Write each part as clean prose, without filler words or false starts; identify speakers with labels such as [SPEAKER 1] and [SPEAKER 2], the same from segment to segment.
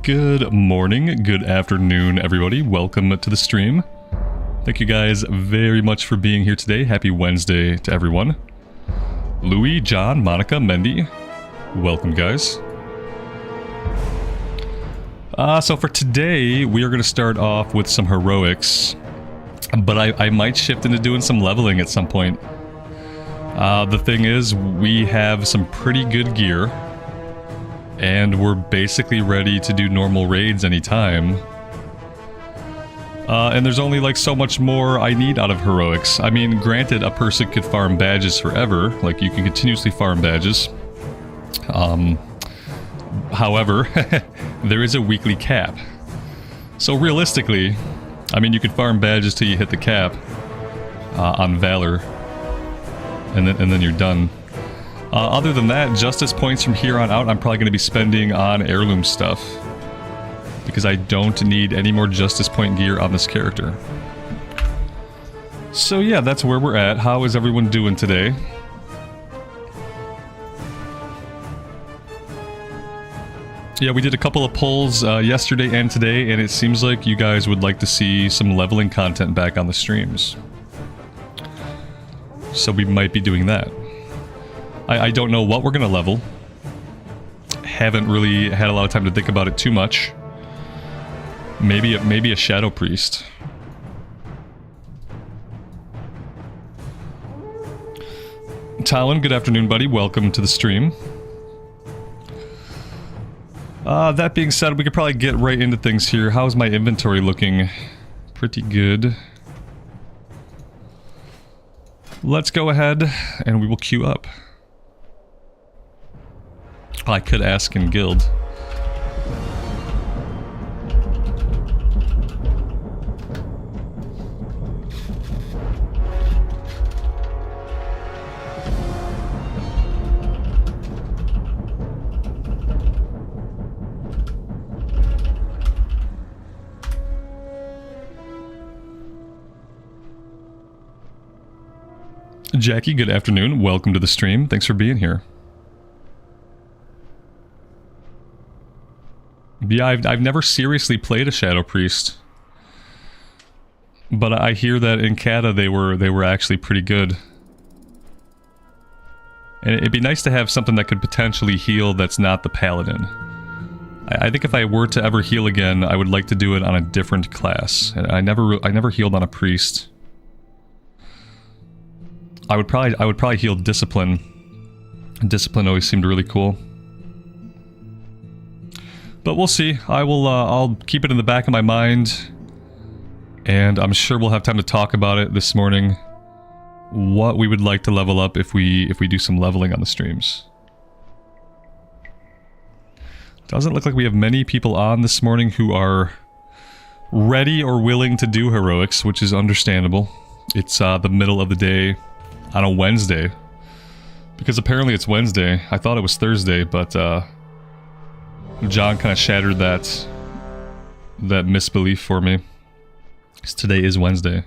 [SPEAKER 1] Good morning, good afternoon, everybody. Welcome to the stream. Thank you guys very much for being here today. Happy Wednesday to everyone. Louis, John, Monica, Mendy, welcome, guys. So for today, we are going to start off with some heroics, but I might shift into doing some leveling at some point. The thing is, we have some pretty good gear, and we're basically ready to do normal raids anytime. And there's only like so much more I need out of heroics. I mean, granted, a person could farm badges forever, like you can continuously farm badges. However, there is a weekly cap. So realistically, I mean, you could farm badges till you hit the cap on Valor, and then you're done. Other than that, justice points from here on out, I'm probably going to be spending on heirloom stuff, because I don't need any more justice point gear on this character. So yeah, that's where we're at. How is everyone doing today? Yeah, we did a couple of polls yesterday and today, and it seems like you guys would like to see some leveling content back on the streams. So we might be doing that. I don't know what we're going to level. Haven't really had a lot of time to think about it too much. Maybe a Shadow Priest. Talon, good afternoon, buddy. Welcome to the stream. That being said, we could probably get right into things here. How's my inventory looking? Pretty good. Let's go ahead and we will queue up. I could ask in guild. Jackie, good afternoon. Welcome to the stream. Thanks for being here. Yeah, I've never seriously played a Shadow Priest, but I hear that in Cata they were actually pretty good. And it'd be nice to have something that could potentially heal that's not the Paladin. I think if I were to ever heal again, I would like to do it on a different class. I never healed on a priest. I would probably heal Discipline. Discipline always seemed really cool. But we'll see. I'll keep it in the back of my mind, and I'm sure we'll have time to talk about it this morning. What we would like to level up if we do some leveling on the streams. Doesn't look like we have many people on this morning who are ready or willing to do heroics, which is understandable. It's the middle of the day on a Wednesday, because apparently it's Wednesday. I thought it was Thursday, but John kind of shattered that misbelief for me. Because today is Wednesday.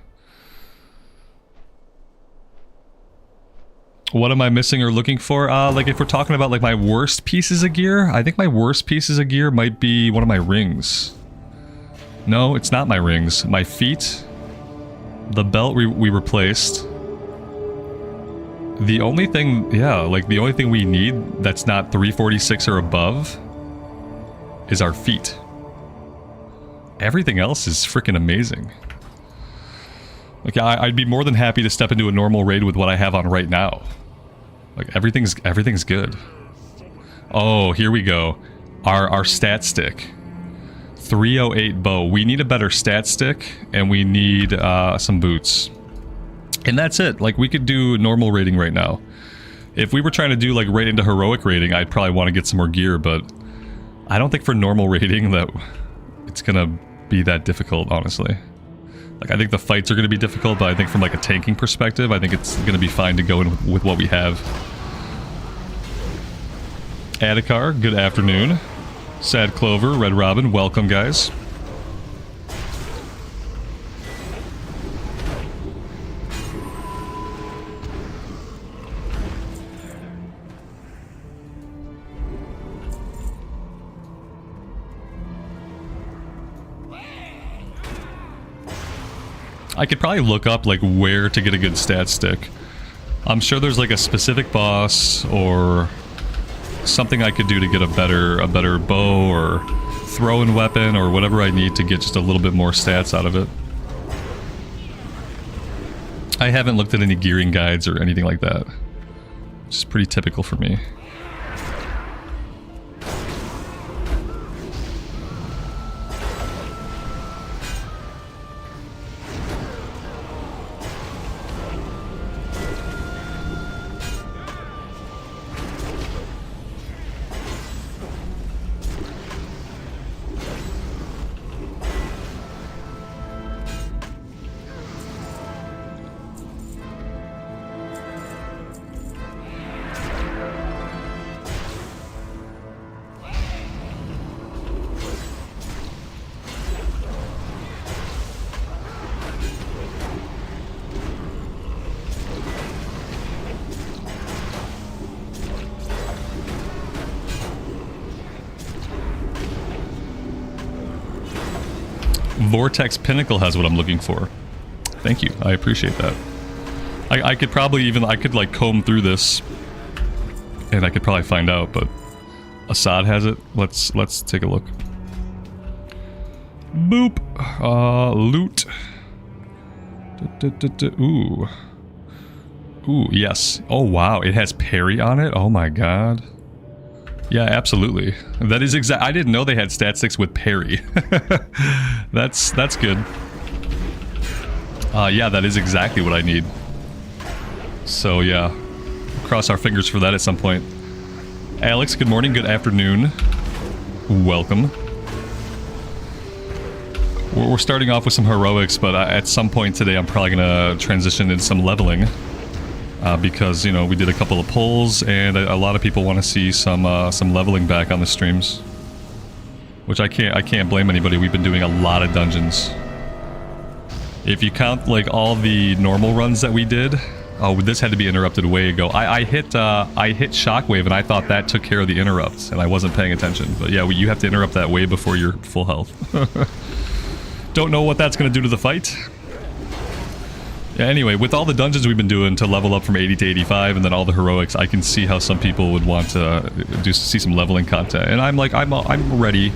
[SPEAKER 1] What am I missing or looking for? Like if we're talking about like my worst pieces of gear, I think my worst pieces of gear might be one of my rings. No, it's not my rings. My feet. The belt we replaced. The only thing, yeah, like the only thing we need that's not 346 or above is our feet. Everything else is freaking amazing. Like I'd be more than happy to step into a normal raid with what I have on right now. Like everything's good. Oh, here we go. Our stat stick. 308 bow. We need a better stat stick, and we need some boots. And that's it. Like we could do normal raiding right now. If we were trying to do like right into heroic raiding, I'd probably want to get some more gear, but I don't think for normal raiding that it's gonna be that difficult, honestly. Like, I think the fights are gonna be difficult, but I think from like a tanking perspective, I think it's gonna be fine to go in with what we have. Adhikar, good afternoon. Sad Clover, Red Robin, welcome, guys. I could probably look up like where to get a good stat stick. I'm sure there's like a specific boss or something I could do to get a better bow or throwing weapon or whatever I need to get just a little bit more stats out of it. I haven't looked at any gearing guides or anything like that. Which is pretty typical for me. Vortex Pinnacle has what I'm looking for. Thank you. I appreciate that. I could probably even... I could, like, comb through this. And I could probably find out, but... Assad has it. Let's take a look. Boop. Loot. Ooh. Ooh, yes. Oh, wow. It has parry on it? Oh, my God. Yeah, absolutely. That is exact. I didn't know they had stat sticks with parry. That's good. Yeah, that is exactly what I need. So yeah, cross our fingers for that at some point. Alex, good morning, good afternoon. Welcome. We're starting off with some heroics, but at some point today I'm probably gonna transition into some leveling. Because, you know, we did a couple of pulls, and a lot of people want to see some leveling back on the streams. Which I can't blame anybody. We've been doing a lot of dungeons. If you count, like, all the normal runs that we did... Oh, this had to be interrupted way ago. I hit Shockwave, and I thought that took care of the interrupts, and I wasn't paying attention. But yeah, you have to interrupt that way before you're full health. Don't know what that's going to do to the fight. Yeah, anyway, with all the dungeons we've been doing to level up from 80 to 85 and then all the heroics, I can see how some people would want to see some leveling content. And I'm like, I'm ready.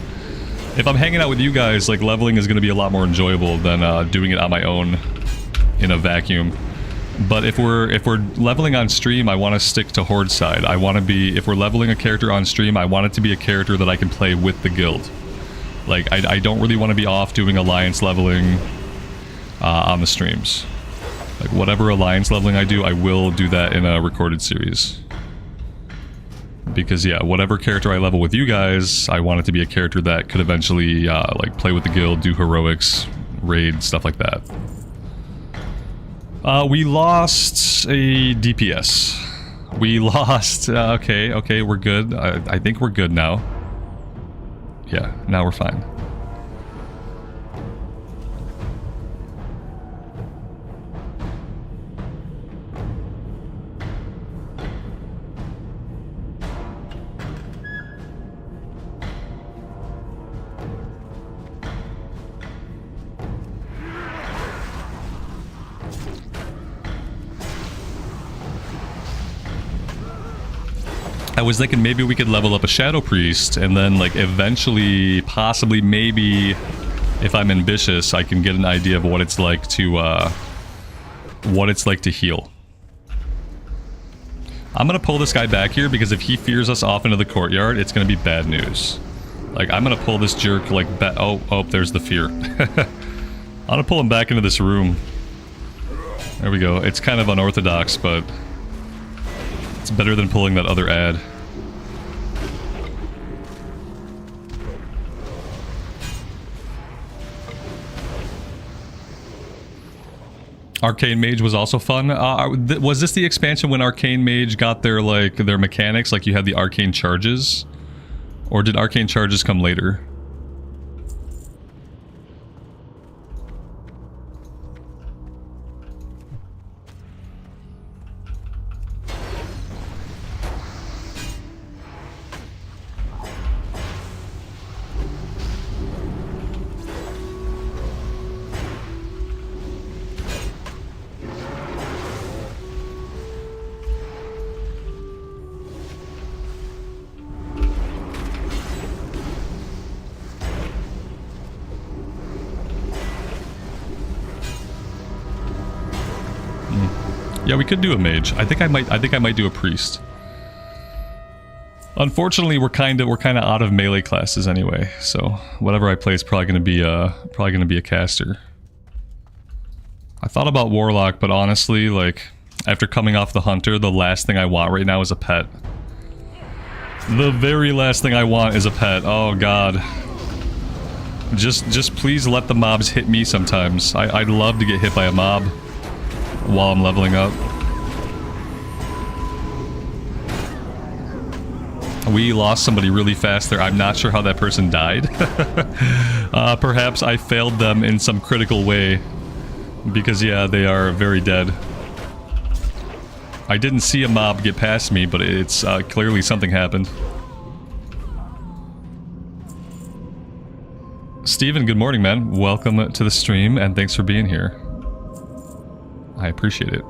[SPEAKER 1] If I'm hanging out with you guys, like, leveling is going to be a lot more enjoyable than doing it on my own in a vacuum. But if we're leveling on stream, I want to stick to Horde side. I want to be, if we're leveling a character on stream, I want it to be a character that I can play with the guild. Like, I don't really want to be off doing alliance leveling on the streams. Like, whatever alliance leveling I do, I will do that in a recorded series. Because, yeah, whatever character I level with you guys, I want it to be a character that could eventually, like, play with the guild, do heroics, raid, stuff like that. We lost a DPS. We lost... okay, we're good. I think we're good now. Yeah, now we're fine. I was thinking maybe we could level up a Shadow Priest, and then, like, eventually, possibly, maybe, if I'm ambitious, I can get an idea of what it's like to heal. I'm gonna pull this guy back here, because if he fears us off into the courtyard, it's gonna be bad news. Like, I'm gonna pull this jerk, like, oh, there's the fear. I'm gonna pull him back into this room. There we go. It's kind of unorthodox, but... it's better than pulling that other ad. Arcane Mage was also fun. Was this the expansion when Arcane Mage got their, like, their mechanics? Like, you had the Arcane Charges? Or did Arcane Charges come later? Yeah, we could do a mage. I think I might do a priest. Unfortunately, we're kind of out of melee classes anyway, so whatever I play is probably gonna be a caster. I thought about warlock, but honestly, like, after coming off the hunter, the last thing I want right now is a pet. The very last thing I want is a pet. Oh god. Just please let the mobs hit me sometimes. I'd love to get hit by a mob while I'm leveling up. We lost somebody really fast there. I'm not sure how that person died. Perhaps I failed them in some critical way. Because, yeah, they are very dead. I didn't see a mob get past me, but it's clearly something happened. Steven, good morning, man. Welcome to the stream, and thanks for being here. I appreciate it.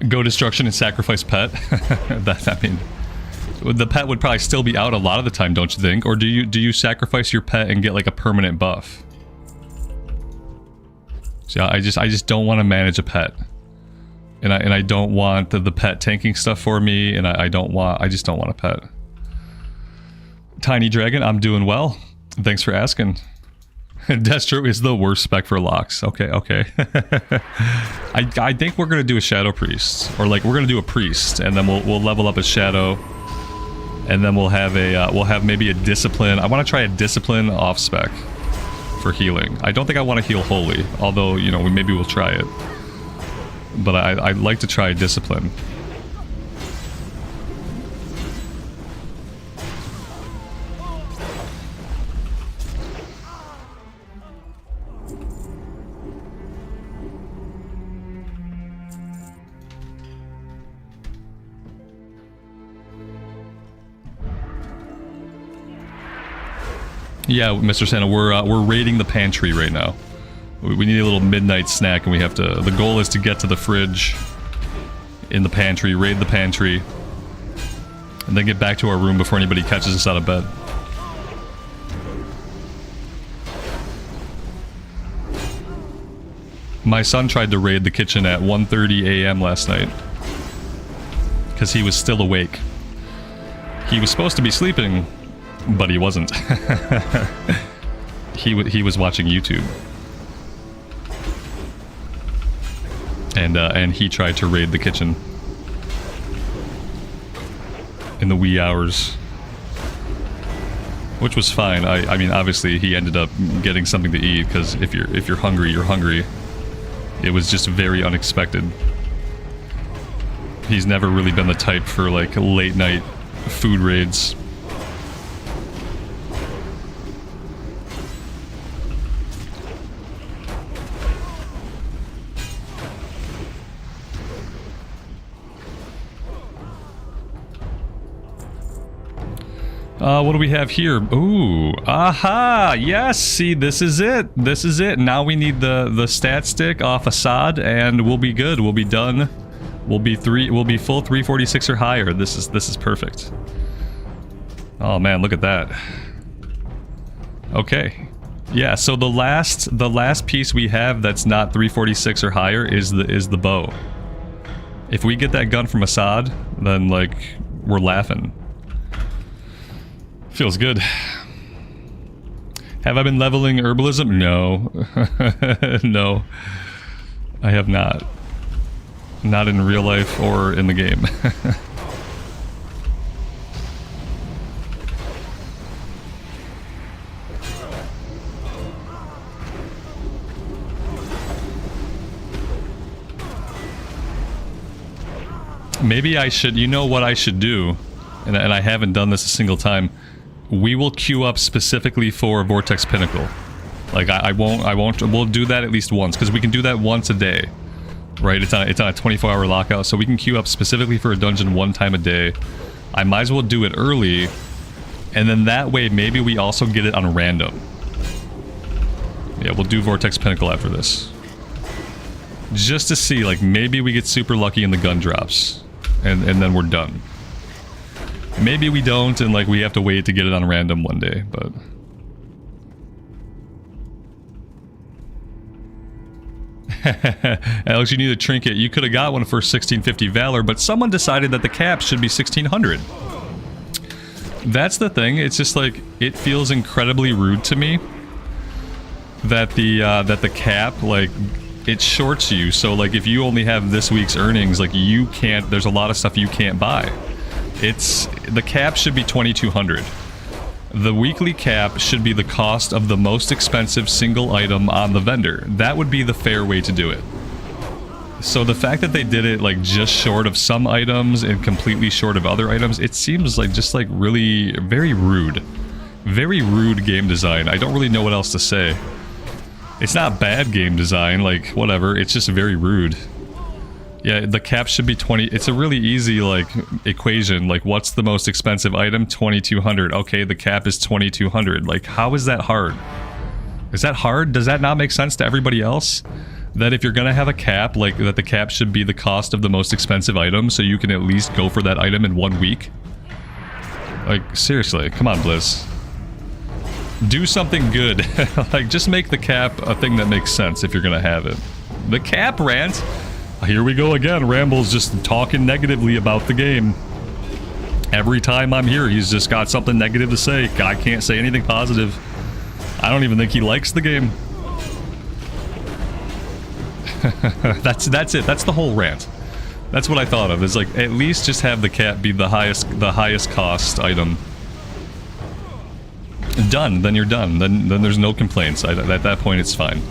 [SPEAKER 1] Go destruction and sacrifice pet. I mean, the pet would probably still be out a lot of the time, don't you think? Or do you sacrifice your pet and get like a permanent buff? So I just don't want to manage a pet, and I don't want the pet tanking stuff for me, and I just don't want a pet. Tiny Dragon, I'm doing well. Thanks for asking. Destro is the worst spec for locks. Okay. I think we're gonna do a Shadow Priest, or like we're gonna do a Priest, and then we'll level up a Shadow, and then we'll have maybe a Discipline. I want to try a Discipline off spec for healing. I don't think I want to heal Holy, although you know maybe we'll try it. But I'd like to try a Discipline. Yeah, Mr. Santa, we're raiding the pantry right now. We need a little midnight snack, and we have to. The goal is to get to the fridge in the pantry, raid the pantry, and then get back to our room before anybody catches us out of bed. My son tried to raid the kitchen at 1:30 a.m. last night because he was still awake. He was supposed to be sleeping, but he wasn't. He was watching YouTube, and he tried to raid the kitchen in the wee hours, which was fine. I mean, obviously he ended up getting something to eat, because if you're hungry, you're hungry. It was just very unexpected. He's never really been the type for like late night food raids. What do we have here? Ooh, aha, yes, see, this is it. This is it. Now we need the stat stick off Assad, and we'll be good. We'll be done. We'll be full 346 or higher. This is perfect. Oh man, look at that. Okay. Yeah, so the last piece we have that's not 346 or higher is the bow. If we get that gun from Assad, then like we're laughing. Feels good. Have I been leveling herbalism? No. No. I have not. Not in real life or in the game. Maybe I should, you know what I should do, and I haven't done this a single time. We will queue up specifically for Vortex Pinnacle. Like, we'll do that at least once, because we can do that once a day. right? It's on a 24-hour lockout, so we can queue up specifically for a dungeon 1 time a day. I might as well do it early, and then that way maybe we also get it on random. Yeah, we'll do Vortex Pinnacle after this. Just to see, like, maybe we get super lucky in the gun drops, and then we're done. Maybe we don't, and, like, we have to wait to get it on random one day, but... Alex, you need a trinket. You could have got one for 1650 Valor, but someone decided that the cap should be 1600. That's the thing. It's just like, it feels incredibly rude to me that the cap, like, it shorts you. So, like, if you only have this week's earnings, like, you can't, there's a lot of stuff you can't buy. The cap should be 2200. The weekly cap should be the cost of the most expensive single item on the vendor. That would be the fair way to do it. So the fact that they did it, like, just short of some items and completely short of other items, it seems like just, like, really very rude. Very rude game design. I don't really know what else to say. It's not bad game design, like, whatever. It's just very rude. Yeah, the cap should be 20. It's a really easy, like, equation. Like, what's the most expensive item? 2200. Okay, the cap is 2200. Like, how is that hard? Is that hard? Does that not make sense to everybody else? That if you're gonna have a cap, like, that the cap should be the cost of the most expensive item, so you can at least go for that item in 1 week? Like, seriously, come on, Blizz. Do something good. Like, just make the cap a thing that makes sense if you're gonna have it. The cap rant? Here we go again. Ramble's just talking negatively about the game. Every time I'm here, he's just got something negative to say. I can't say anything positive. I don't even think he likes the game. That's it. That's the whole rant. That's what I thought of. Is like, at least just have the cap be the highest cost item. Done. Then you're done. Then there's no complaints. At that point, it's fine.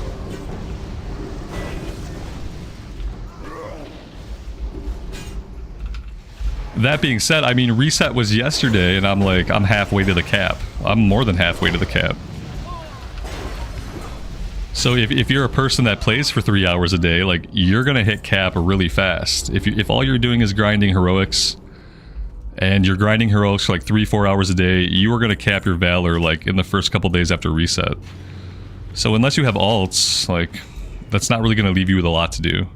[SPEAKER 1] That being said, I mean, reset was yesterday, and I'm like, I'm halfway to the cap. I'm more than halfway to the cap. So if you're a person that plays for 3 hours a day, like, you're gonna hit cap really fast. If all you're doing is grinding heroics, and you're grinding heroics for like 3-4 hours a day, you are gonna cap your Valor, like, in the first couple days after reset. So unless you have alts, like, that's not really gonna leave you with a lot to do.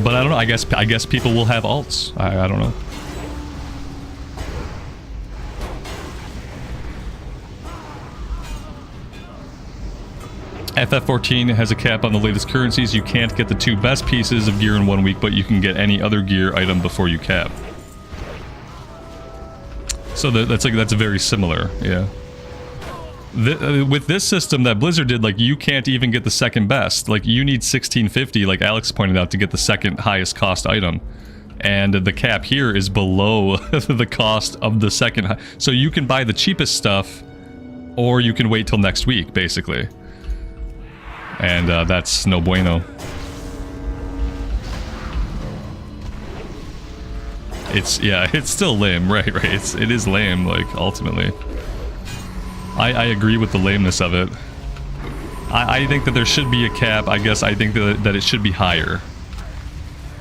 [SPEAKER 1] But I don't know, I guess people will have alts. I don't know. FF14 has a cap on the latest currencies. You can't get the 2 best pieces of gear in 1 week, but you can get any other gear item before you cap. So that's very similar, yeah. With this system that Blizzard did, like, you can't even get the second best. Like, you need 1650, like Alex pointed out, to get the second highest cost item. And the cap here is below the cost of the second. So you can buy the cheapest stuff, or you can wait till next week, basically. And that's no bueno. It's still lame, right? It is lame, like, ultimately. I agree with the lameness of it. I think that there should be a cap. I guess I think that it should be higher.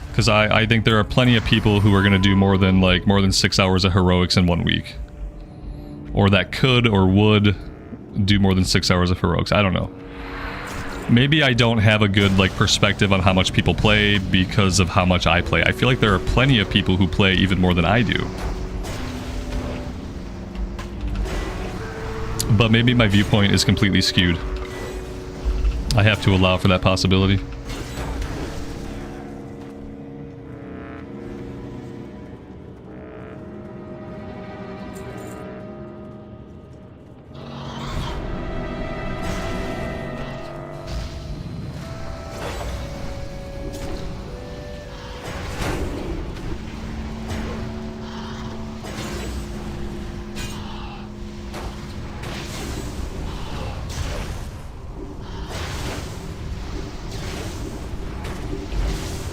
[SPEAKER 1] Because I think there are plenty of people who are going to do more than 6 hours of heroics in 1 week. Or that could or would do more than 6 hours of heroics. I don't know. Maybe I don't have a good, like, perspective on how much people play because of how much I play. I feel like there are plenty of people who play even more than I do. But maybe my viewpoint is completely skewed. I have to allow for that possibility.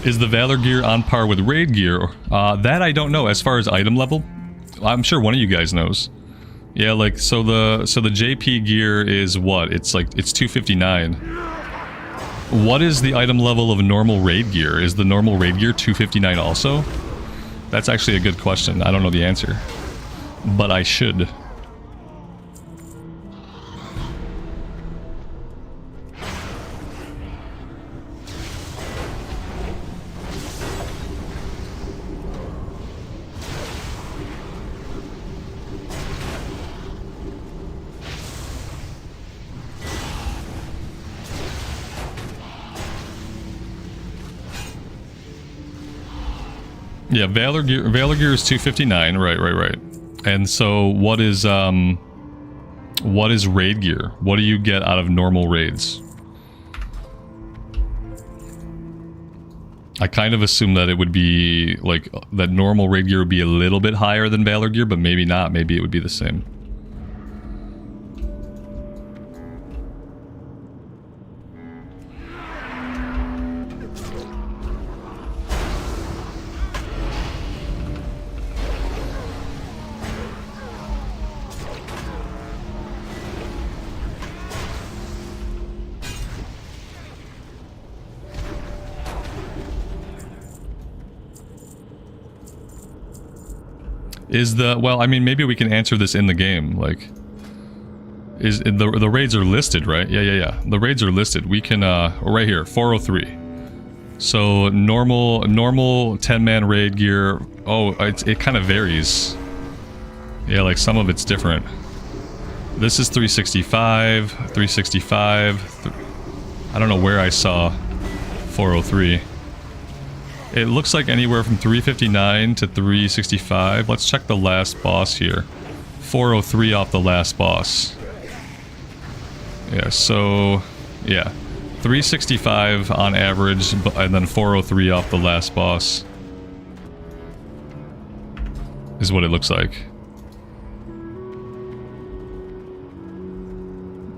[SPEAKER 1] Is the Valor gear on par with raid gear? That I don't know. As far as item level, I'm sure one of you guys knows. Yeah, like, so the JP gear is what? It's like, it's 259. What is the item level of normal raid gear? Is the normal raid gear 259 also? That's actually a good question. I don't know the answer. But I should. Yeah, Valor gear is 259. Right. And so what is raid gear? What do you get out of normal raids? I kind of assume that it would be like that normal raid gear would be a little bit higher than Valor gear, but maybe not. Maybe it would be the same. Is the, well, I mean, maybe we can answer this in the game, like, is the raids are listed, right? Yeah. The raids are listed. We can, right here, 403. So normal 10-man raid gear. Oh, it kind of varies. Yeah, like some of it's different. This is 365, 365. I don't know where I saw 403. It looks like anywhere from 359 to 365. Let's check the last boss here. 403 off the last boss. Yeah, so, yeah. 365 on average, and then 403 off the last boss. Is what it looks like.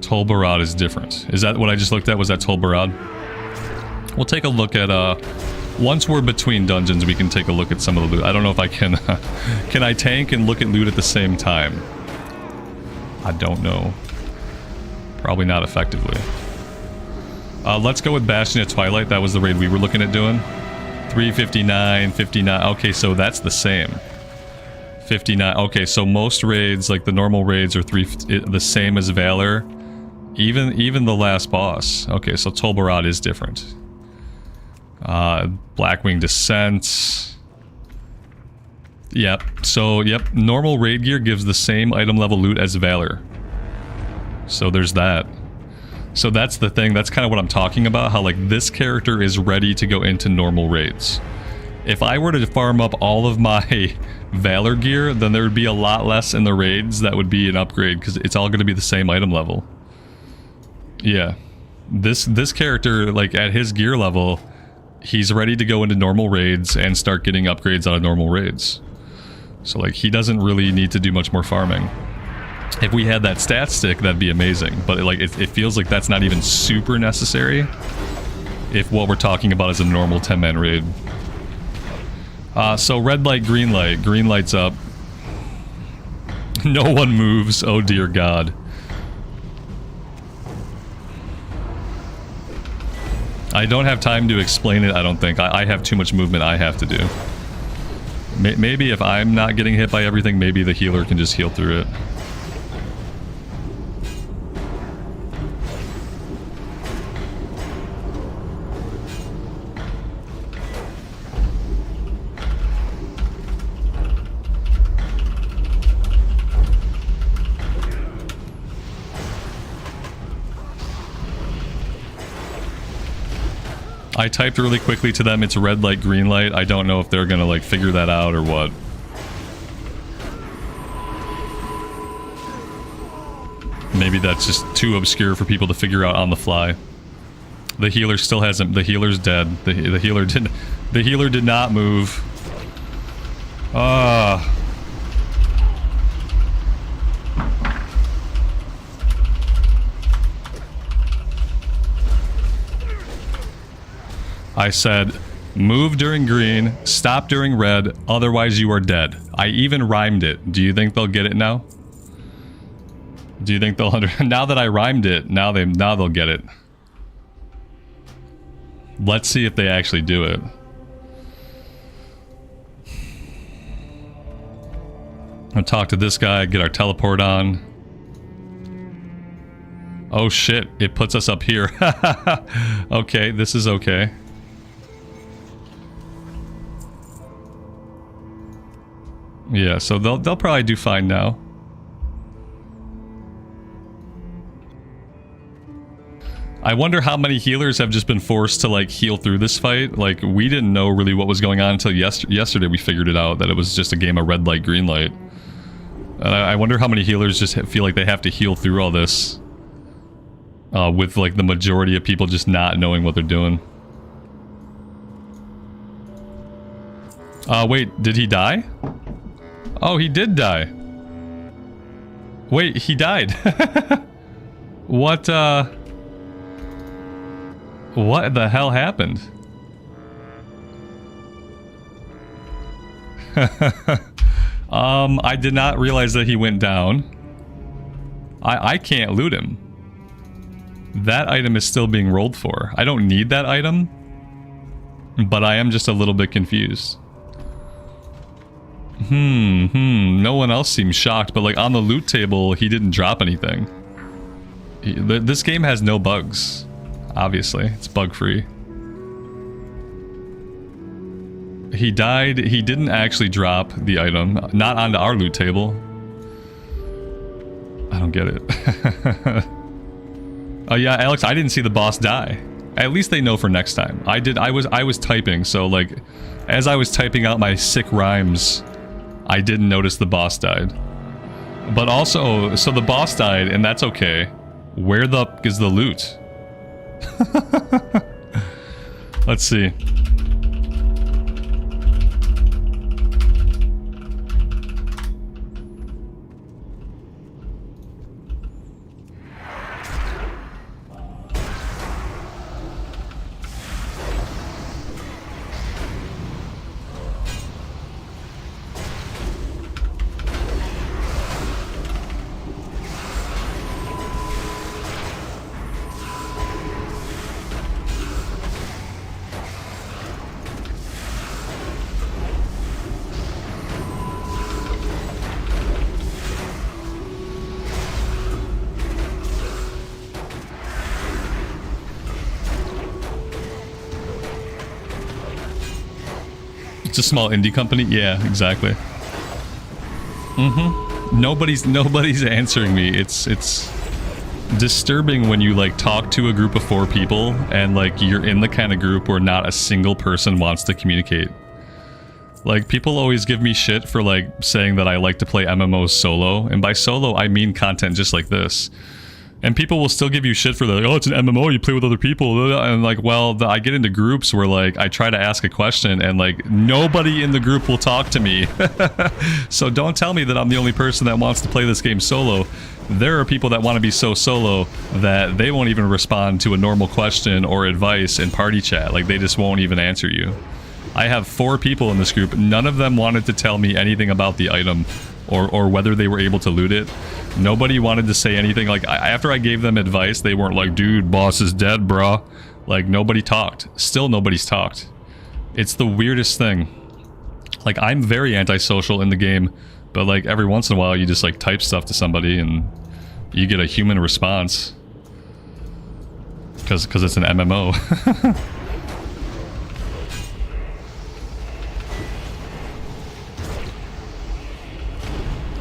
[SPEAKER 1] Tol Barad is different. Is that what I just looked at? Was that Tol Barad? We'll take a look at, once we're between dungeons, we can take a look at some of the loot. I don't know if I can... can I tank and look at loot at the same time? I don't know. Probably not effectively. Let's go with Bastion at Twilight. That was the raid we were looking at doing. 359, 59... Okay, so that's the same. 59... Okay, so most raids, like the normal raids, are the same as Valor. Even the last boss. Okay, so Tol Barad is different. Blackwing Descent. Yep. So, yep. Normal raid gear gives the same item level loot as Valor. So there's that. So that's the thing. That's kind of what I'm talking about. How, like, this character is ready to go into normal raids. If I were to farm up all of my Valor gear, then there would be a lot less in the raids that would be an upgrade, because it's all going to be the same item level. Yeah. This character, like, at his gear level... He's ready to go into normal raids and start getting upgrades out of normal raids. So, like, he doesn't really need to do much more farming. If we had that stat stick, that'd be amazing. But, like, it feels like that's not even super necessary if what we're talking about is a normal 10-man raid. So red light, green light. Green light's up. No one moves. Oh, dear God. I don't have time to explain it, I don't think. I have too much movement I have to do. Maybe if I'm not getting hit by everything, maybe the healer can just heal through it. I typed really quickly to them, it's red light, green light. I don't know if they're gonna, like, figure that out or what. Maybe that's just too obscure for people to figure out on the fly. The healer still hasn't... The healer's dead. The healer did not move. Ah... I said, Move during green, stop during red, otherwise you are dead. I even rhymed it. Do you think they'll get it now? Do you think they'll now that I rhymed it, now they'll get it. Let's see if they actually do it. I'll talk to this guy, get our teleport on. Oh shit, it puts us up here. Okay, this is okay. Yeah, so they'll probably do fine now. I wonder how many healers have just been forced to like heal through this fight. Like, we didn't know really what was going on until yesterday we figured it out, that it was just a game of red light, green light. And I wonder how many healers just feel like they have to heal through all this. With like the majority of people just not knowing what they're doing. Wait, did he die? Oh, he did die. Wait, he died. What the hell happened? I did not realize that he went down. I can't loot him. That item is still being rolled for. I don't need that item, but I am just a little bit confused. No one else seems shocked, but like on the loot table, he didn't drop anything. This game has no bugs. Obviously, it's bug-free. He died. He didn't actually drop the item. Not onto our loot table. I don't get it. Oh yeah, Alex, I didn't see the boss die. At least they know for next time. I did. I was typing, so like, as I was typing out my sick rhymes, I didn't notice the boss died. But also, so the boss died, and that's okay. Where the f is the loot? Let's see. It's a small indie company? Yeah, exactly. Nobody's answering me. It's disturbing when you like talk to a group of 4 people and like you're in the kind of group where not a single person wants to communicate. Like, people always give me shit for like saying that I like to play MMOs solo, and by solo I mean content just like this. And people will still give you shit for the, like, oh, it's an MMO, you play with other people. And like, well, I get into groups where like I try to ask a question and like nobody in the group will talk to me. So don't tell me that I'm the only person that wants to play this game solo. There are people that want to be so solo that they won't even respond to a normal question or advice in party chat. Like, they just won't even answer you. I have 4 people in this group. None of them wanted to tell me anything about the item or whether they were able to loot it. Nobody wanted to say anything. Like, after I gave them advice, they weren't like, dude, boss is dead, bruh. Like, nobody talked. Still nobody's talked. It's the weirdest thing. Like, I'm very antisocial in the game, but like every once in a while you just like type stuff to somebody and you get a human response. Because it's an MMO.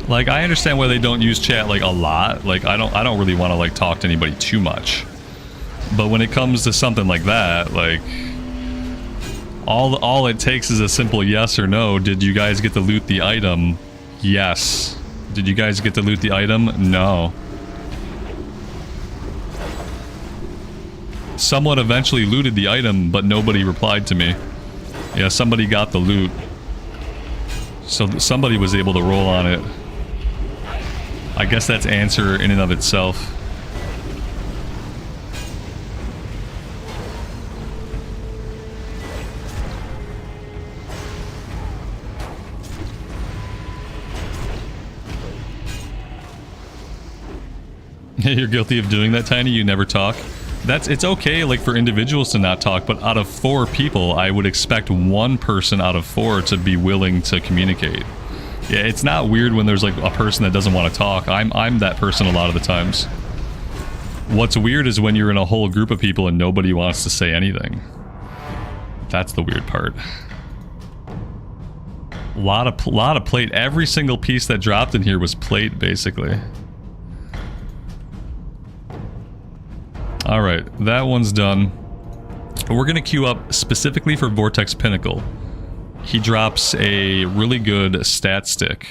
[SPEAKER 1] Like, I understand why they don't use chat like a lot. Like, I don't really want to like talk to anybody too much. But when it comes to something like that, like, all it takes is a simple yes or no. Did you guys get to loot the item? Yes. Did you guys get to loot the item? No. Someone eventually looted the item, but nobody replied to me. Yeah, somebody got the loot. So somebody was able to roll on it. I guess that's answer in and of itself. You're guilty of doing that, Tiny? You never talk? It's okay, like, for individuals to not talk, but out of 4 people, I would expect 1 person out of 4 to be willing to communicate. Yeah, it's not weird when there's, like, a person that doesn't want to talk. I'm that person a lot of the times. What's weird is when you're in a whole group of people and nobody wants to say anything. That's the weird part. Lot of plate. Every single piece that dropped in here was plate, basically. Alright, that one's done. We're gonna queue up specifically for Vortex Pinnacle. He drops a really good stat stick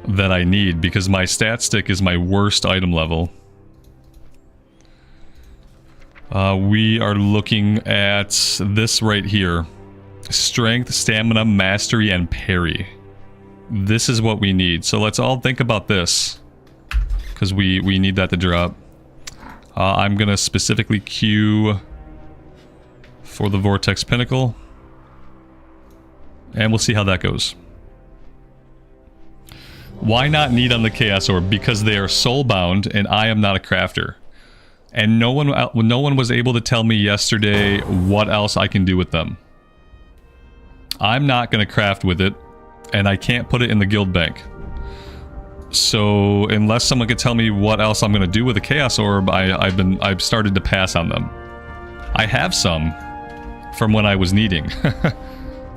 [SPEAKER 1] that I need, because my stat stick is my worst item level. We are looking at this right here. Strength, stamina, mastery, and parry. This is what we need. So let's all think about this, because we need that to drop. I'm gonna specifically queue for the Vortex Pinnacle, and we'll see how that goes. Why not need on the Chaos Orb? Because they are soul-bound, and I am not a crafter. And no one was able to tell me yesterday what else I can do with them. I'm not going to craft with it, and I can't put it in the guild bank. So unless someone could tell me what else I'm going to do with the Chaos Orb, I've started to pass on them. I have some from when I was needing.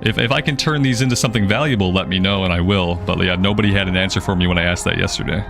[SPEAKER 1] If I can turn these into something valuable, let me know and I will. But yeah, nobody had an answer for me when I asked that yesterday.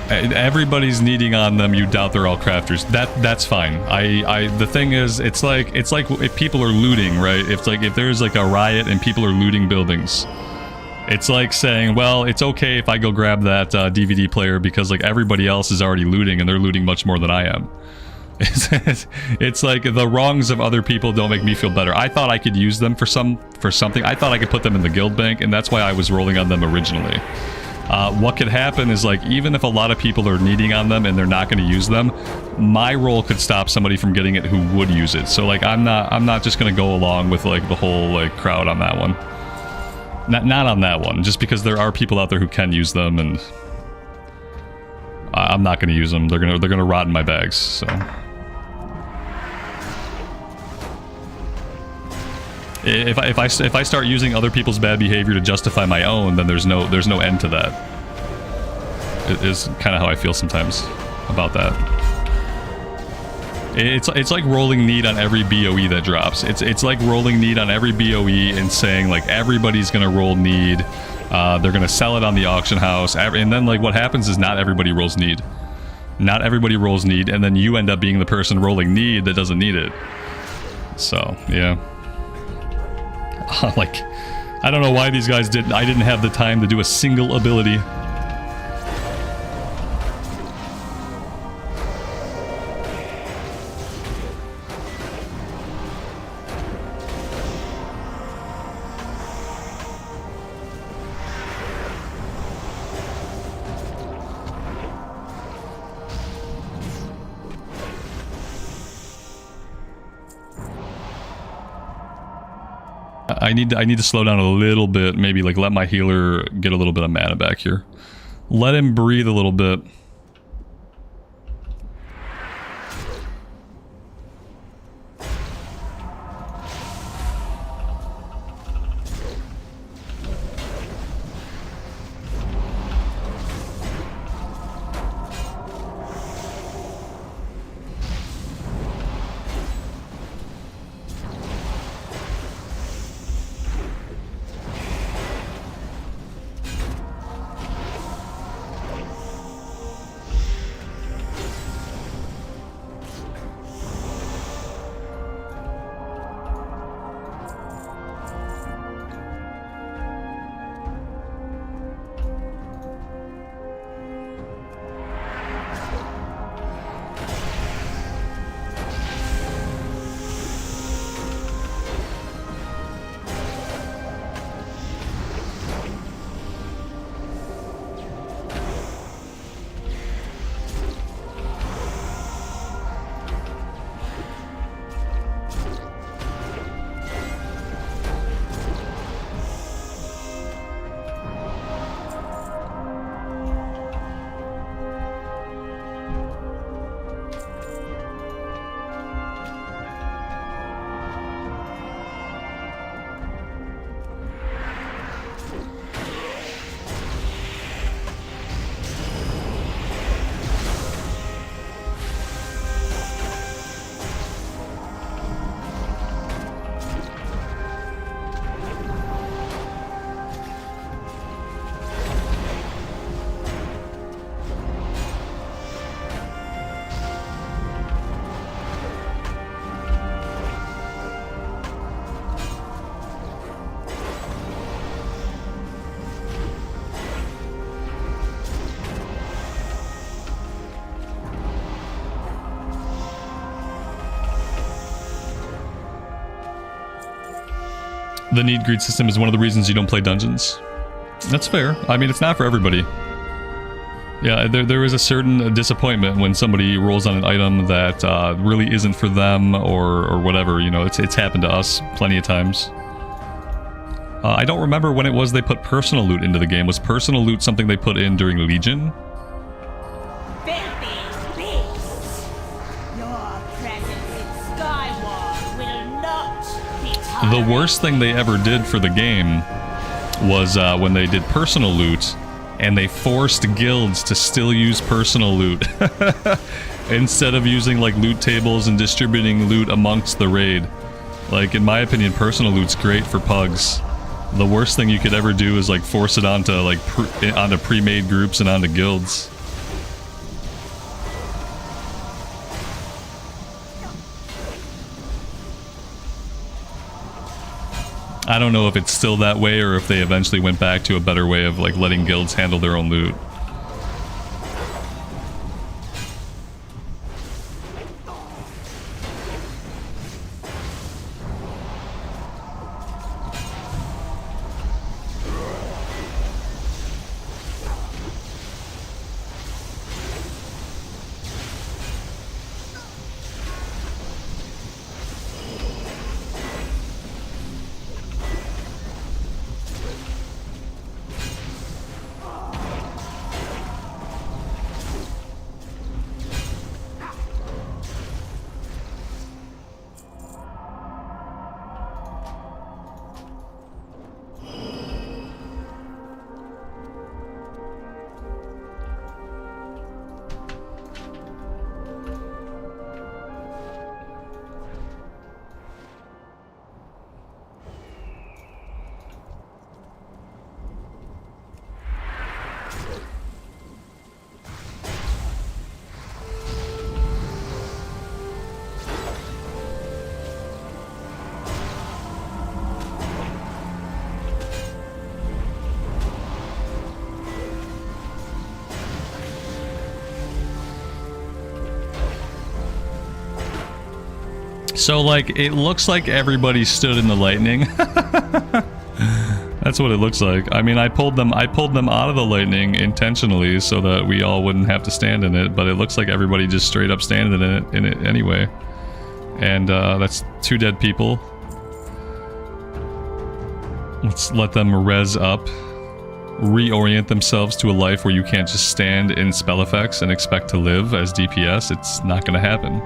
[SPEAKER 1] Everybody's needing on them. You doubt they're all crafters. That's fine. The thing is, it's like if people are looting, right? It's like if there's like a riot and people are looting buildings. It's like saying, well, it's okay if I go grab that DVD player because like everybody else is already looting and they're looting much more than I am. It's like the wrongs of other people don't make me feel better. I thought I could use them for something. I thought I could put them in the guild bank, and that's why I was rolling on them originally. What could happen is, like, even if a lot of people are needing on them and they're not going to use them, my role could stop somebody from getting it who would use it. So, like, I'm not just going to go along with, like, the whole, like, crowd on that one. Not on that one, just because there are people out there who can use them, and I'm not going to use them. They're gonna rot in my bags, so. If I start using other people's bad behavior to justify my own, then there's no end to that. It is kind of how I feel sometimes about that. It's like rolling need on every BOE that drops. It's like rolling need on every BOE and saying like everybody's gonna roll need. They're gonna sell it on the auction house, and then like what happens is not everybody rolls need. Not everybody rolls need, and then you end up being the person rolling need that doesn't need it. So yeah. Like, I don't know why these guys didn't. I didn't have the time to do a single ability. I need to slow down a little bit, maybe like let my healer get a little bit of mana back here. Let him breathe a little bit. The need greed system is one of the reasons you don't play dungeons. That's fair. I mean, it's not for everybody. Yeah, there is a certain disappointment when somebody rolls on an item that really isn't for them or whatever. You know, it's happened to us plenty of times. I don't remember when it was they put personal loot into the game. Was personal loot something they put in during Legion? The worst thing they ever did for the game was when they did personal loot and they forced guilds to still use personal loot instead of using like loot tables and distributing loot amongst the raid. Like, in my opinion, personal loot's great for pugs. The worst thing you could ever do is like force it onto like onto pre-made groups and onto guilds. I don't know if it's still that way or if they eventually went back to a better way of like letting guilds handle their own loot. So, like, it looks like everybody stood in the lightning. That's what it looks like. I mean, I pulled them out of the lightning intentionally so that we all wouldn't have to stand in it, but it looks like everybody just straight up standing in it anyway. And that's 2 dead people. Let's let them res up, reorient themselves to a life where you can't just stand in spell effects and expect to live as DPS. It's not gonna happen.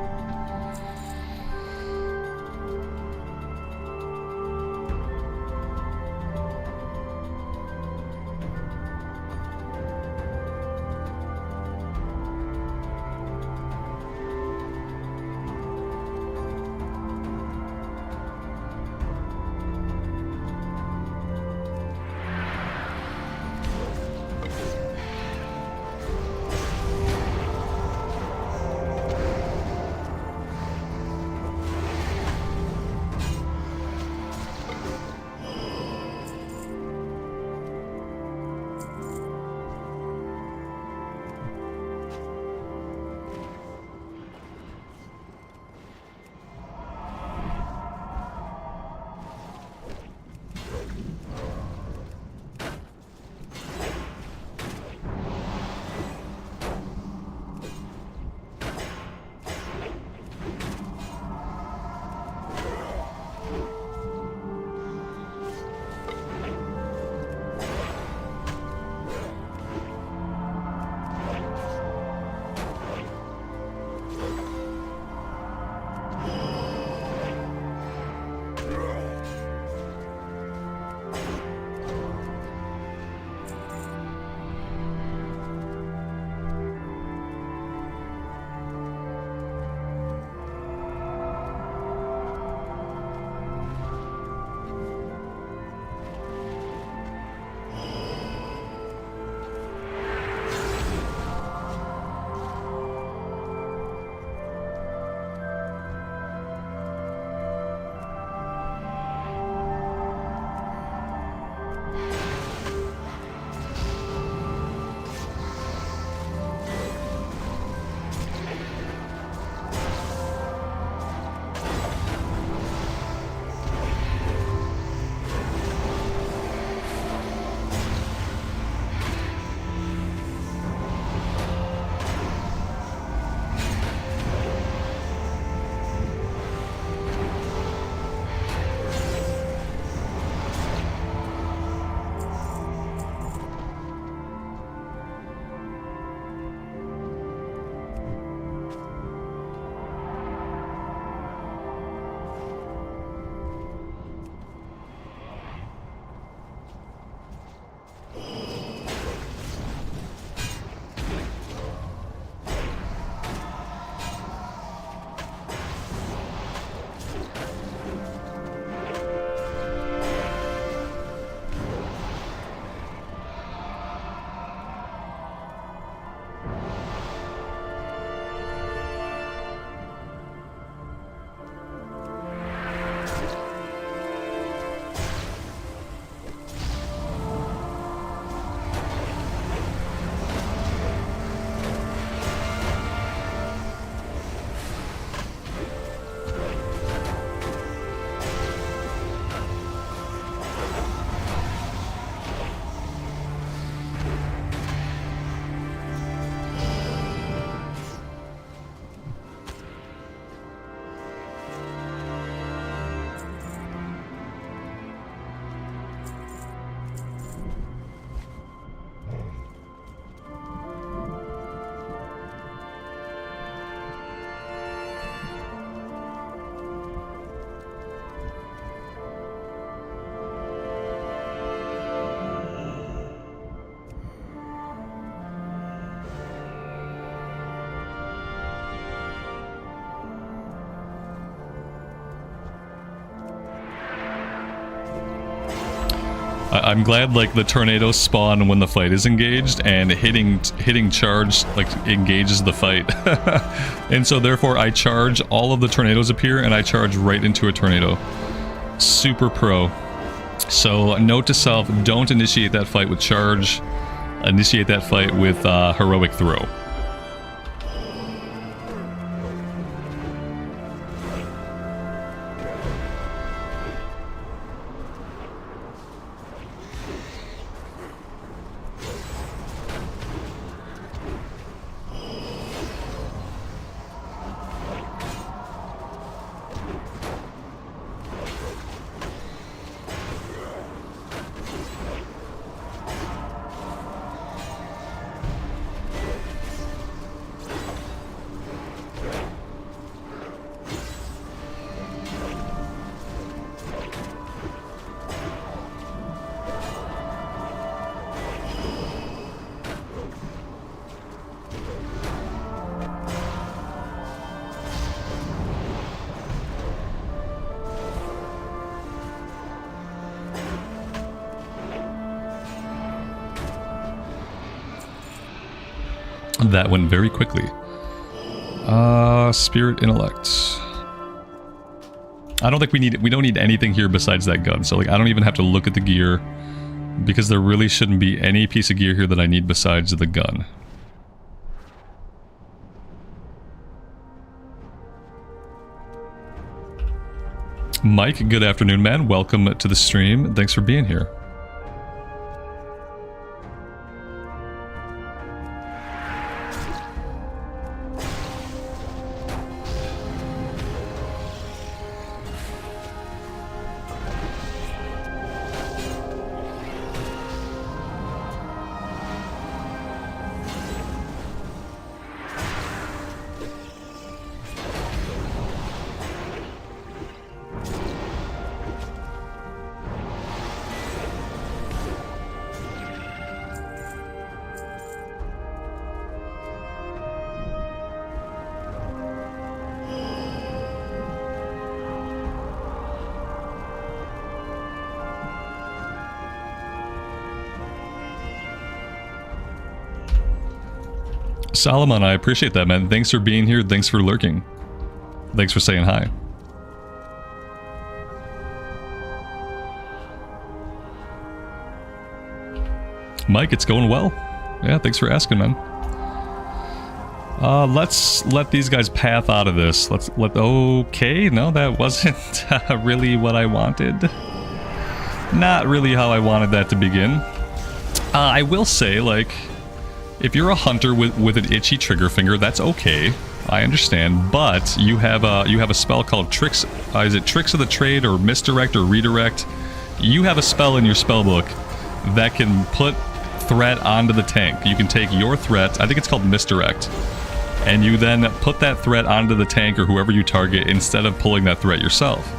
[SPEAKER 1] I'm glad like the tornadoes spawn when the fight is engaged, and hitting charge like engages the fight. And so therefore I charge, all of the tornadoes appear, and I charge right into a tornado. Super pro. So note to self, don't initiate that fight with charge. Initiate that fight with heroic throw. That went very quickly. Spirit intellect. I don't think we don't need anything here besides that gun. So like I don't even have to look at the gear, because there really shouldn't be any piece of gear here that I need besides the gun. Mike, good afternoon, man. Welcome to the stream. Thanks for being here. Solomon, I appreciate that, man. Thanks for being here. Thanks for lurking. Thanks for saying hi. Mike, it's going well. Yeah, thanks for asking, man. Let's let these guys path out of this. Okay, no, that wasn't really what I wanted. Not really how I wanted that to begin. I will say, like, if you're a hunter with an itchy trigger finger, that's okay. I understand, but you have a spell called Tricks. Is it Tricks of the Trade or Misdirect or Redirect? You have a spell in your spell book that can put threat onto the tank. You can take your threat, I think it's called Misdirect, and you then put that threat onto the tank or whoever you target instead of pulling that threat yourself.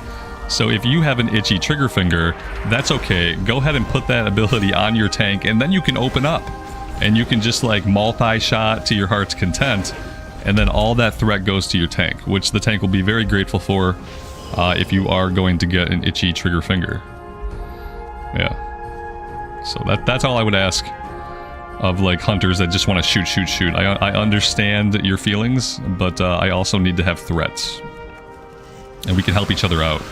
[SPEAKER 1] So if you have an itchy trigger finger, that's okay. Go ahead and put that ability on your tank, and then you can open up. And you can just like multi-shot to your heart's content, and then all that threat goes to your tank, which the tank will be very grateful for if you are going to get an itchy trigger finger. Yeah. So that's all I would ask of like hunters that just want to shoot. I understand your feelings, but I also need to have threats. And we can help each other out.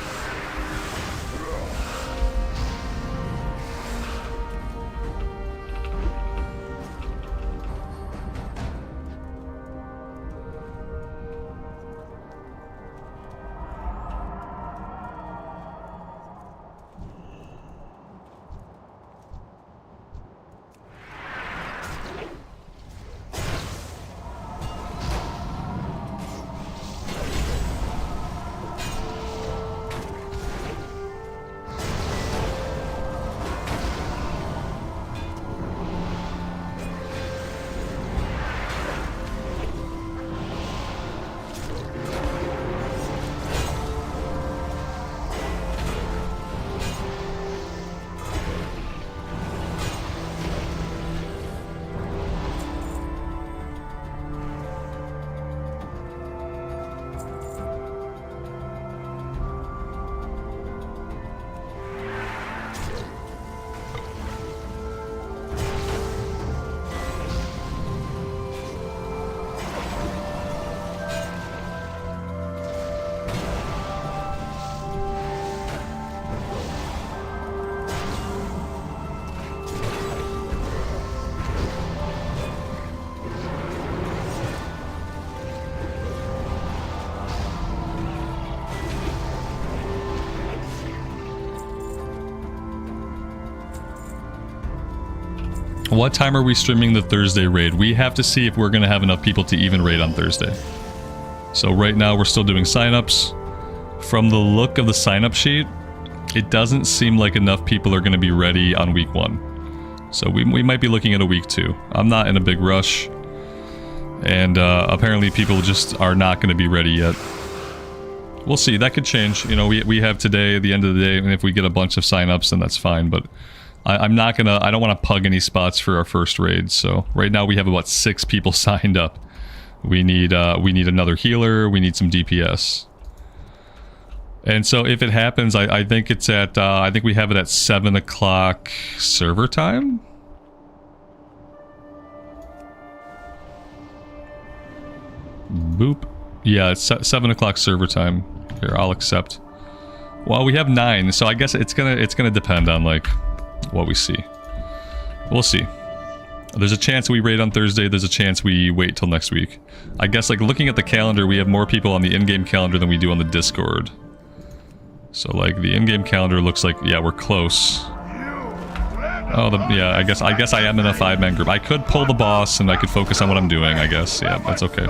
[SPEAKER 1] What time are we streaming the Thursday raid? We have to see if we're going to have enough people to even raid on Thursday. So right now we're still doing signups. From the look of the signup sheet, it doesn't seem like enough people are going to be ready on week 1. So we might be looking at a week 2. I'm not in a big rush. And apparently people just are not going to be ready yet. We'll see. That could change. You know, we have today, at the end of the day, and if we get a bunch of signups, then that's fine. But I'm not going to... I don't want to pug any spots for our first raid. So right now we have about 6 people signed up. We need another healer. We need some DPS. And so if it happens, I think it's at, I think we have it at 7 o'clock server time? Boop. Yeah, it's 7 o'clock server time. Here, I'll accept. Well, we have 9, so I guess it's gonna depend on, like, what we see. We'll see. There's a chance we raid on Thursday, there's a chance we wait till next week. I guess, like, looking at the calendar, we have more people on the in-game calendar than we do on the Discord. So, like, the in-game calendar looks like, yeah, we're close. Oh, yeah, I guess I am in a 5-man group. I could pull the boss and I could focus on what I'm doing, I guess. Yeah, that's okay.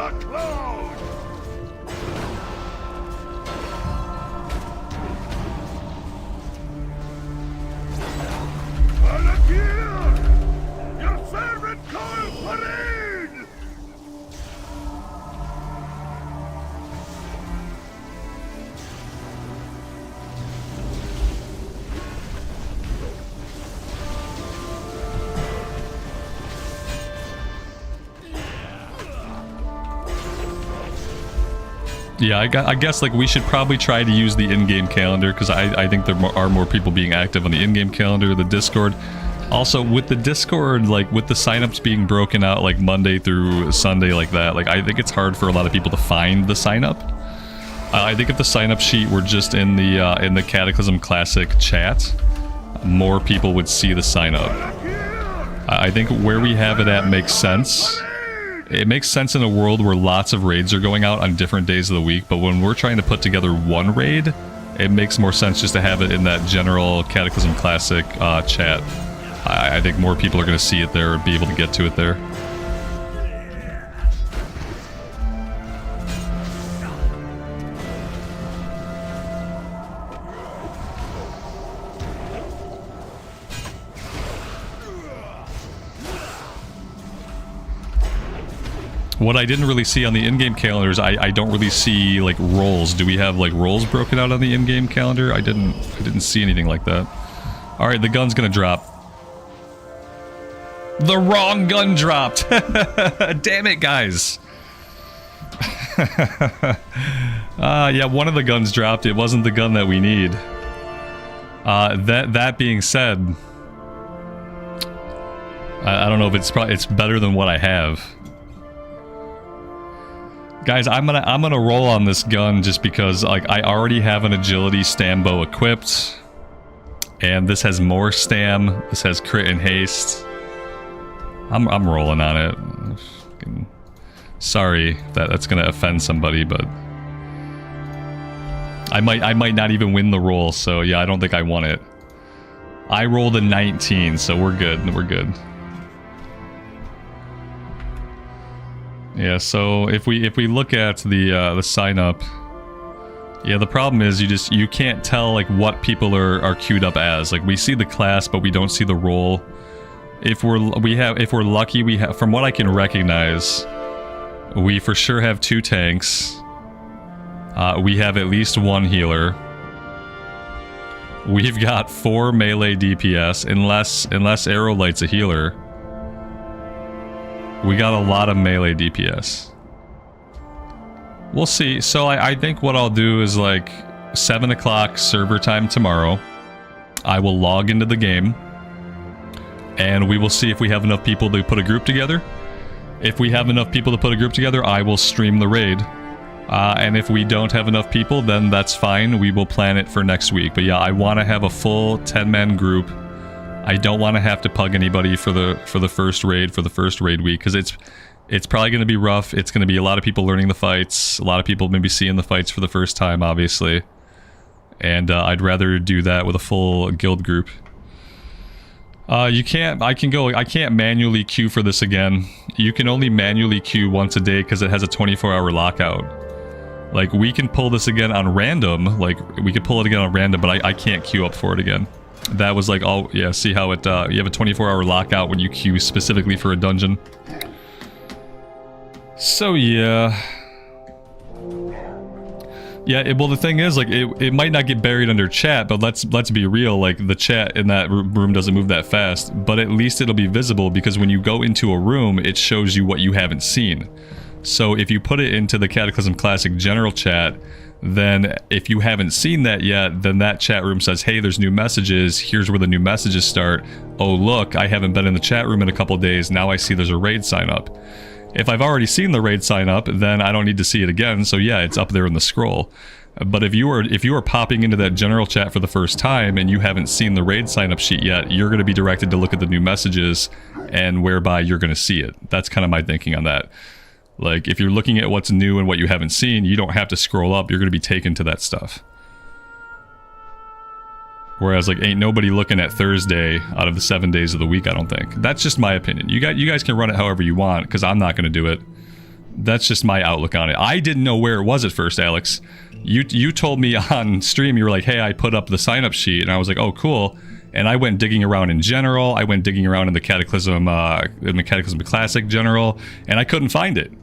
[SPEAKER 1] Yeah, I guess, like, we should probably try to use the in-game calendar, because I think there are more people being active on the in-game calendar, the Discord. Also, with the Discord, like, with the signups being broken out, like, Monday through Sunday like that, like, I think it's hard for a lot of people to find the signup. I think if the signup sheet were just in the Cataclysm Classic chat, more people would see the signup. I think where we have it at makes sense. It makes sense in a world where lots of raids are going out on different days of the week, but when we're trying to put together one raid, it makes more sense just to have it in that general Cataclysm Classic chat. I think more people are going to see it there and be able to get to it there. What I didn't really see on the in-game calendars, I don't really see, like, roles. Do we have, like, roles broken out on the in-game calendar? I didn't see anything like that. Alright, the gun's gonna drop. The wrong gun dropped! Damn it, guys! Yeah, one of the guns dropped. It wasn't the gun that we need. That being said, I don't know if it's better than what I have. Guys, I'm gonna roll on this gun just because, like, I already have an agility stam bow equipped, and this has more stam. This has crit and haste. I'm rolling on it. Sorry that's gonna offend somebody, but I might not even win the roll. So yeah, I don't think I won it. I rolled a 19, so we're good. We're good. Yeah, so if we look at the sign up, yeah, the problem is you can't tell, like, what people are queued up as. Like, we see the class, but we don't see the role. If we're lucky, we have, from what I can recognize, we for sure have 2 tanks. We have at least 1 healer. We've got 4 melee DPS, unless Arrow Light's a healer. We got a lot of melee DPS. We'll see. So I think what I'll do is, like, 7 o'clock server time tomorrow, I will log into the game, and we will see if we have enough people to put a group together. If we have enough people to put a group together, I will stream the raid. And if we don't have enough people, then that's fine. We will plan it for next week. But yeah, I want to have a full 10-man group. I don't want to have to pug anybody for the first raid week, because it's probably going to be rough. It's going to be a lot of people learning the fights, a lot of people maybe seeing the fights for the first time, obviously, and I'd rather do that with a full guild group. You can't, I can't manually queue for this again. You can only manually queue once a day because it has a 24-hour lockout. Like, we can pull this again on random, like, we could pull it again on random, but I can't queue up for it again. That was like, oh, yeah, see how it, you have a 24-hour lockout when you queue specifically for a dungeon. So, yeah. Yeah, well, the thing is, like, it might not get buried under chat, but let's be real, like, the chat in that room doesn't move that fast, but at least it'll be visible, because when you go into a room, it shows you what you haven't seen. So if you put it into the Cataclysm Classic general chat, then if you haven't seen that yet, then that chat room says, hey, there's new messages, here's where the new messages start. Oh, look, I haven't been in the chat room in a couple days, now I see there's a raid sign up. If I've already seen the raid sign up, then I don't need to see it again, so yeah, it's up there in the scroll. But if you are popping into that general chat for the first time and you haven't seen the raid sign up sheet yet, you're going to be directed to look at the new messages, and whereby you're going to see it. That's kind of my thinking on that. Like, if you're looking at what's new and what you haven't seen, you don't have to scroll up, you're going to be taken to that stuff. Whereas, like, ain't nobody looking at Thursday out of the 7 days of the week, I don't think. That's just my opinion. You guys can run it however you want, because I'm not going to do it. That's just my outlook on it. I didn't know where it was at first, Alex. You told me on stream, you were like, hey, I put up the sign-up sheet, and I was like, oh, cool. And I went digging around in general, I went digging around in the Cataclysm Classic general, and I couldn't find it.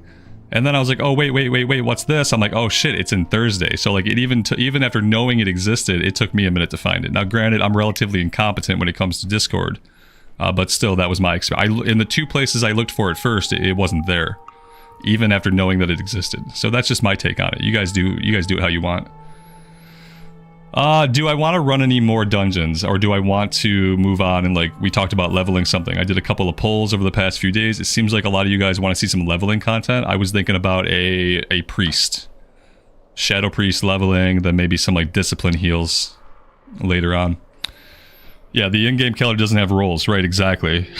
[SPEAKER 1] And then I was like, oh, wait, what's this? I'm like, oh shit, it's in Thursday. So like, it even after knowing it existed, it took me a minute to find it. Now granted, I'm relatively incompetent when it comes to Discord, but still, that was my experience. In the two places I looked for it first, it wasn't there, even after knowing that it existed. So that's just my take on it. You guys do it how you want. Do I want to run any more dungeons, or do I want to move on and, like, we talked about leveling something. I did a couple of polls over the past few days. It seems like a lot of you guys want to see some leveling content. I was thinking about a priest. Shadow priest leveling, then maybe some, like, discipline heals later on. Yeah, the in-game calendar doesn't have roles, right? Exactly.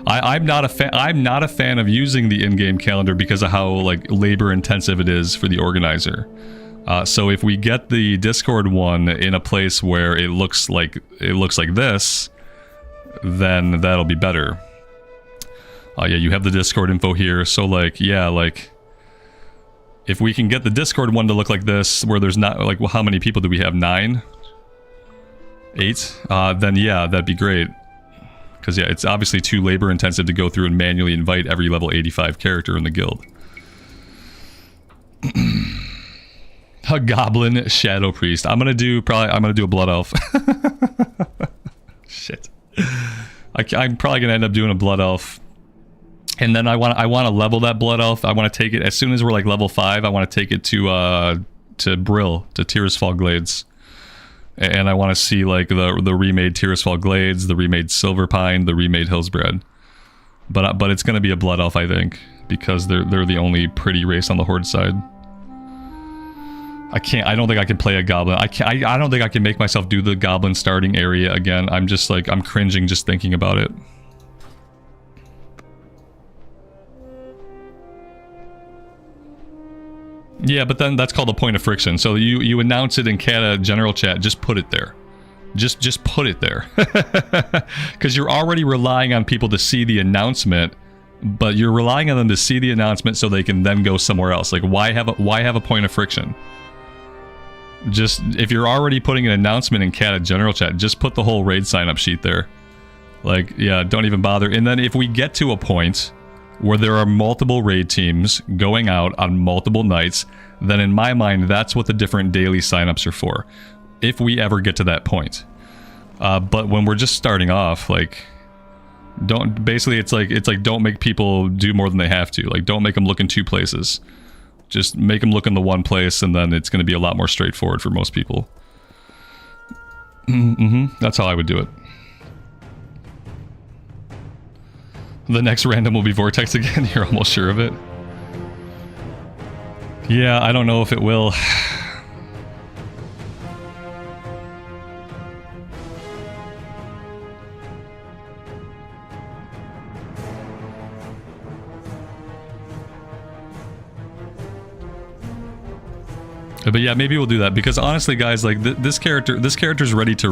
[SPEAKER 1] I'm not a fan of using the in-game calendar because of how, like, labor-intensive it is for the organizer. So if we get the Discord one in a place where it looks like this, then that'll be better. Yeah, you have the Discord info here. So like, yeah, like, if we can get the Discord one to look like this, where there's not, like, well, how many people do we have? 9? 8? Then yeah, that'd be great. Because yeah, it's obviously too labor intensive to go through and manually invite every level 85 character in the guild. A goblin shadow priest. I'm gonna do a blood elf. Shit. I'm probably gonna end up doing a blood elf, and then I want to level that blood elf. I want to take it as soon as we're like level 5. I want to take it to Brill, to Tearsfall Glades, and I want to see like the remade Tearsfall Glades, the remade Silverpine, the remade Hillsbred. But it's gonna be a blood elf, I think, because they're the only pretty race on the horde side. I don't think I can play a goblin. I don't think I can make myself do the goblin starting area again. I'm just like, I'm cringing just thinking about it. Yeah, but then that's called a point of friction. So you announce it in Cata general chat, just put it there. Just put it there. Because you're already relying on people to see the announcement, but you're relying on them to see the announcement so they can then go somewhere else. Like, why have a point of friction? Just, if you're already putting an announcement in Cata general chat, just put the whole raid sign up sheet there. Like, yeah, don't even bother. And then if we get to a point where there are multiple raid teams going out on multiple nights, then in my mind, that's what the different daily signups are for. If we ever get to that point. But when we're just starting off, like, basically it's like don't make people do more than they have to. Like, don't make them look in 2 places. Just make them look in the one place, and then it's going to be a lot more straightforward for most people. That's how I would do it. The next random will be Vortex again. You're almost sure of it? Yeah, I don't know if it will. But yeah, maybe we'll do that because honestly, guys, like this character's ready to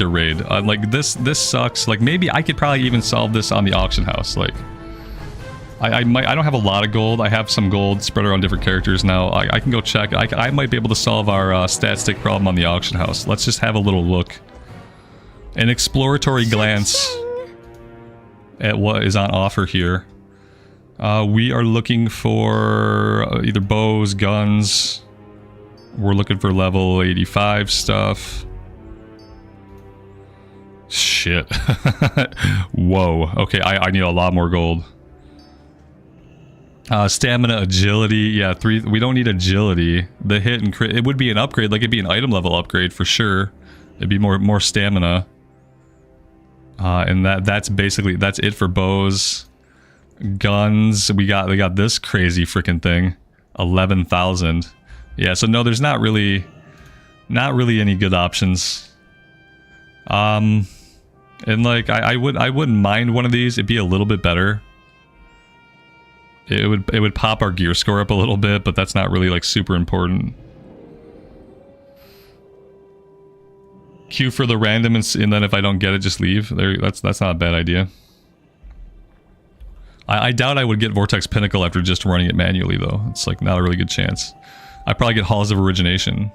[SPEAKER 1] raid. Like this sucks. Like maybe I could probably even solve this on the auction house. Like I don't have a lot of gold. I have some gold spread around different characters now. I can go check. I might be able to solve our stat stick problem on the auction house. Let's just have a little look, an exploratory glance at what is on offer here. We are looking for either bows, guns. We're looking for level 85 stuff. Shit. Whoa. Okay, I need a lot more gold. Stamina, agility. Yeah, 3. We don't need agility. The hit and crit. It would be an upgrade. Like, it'd be an item level upgrade for sure. It'd be more stamina. And that's basically... That's it for bows. Guns. We got this crazy freaking thing. 11,000. Yeah, so no, there's not really any good options. And like I wouldn't mind one of these. It'd be a little bit better. It would pop our gear score up a little bit, but that's not really like super important. Queue for the random and then if I don't get it, just leave. There, that's not a bad idea. I doubt I would get Vortex Pinnacle after just running it manually though. It's like not a really good chance. I probably get Halls of Origination.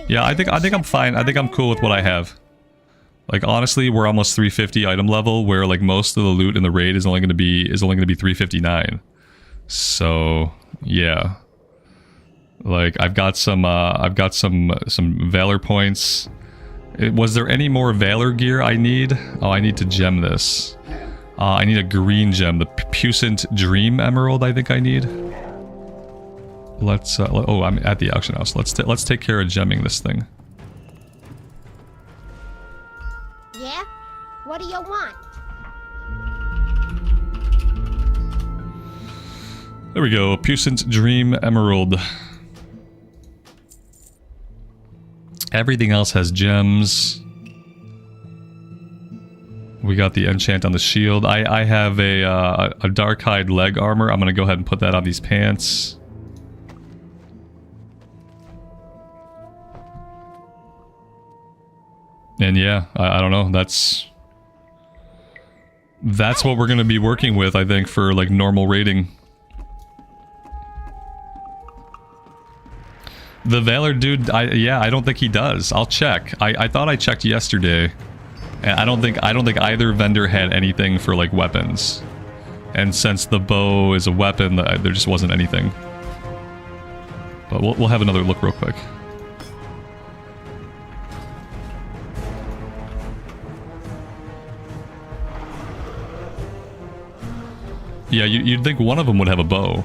[SPEAKER 1] Yeah, I think I'm fine. I think I'm cool with what I have. Like honestly, we're almost 350 item level, where like most of the loot in the raid is only going to be 359. So yeah, like I've got some Valor points. Was there any more Valor gear I need? Oh, I need to gem this. I need a green gem, the Puissant Dream Emerald. I think I need. Let's oh, I'm at the auction house. Let's take care of gemming this thing.
[SPEAKER 2] Yeah? What do you want?
[SPEAKER 1] There we go. Puissant Dream Emerald. Everything else has gems. We got the enchant on the shield. I have a dark hide leg armor. I'm gonna go ahead and put that on these pants. And yeah, I don't know, that's what we're gonna be working with, I think, for like normal raiding. The Valor dude, yeah, I don't think he does. I'll check. I thought I checked yesterday, and I don't think either vendor had anything for like weapons. And since the bow is a weapon, there just wasn't anything. But we'll have another look real quick. Yeah, you'd think one of them would have a bow.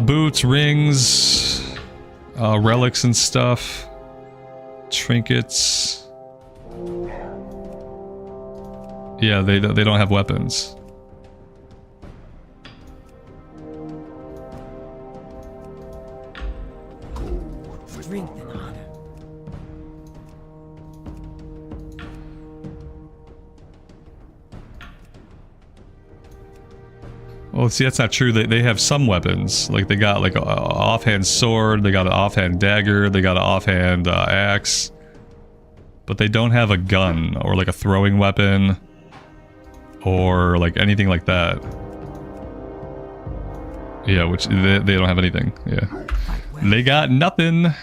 [SPEAKER 1] Boots, rings, relics and stuff, trinkets. Yeah, they don't have weapons. Well, see, that's not true. They have some weapons. Like, they got, like, an offhand sword, they got an offhand dagger, they got an offhand axe. But they don't have a gun, or, like, a throwing weapon, or, like, anything like that. Yeah, which, they don't have anything. Yeah. They got nothing.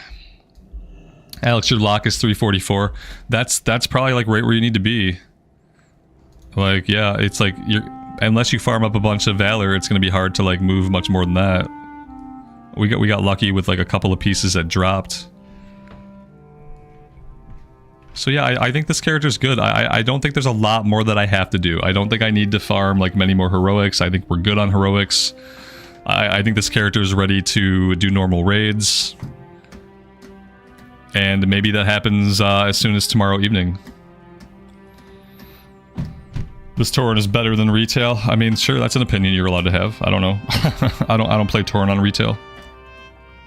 [SPEAKER 1] Alex, your lock is 344. That's probably, like, right where you need to be. Like, yeah, it's like, unless you farm up a bunch of Valor, it's going to be hard to like move much more than that. We got lucky with like a couple of pieces that dropped. So yeah, I think this character's good. I don't think there's a lot more that I have to do. I don't think I need to farm like many more heroics. I think we're good on heroics. I think this character is ready to do normal raids. And maybe that happens as soon as tomorrow evening. This Tauren is better than retail. I mean, sure, that's an opinion you're allowed to have. I don't know. I don't play Tauren on retail.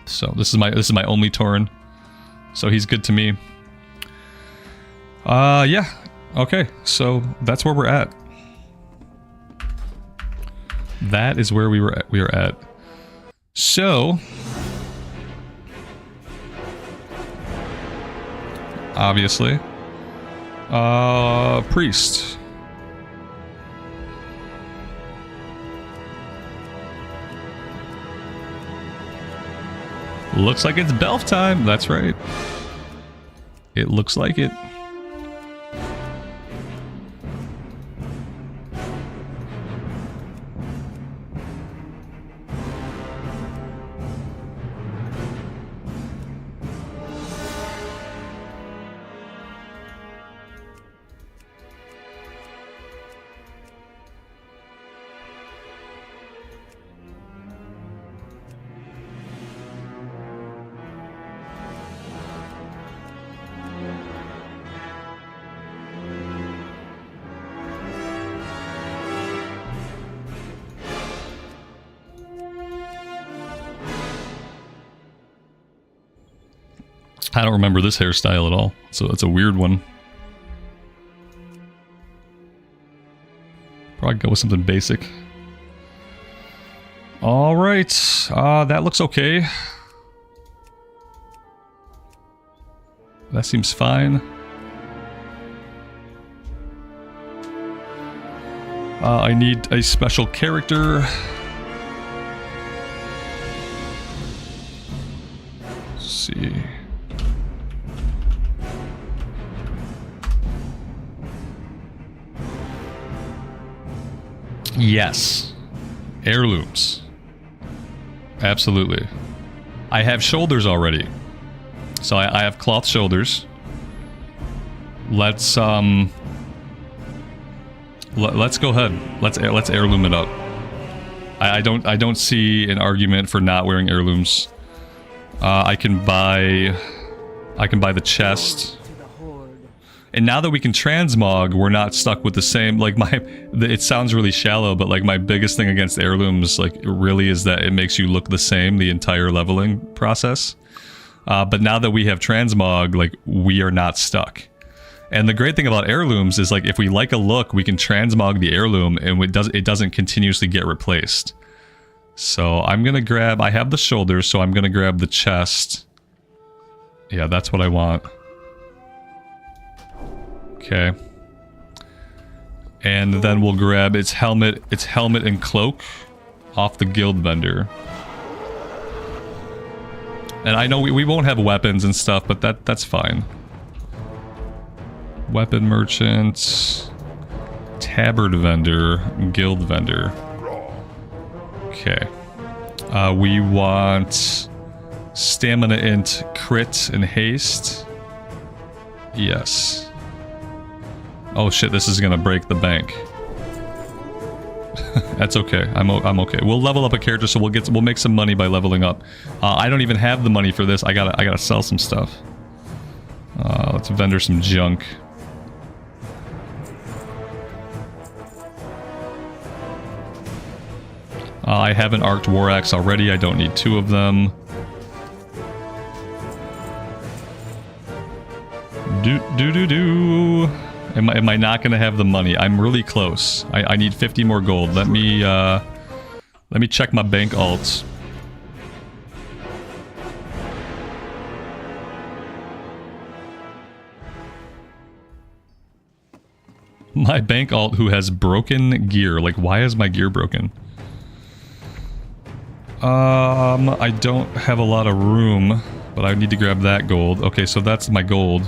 [SPEAKER 1] So this is my only Tauren. So he's good to me. Yeah. Okay. So that's where we're at. That is where we were at. So, obviously, priest. Looks like it's Belf time. That's right. It looks like it. I don't remember this hairstyle at all, so it's a weird one. Probably go with something basic. Alright, that looks okay. That seems fine. I need a special character. Let's see. Yes. Heirlooms. Absolutely. I have shoulders already. So I have cloth shoulders. Let's go ahead. Let's heirloom it up. I don't see an argument for not wearing heirlooms. I can buy the chest. And now that we can transmog, we're not stuck with the same, like it sounds really shallow, but like my biggest thing against heirlooms, like really is that it makes you look the same the entire leveling process. But now that we have transmog, like we are not stuck. And the great thing about heirlooms is like if we like a look, we can transmog the heirloom and it doesn't continuously get replaced. So I'm gonna grab, I have the shoulders, so I'm gonna grab the chest. Yeah, that's what I want. Okay. And then we'll grab its helmet and cloak off the guild vendor. And I know we won't have weapons and stuff, but that's fine. Weapon merchant, tabard vendor, guild vendor. Okay. We want stamina int, crit, and haste. Yes. Oh shit, this is gonna break the bank. That's okay. I'm okay. We'll level up a character, so we'll make some money by leveling up. I don't even have the money for this. I gotta sell some stuff. Let's vendor some junk. I have an arced war axe already. I don't need 2 of them. Am I not gonna have the money? I'm really close. I need 50 more gold. Let me check my bank alts. My bank alt who has broken gear. Like, why is my gear broken? I don't have a lot of room, but I need to grab that gold. Okay, so that's my gold.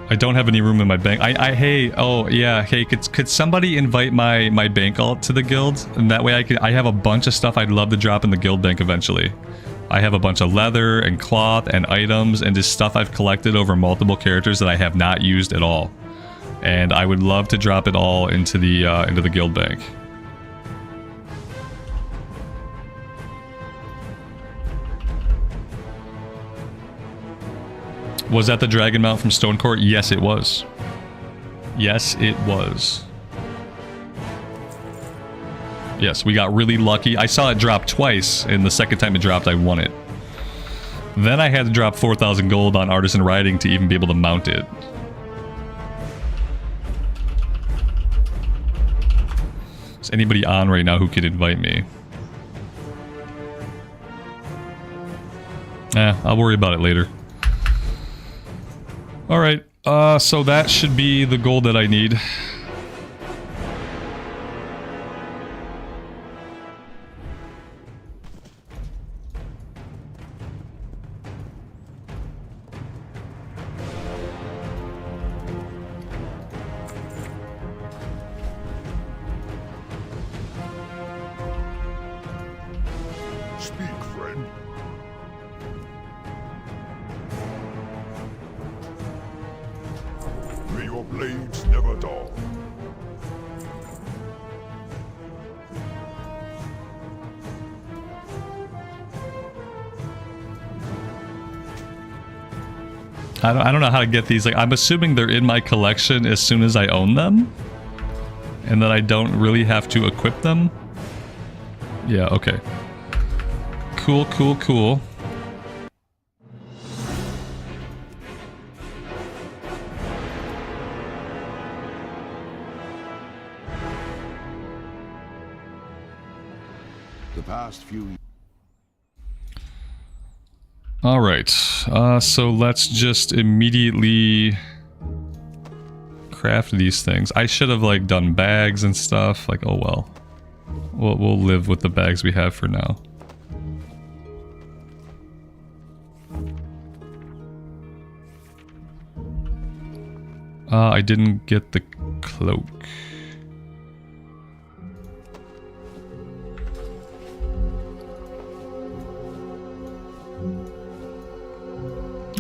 [SPEAKER 1] I don't have any room in my bank. Hey, oh yeah, hey, could somebody invite my bank alt to the guild? And that way I have a bunch of stuff I'd love to drop in the guild bank eventually. I have a bunch of leather and cloth and items and just stuff I've collected over multiple characters that I have not used at all. And I would love to drop it all into the guild bank. Was that the dragon mount from Stone Court? Yes, it was. Yes, it was. Yes, we got really lucky. I saw it drop twice, and the second time it dropped, I won it. Then I had to drop 4,000 gold on Artisan Riding to even be able to mount it. Is anybody on right now who could invite me? I'll worry about it later. Alright, so that should be the gold that I need.
[SPEAKER 3] Speak, friend. May your blades never dull.
[SPEAKER 1] I don't know how to get these. Like, I'm assuming they're in my collection as soon as I own them, and that I don't really have to equip them. Yeah, okay. Cool, cool, cool.
[SPEAKER 3] The past few.
[SPEAKER 1] All right. So let's just immediately craft these things. I should have like done bags and stuff. Like, oh well. We'll live with the bags we have for now. I didn't get the cloak.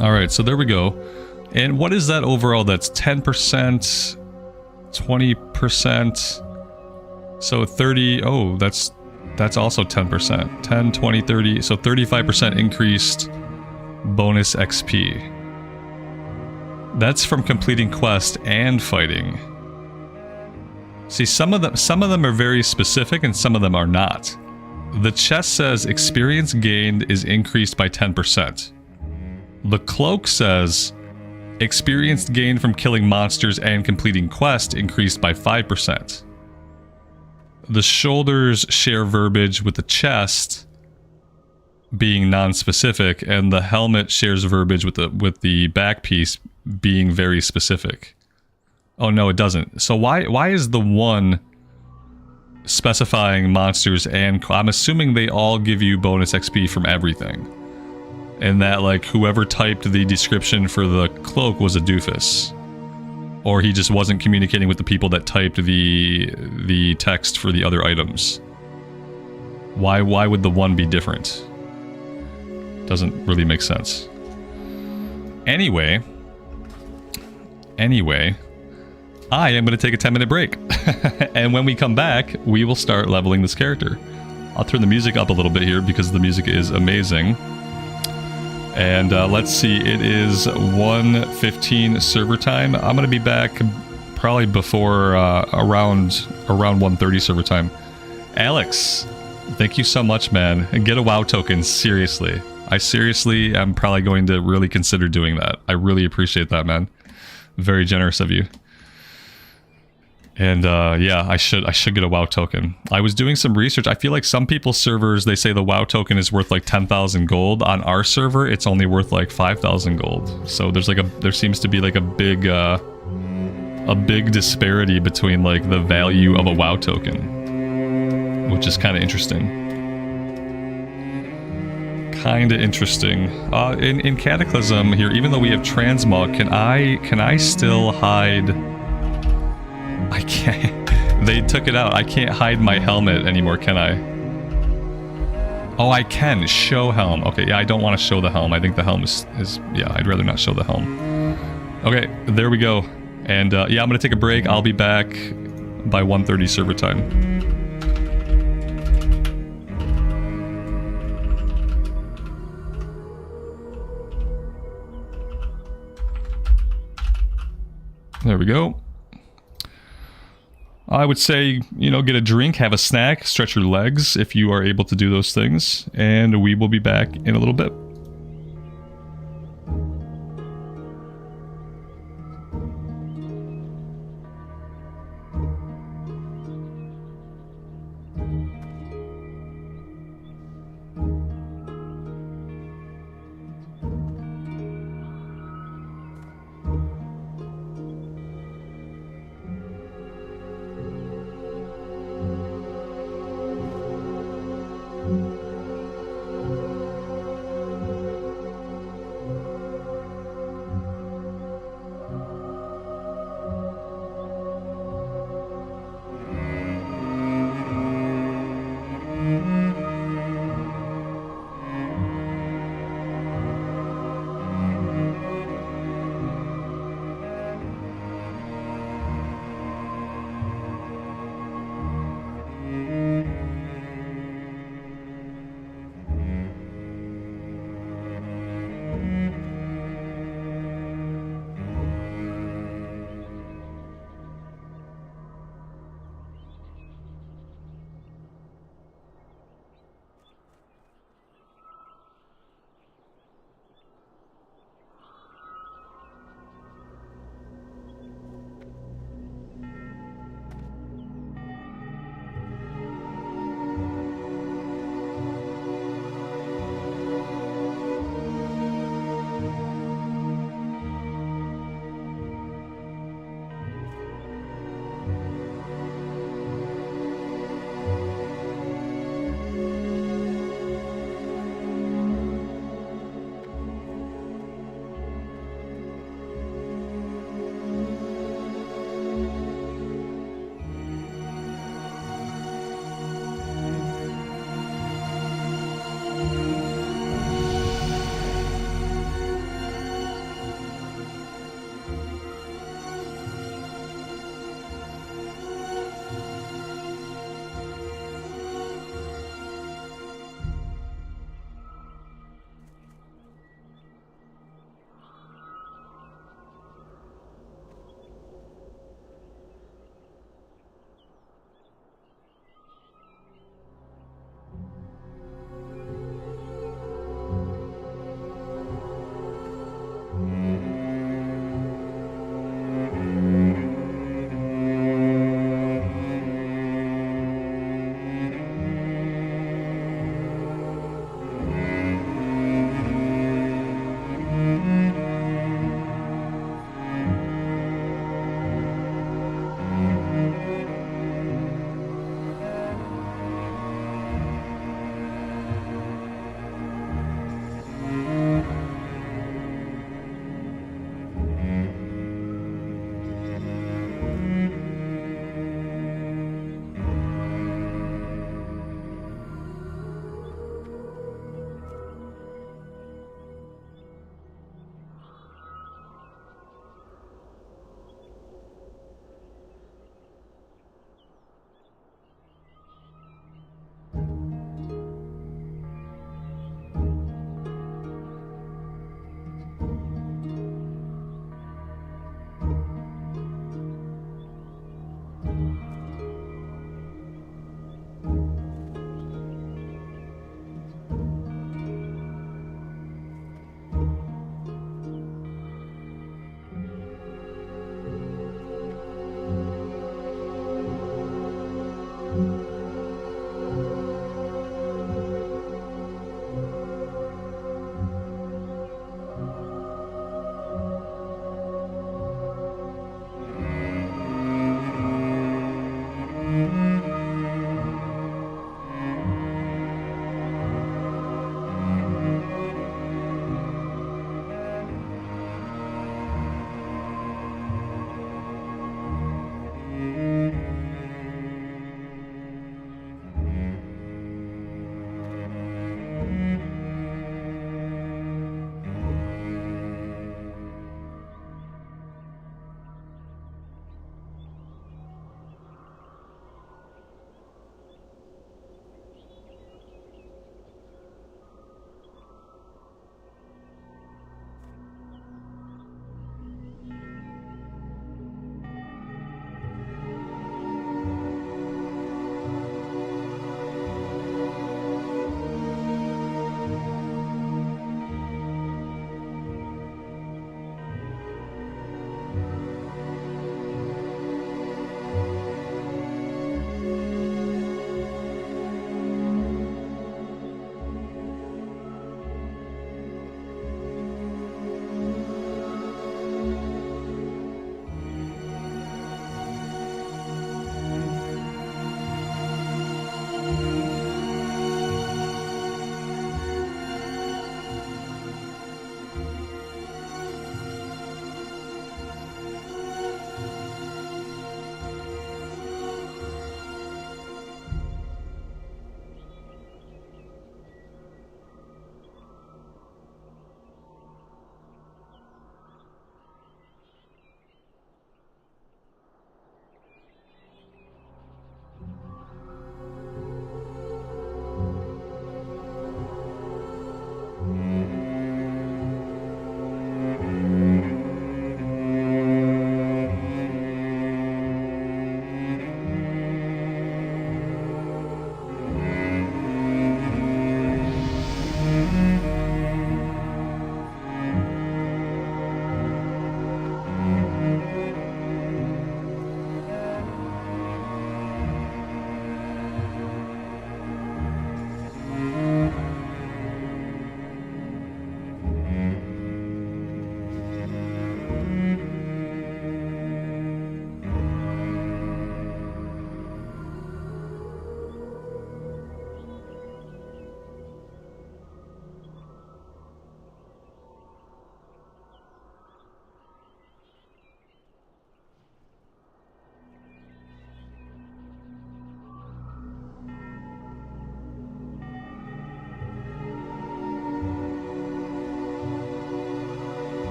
[SPEAKER 1] Alright, so there we go. And what is that overall? That's 10%, 20%, so 30, oh, that's also 10%. 10, 20, 30, so 35% increased bonus XP. That's from completing quest and fighting. See, some of them are very specific and some of them are not. The chest says experience gained is increased by 10%. The cloak says experience gained from killing monsters and completing quest increased by 5%. The shoulders share verbiage with the chest being non-specific, and the helmet shares verbiage with the back piece being very specific. Oh no, it doesn't. So why is the one specifying monsters and I'm assuming they all give you bonus XP from everything. And that like whoever typed the description for the cloak was a doofus. Or he just wasn't communicating with the people that typed the text for the other items. Why would the one be different? Doesn't really make sense. Anyway, I am going to take a 10-minute break. And when we come back, we will start leveling this character. I'll turn the music up a little bit here because the music is amazing. And let's see, it is 1:15 server time. I'm going to be back probably before around 1:30 server time. Alex, thank you so much, man. And get a WoW token, seriously. I seriously am probably going to really consider doing that. I really appreciate that, man. Very generous of you. And yeah, I should get a WoW token. I was doing some research. I feel like some people's servers, they say the WoW token is worth like 10,000 gold. On our server, it's only worth like 5,000 gold. So there seems to be like a big disparity between like the value of a WoW token, which is kind of interesting. In Cataclysm here, even though we have transmog, can I still hide? I can't. They took it out. I can't hide my helmet anymore, can I? Oh, I can. Show helm. Okay, yeah, I don't want to show the helm. I think the helm is yeah, I'd rather not show the helm. Okay, there we go. And yeah, I'm going to take a break. I'll be back by 1:30 server time. There we go. I would say, you know, get a drink, have a snack, stretch your legs if you are able to do those things, and we will be back in a little bit.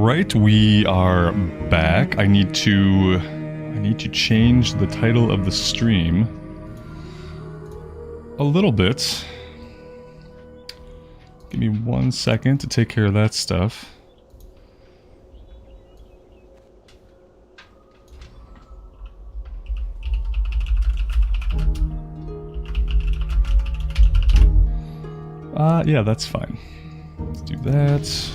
[SPEAKER 1] Alright, we are back. I need to change the title of the stream a little bit. Give me 1 second to take care of that stuff. Yeah, that's fine. Let's do that.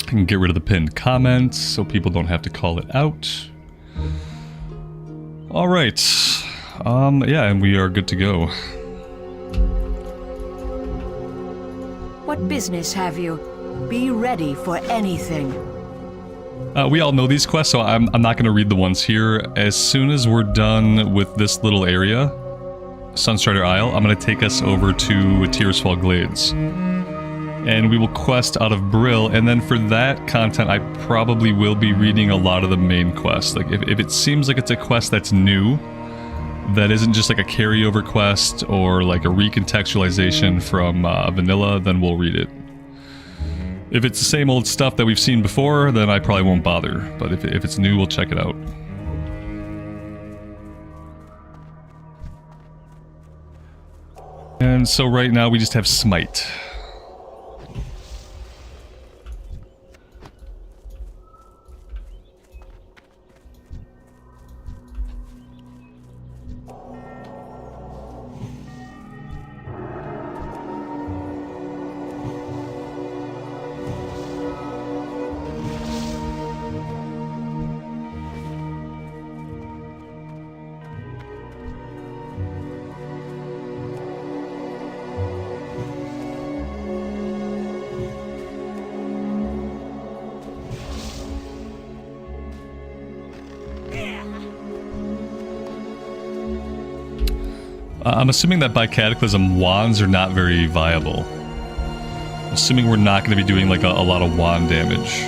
[SPEAKER 1] I can get rid of the pinned comments so people don't have to call it out. Alright. Yeah, and we are good to go.
[SPEAKER 4] What business have you? Be ready for anything.
[SPEAKER 1] We all know these quests, so I'm not going to read the ones here. As soon as we're done with this little area, Sunstrider Isle, I'm going to take us over to Tears Fall Glades. And we will quest out of Brill, and then for that content, I probably will be reading a lot of the main quests. Like, if it seems like it's a quest that's new, that isn't just like a carryover quest or like a recontextualization from vanilla, then we'll read it. If it's the same old stuff that we've seen before, then I probably won't bother. But if it's new, we'll check it out. And so right now we just have Smite. I'm assuming that by Cataclysm, wands are not very viable. I'm assuming we're not going to be doing like a lot of wand damage.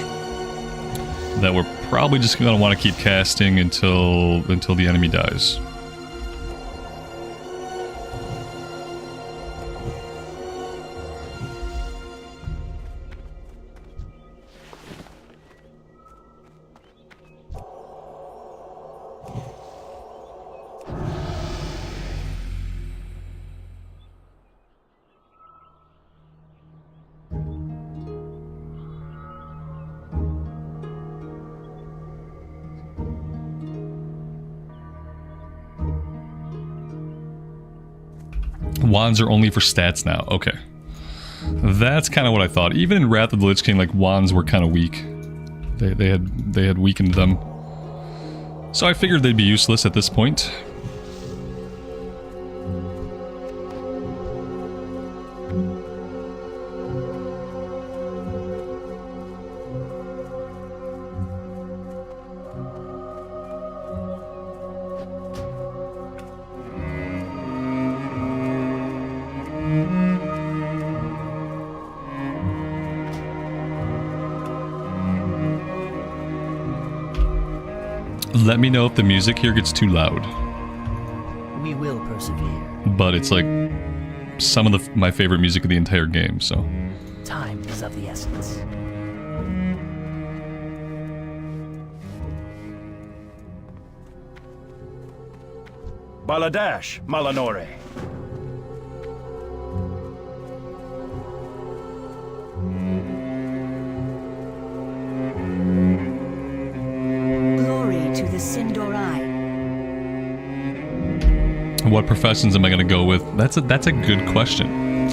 [SPEAKER 1] That we're probably just going to want to keep casting until the enemy dies. Wands are only for stats now. Okay. That's kind of what I thought. Even in Wrath of the Lich King, like, wands were kind of weak. They had weakened them. So I figured they'd be useless at this point. Let me know if the music here gets too loud.
[SPEAKER 5] We will persevere.
[SPEAKER 1] But it's like some of my favorite music of the entire game, so.
[SPEAKER 5] Time is of the essence.
[SPEAKER 6] Baladash, Malanore. What
[SPEAKER 1] professions am I going to go with? That's a good question.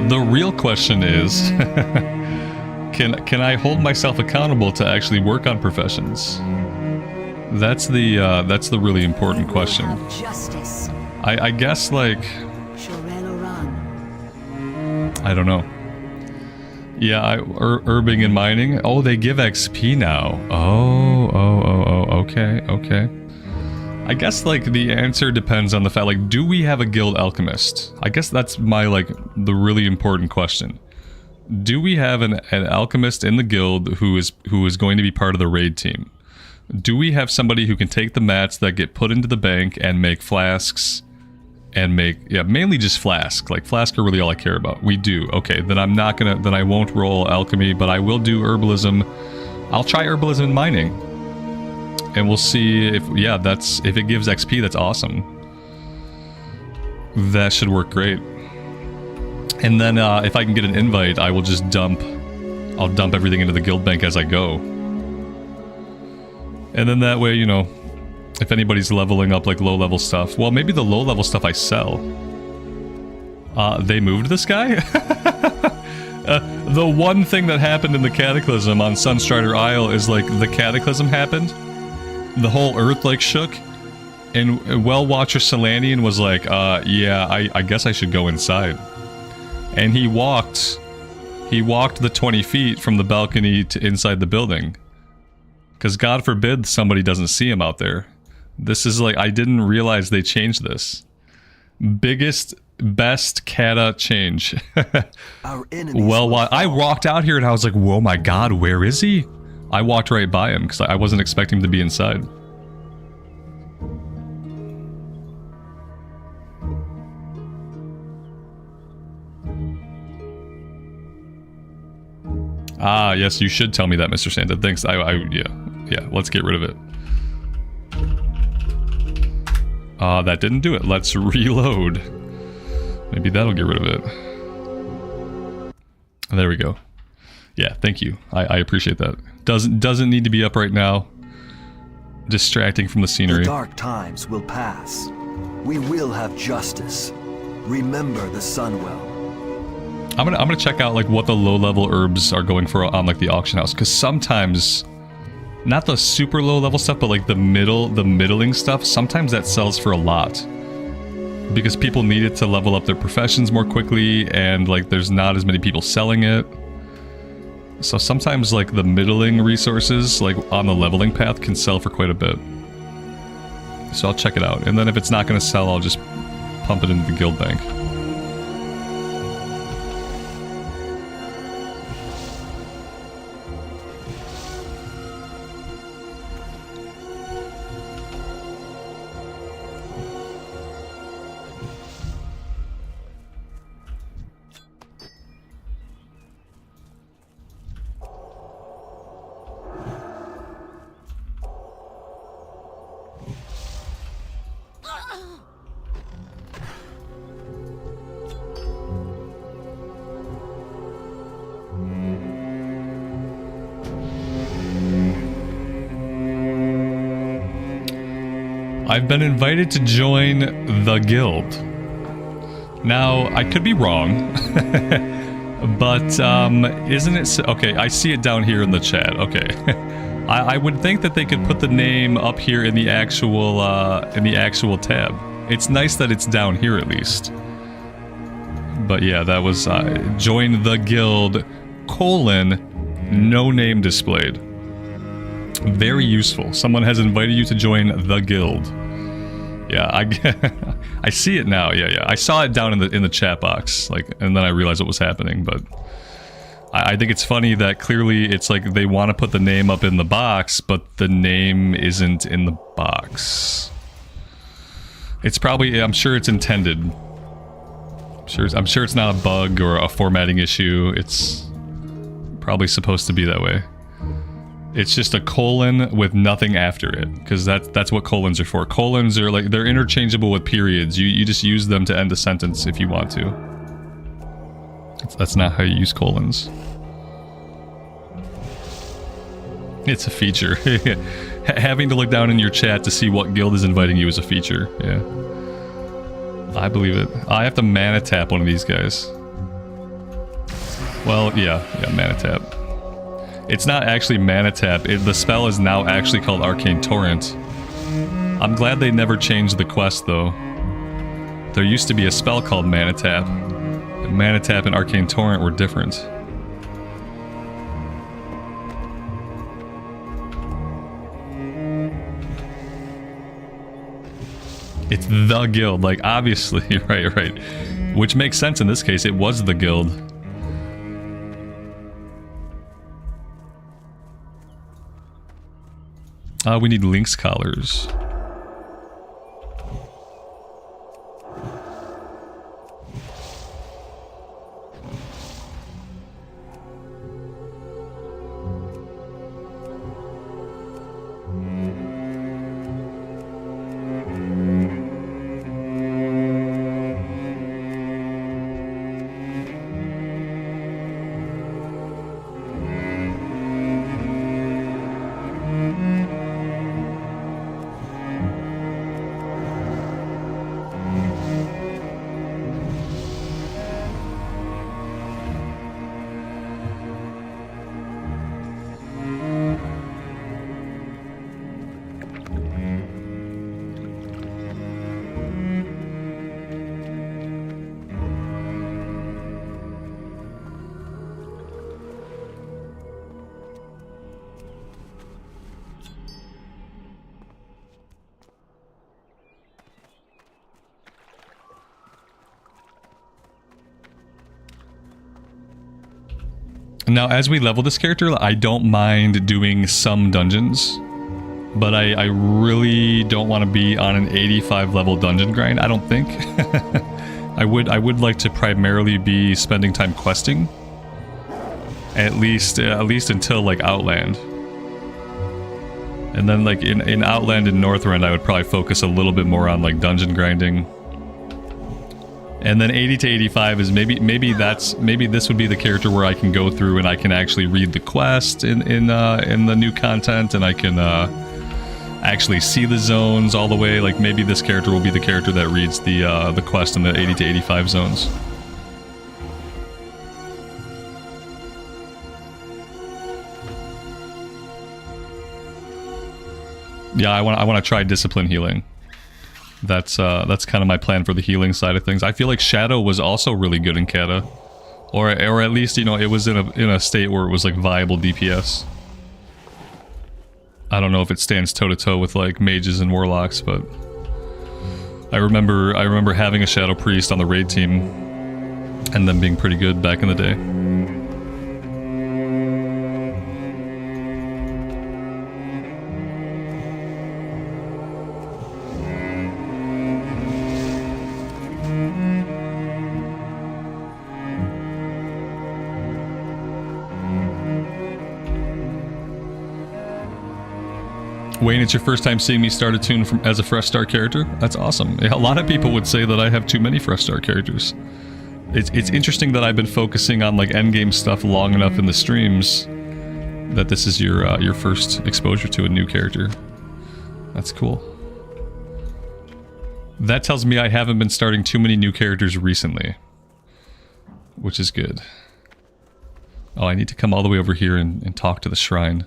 [SPEAKER 1] The real question is, can I hold myself accountable to actually work on professions? That's the really important question. I guess, like, I don't know. Yeah, herbing and mining. Oh, they give XP now. Oh, okay. I guess, like, the answer depends on the fact, like, do we have a guild alchemist? I guess that's my, like, the really important question. Do we have an alchemist in the guild who is going to be part of the raid team? Do we have somebody who can take the mats that get put into the bank and make flasks and make, yeah, mainly just flask. Like flask are really all I care about. We do. Okay, then I'm not gonna, then I won't roll alchemy, but I will do herbalism. I'll try herbalism and mining. And we'll see if, yeah, that's, if it gives XP, that's awesome. That should work great. And then if I can get an invite, I will just I'll dump everything into the guild bank as I go. And then that way, you know, if anybody's leveling up like low-level stuff, well, maybe the low-level stuff I sell. They moved this guy? The one thing that happened in the Cataclysm on Sunstrider Isle is like the Cataclysm happened. The whole earth like shook. And Well Watcher Solanian was like, yeah, I guess I should go inside. And he walked the 20 feet from the balcony to inside the building. Because God forbid somebody doesn't see him out there. This is like, I didn't realize they changed this. Biggest, best Cata change. Well, I walked out here and I was like, whoa, my God, where is he? I walked right by him because I wasn't expecting him to be inside. Ah, yes, you should tell me that, Mr. Santa. Thanks. Yeah, let's get rid of it. That didn't do it. Let's reload. Maybe that'll get rid of it. There we go. Yeah, thank you. I appreciate that. Doesn't need to be up right now. Distracting from the scenery.
[SPEAKER 6] The dark times will pass. We will have justice. Remember the Sunwell.
[SPEAKER 1] I'm gonna check out like what the low-level herbs are going for on like the auction house, because sometimes, not the super low-level stuff, but like the middling stuff, sometimes that sells for a lot. Because people need it to level up their professions more quickly, and like there's not as many people selling it. So sometimes like the middling resources, like on the leveling path, can sell for quite a bit. So I'll check it out, and then if it's not gonna sell, I'll just pump it into the guild bank. I've been invited to join the guild. Now, I could be wrong, but isn't it... Okay, I see it down here in the chat. Okay. I would think that they could put the name up here in the actual tab. It's nice that it's down here at least. But yeah, that was join the guild, no name displayed. Very useful. Someone has invited you to join the guild. Yeah, I see it now. Yeah. I saw it down in the chat box, like, and then I realized what was happening. But I think it's funny that clearly it's like they want to put the name up in the box, but the name isn't in the box. It's probably, I'm sure it's intended. I'm sure it's not a bug or a formatting issue. It's probably supposed to be that way. It's just a colon with nothing after it, because that's what colons are for. Colons are like, they're interchangeable with periods. You just use them to end a sentence if you want to. That's not how you use colons. It's a feature. Having to look down in your chat to see what guild is inviting you is a feature. Yeah. I believe it. I have to mana tap one of these guys. Well, yeah, mana tap. It's not actually mana tap. The spell is now actually called Arcane Torrent. I'm glad they never changed the quest though. There used to be a spell called mana tap. Mana tap and Arcane Torrent were different. It's the guild, like obviously, right. Which makes sense in this case, it was the guild. We need lynx collars. Now, as we level this character, I don't mind doing some dungeons, but I really don't want to be on an 85 level dungeon grind, I don't think. I would like to primarily be spending time questing, at least until like Outland. And then like in Outland and Northrend, I would probably focus a little bit more on like dungeon grinding. And then 80 to 85 is maybe this would be the character where I can go through and I can actually read the quest in the new content, and I can actually see the zones all the way. Like maybe this character will be the character that reads the quest in the 80 to 85 zones. Yeah, I want to try discipline healing. That's kind of my plan for the healing side of things. I feel like Shadow was also really good in Cata, or at least, you know, it was in a state where it was like viable DPS. I don't know if it stands toe to toe with like mages and warlocks, but I remember having a Shadow Priest on the raid team and them being pretty good back in the day. Wayne, it's your first time seeing me start a tune as a fresh start character? That's awesome. A lot of people would say that I have too many fresh start characters. It's interesting that I've been focusing on like endgame stuff long enough in the streams that this is your first exposure to a new character. That's cool. That tells me I haven't been starting too many new characters recently, which is good. Oh, I need to come all the way over here and talk to the shrine.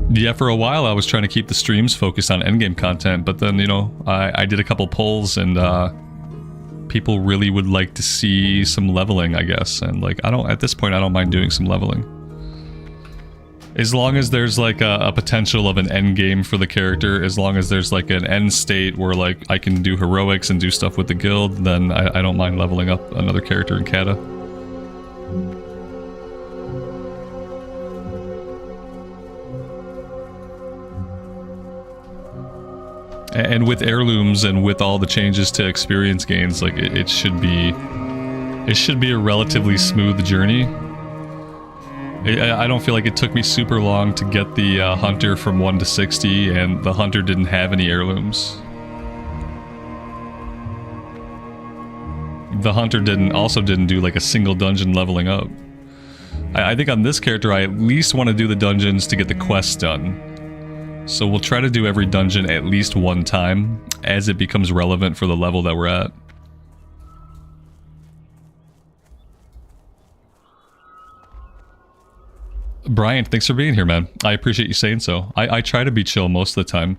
[SPEAKER 1] Yeah, for a while I was trying to keep the streams focused on endgame content, but then, you know, I did a couple polls and people really would like to see some leveling, I guess. And like, at this point I don't mind doing some leveling. As long as there's like a potential of an end game for the character, as long as there's like an end state where like I can do heroics and do stuff with the guild, then I don't mind leveling up another character in Cata. And with Heirlooms and with all the changes to experience gains, like it should be a relatively smooth journey. I don't feel like it took me super long to get the Hunter from 1 to 60, and the Hunter didn't have any Heirlooms. The Hunter also didn't do like a single dungeon leveling up. I think on this character I at least want to do the dungeons to get the quests done. So we'll try to do every dungeon at least one time as it becomes relevant for the level that we're at. Brian, thanks for being here, man. I appreciate you saying so. I try to be chill most of the time.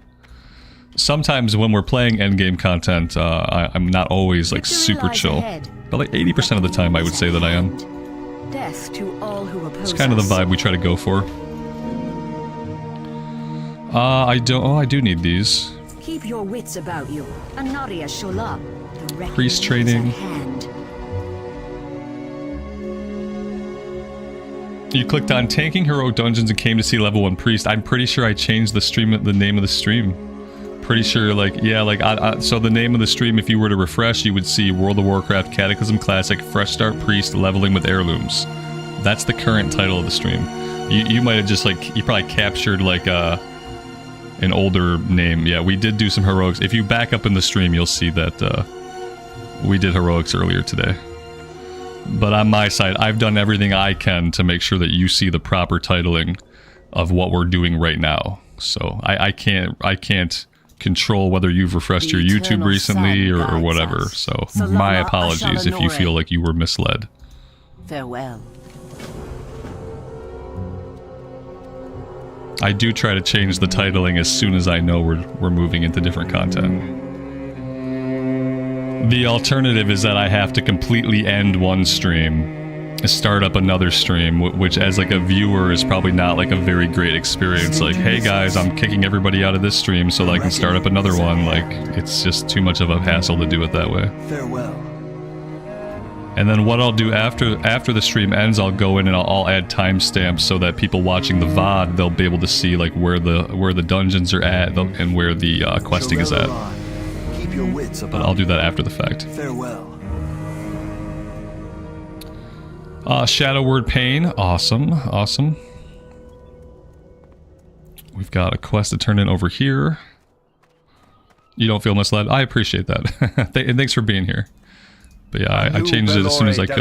[SPEAKER 1] Sometimes when we're playing endgame content, I'm not always like super chill. But like 80% of the time I would say that I am.
[SPEAKER 4] Death to all who oppose
[SPEAKER 1] it's kind of the vibe we try to go for. I do need these.
[SPEAKER 4] Keep your wits about you. Anaria Shola, the reckoning
[SPEAKER 1] Priest
[SPEAKER 4] is
[SPEAKER 1] training.
[SPEAKER 4] at hand.
[SPEAKER 1] You clicked on tanking heroic dungeons and came to see level 1 priest. I'm pretty sure I changed the name of the stream. Pretty sure, like, yeah, like, so the name of the stream, if you were to refresh, you would see World of Warcraft Cataclysm Classic Fresh Start Priest Leveling with Heirlooms. That's the current title of the stream. You might have just, like, you probably captured, like, an older name. Yeah, we did do some heroics. If you back up in the stream, you'll see that we did heroics earlier today. But on my side, I've done everything I can to make sure that you see the proper titling of what we're doing right now. So I can't control whether you've refreshed your YouTube recently or whatever. So my apologies if you feel like you were misled.
[SPEAKER 5] Farewell.
[SPEAKER 1] I do try to change the titling as soon as I know we're moving into different content. The alternative is that I have to completely end one stream, start up another stream, which as like a viewer is probably not like a very great experience. Like, hey guys, I'm kicking everybody out of this stream so that I can start up another one. Like, it's just too much of a hassle to do it that way.
[SPEAKER 6] Farewell.
[SPEAKER 1] And then what I'll do after the stream ends, I'll go in and I'll add timestamps so that people watching the VOD, they'll be able to see like where the dungeons are at and where the questing is at.
[SPEAKER 6] Keep your wits about.
[SPEAKER 1] But I'll do that after the fact.
[SPEAKER 6] Farewell.
[SPEAKER 1] Shadow Word Pain, awesome, awesome. We've got a quest to turn in over here. You don't feel misled? I appreciate that. And thanks for being here. But yeah, I changed it as soon as I could.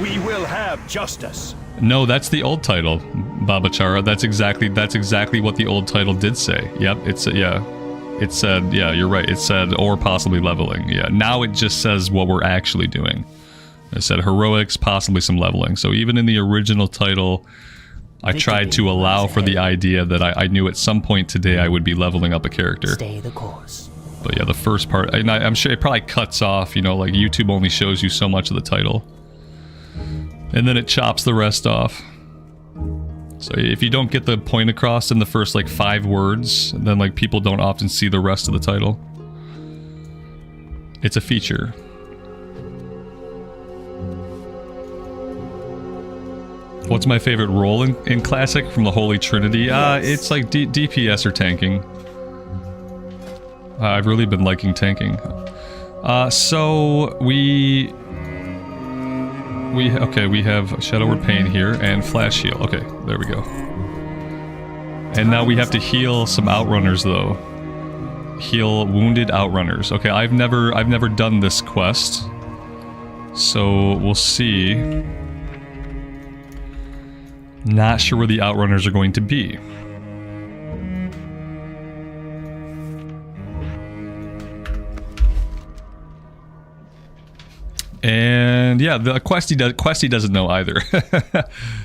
[SPEAKER 7] We will have justice.
[SPEAKER 1] No, that's the old title, Baba Chara. That's exactly what the old title did say. Yep, it said, yeah, you're right. It said, or possibly leveling. Yeah, now it just says what we're actually doing. It said heroics, possibly some leveling. So even in the original title, I tried to allow for the idea that I knew at some point today I would be leveling up a character.
[SPEAKER 5] Stay the course.
[SPEAKER 1] But yeah, the first part, and I'm sure it probably cuts off, you know, like YouTube only shows you so much of the title. And then it chops the rest off. So if you don't get the point across in the first like 5 words, then like people don't often see the rest of the title. It's a feature. What's my favorite role in Classic from the Holy Trinity? It's like DPS or tanking. I've really been liking tanking. So we have Shadow Word Pain here and Flash Heal. Okay, there we go. And now we have to heal some Outrunners though. Heal wounded Outrunners. Okay, I've never done this quest. So we'll see. Not sure where the Outrunners are going to be. And yeah, the Questy doesn't know either.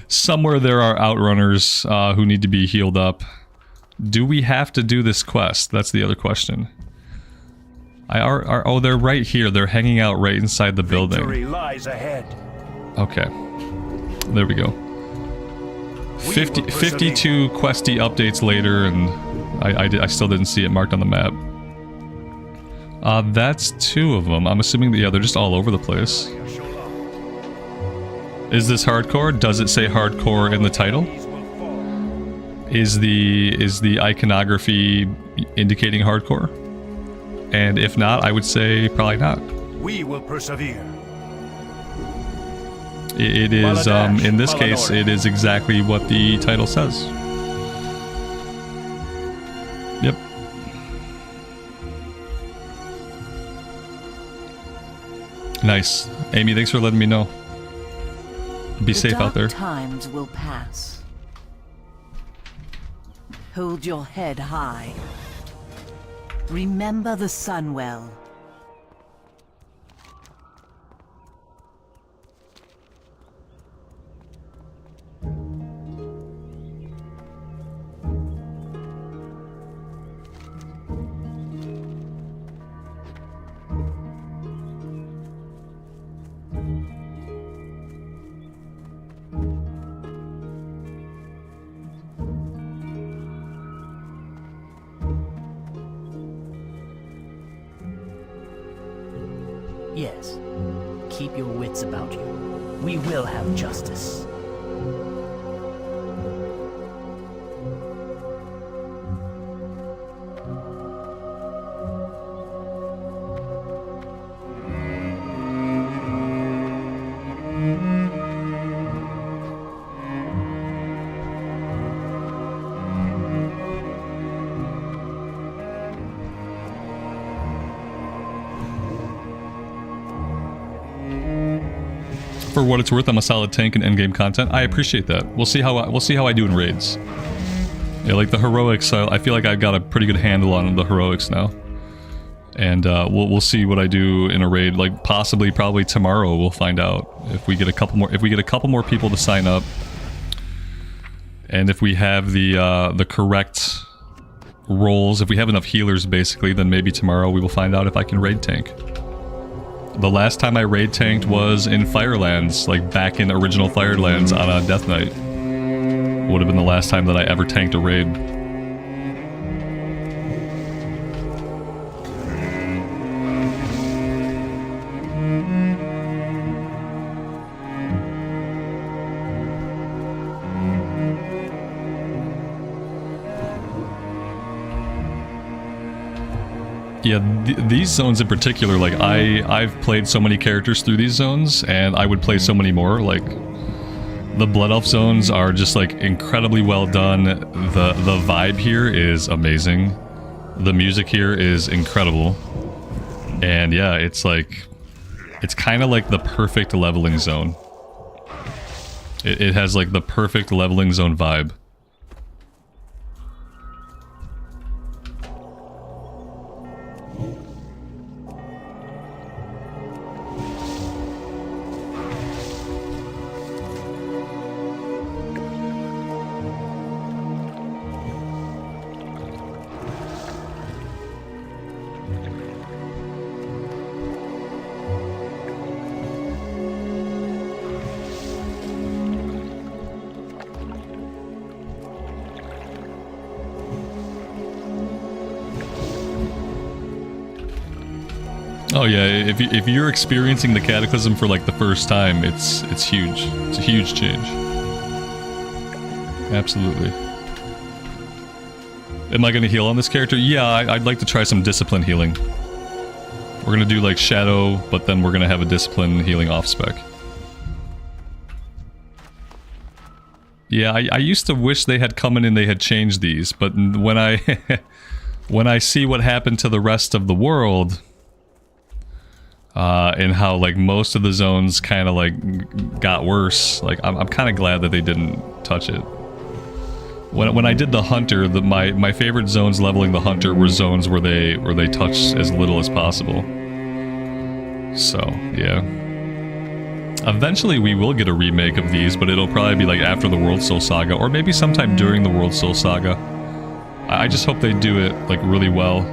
[SPEAKER 1] Somewhere there are Outrunners who need to be healed up. Do we have to do this quest? That's the other question. Oh, they're right here. They're hanging out right inside the building.
[SPEAKER 7] Victory lies ahead.
[SPEAKER 1] Okay. There we go. 52 Questy updates later, and I still didn't see it marked on the map. That's 2 of them. I'm assuming that, yeah, they're just all over the place. Is this hardcore? Does it say hardcore in the title? Is the iconography indicating hardcore? And if not, I would say probably not.
[SPEAKER 7] We will persevere.
[SPEAKER 1] It is, in this case, it is exactly what the title says. Yep. Nice. Amy, thanks for letting me know. Be safe out there.
[SPEAKER 4] Times will pass. Hold your head high. Remember the sun well.
[SPEAKER 5] Yes. Keep your wits about you. We will have justice.
[SPEAKER 1] For what it's worth, I'm a solid tank in endgame content. I appreciate that. We'll see how I do in raids. Yeah, like the heroics. I feel like I've got a pretty good handle on the heroics now, and we'll see what I do in a raid. Like probably tomorrow we'll find out if we get a couple more people to sign up, and if we have the correct roles, if we have enough healers basically, then maybe tomorrow we will find out if I can raid tank. The last time I raid tanked was in Firelands, like back in original Firelands on a Death Knight. Would have been the last time that I ever tanked a raid. Yeah, these zones in particular, like I've played so many characters through these zones, and I would play so many more. Like the Blood Elf zones are just like incredibly well done. The vibe here is amazing. The music here is incredible. And yeah, it's like, it's kind of like the perfect leveling zone. It has like the perfect leveling zone vibe. Oh yeah, if you're experiencing the Cataclysm for like the first time, it's huge. It's a huge change. Absolutely. Am I going to heal on this character? Yeah, I'd like to try some discipline healing. We're going to do like Shadow, but then we're going to have a discipline healing off spec. Yeah, I used to wish they had come in and they had changed these, but when I when I see what happened to the rest of the world, and how like most of the zones kind of like got worse, like I'm kind of glad that they didn't touch it. When I did the Hunter, my favorite zones leveling the Hunter were zones where they touched as little as possible. So yeah. Eventually we will get a remake of these, but it'll probably be like after the World Soul Saga, or maybe sometime during the World Soul Saga. I just hope they do it like really well.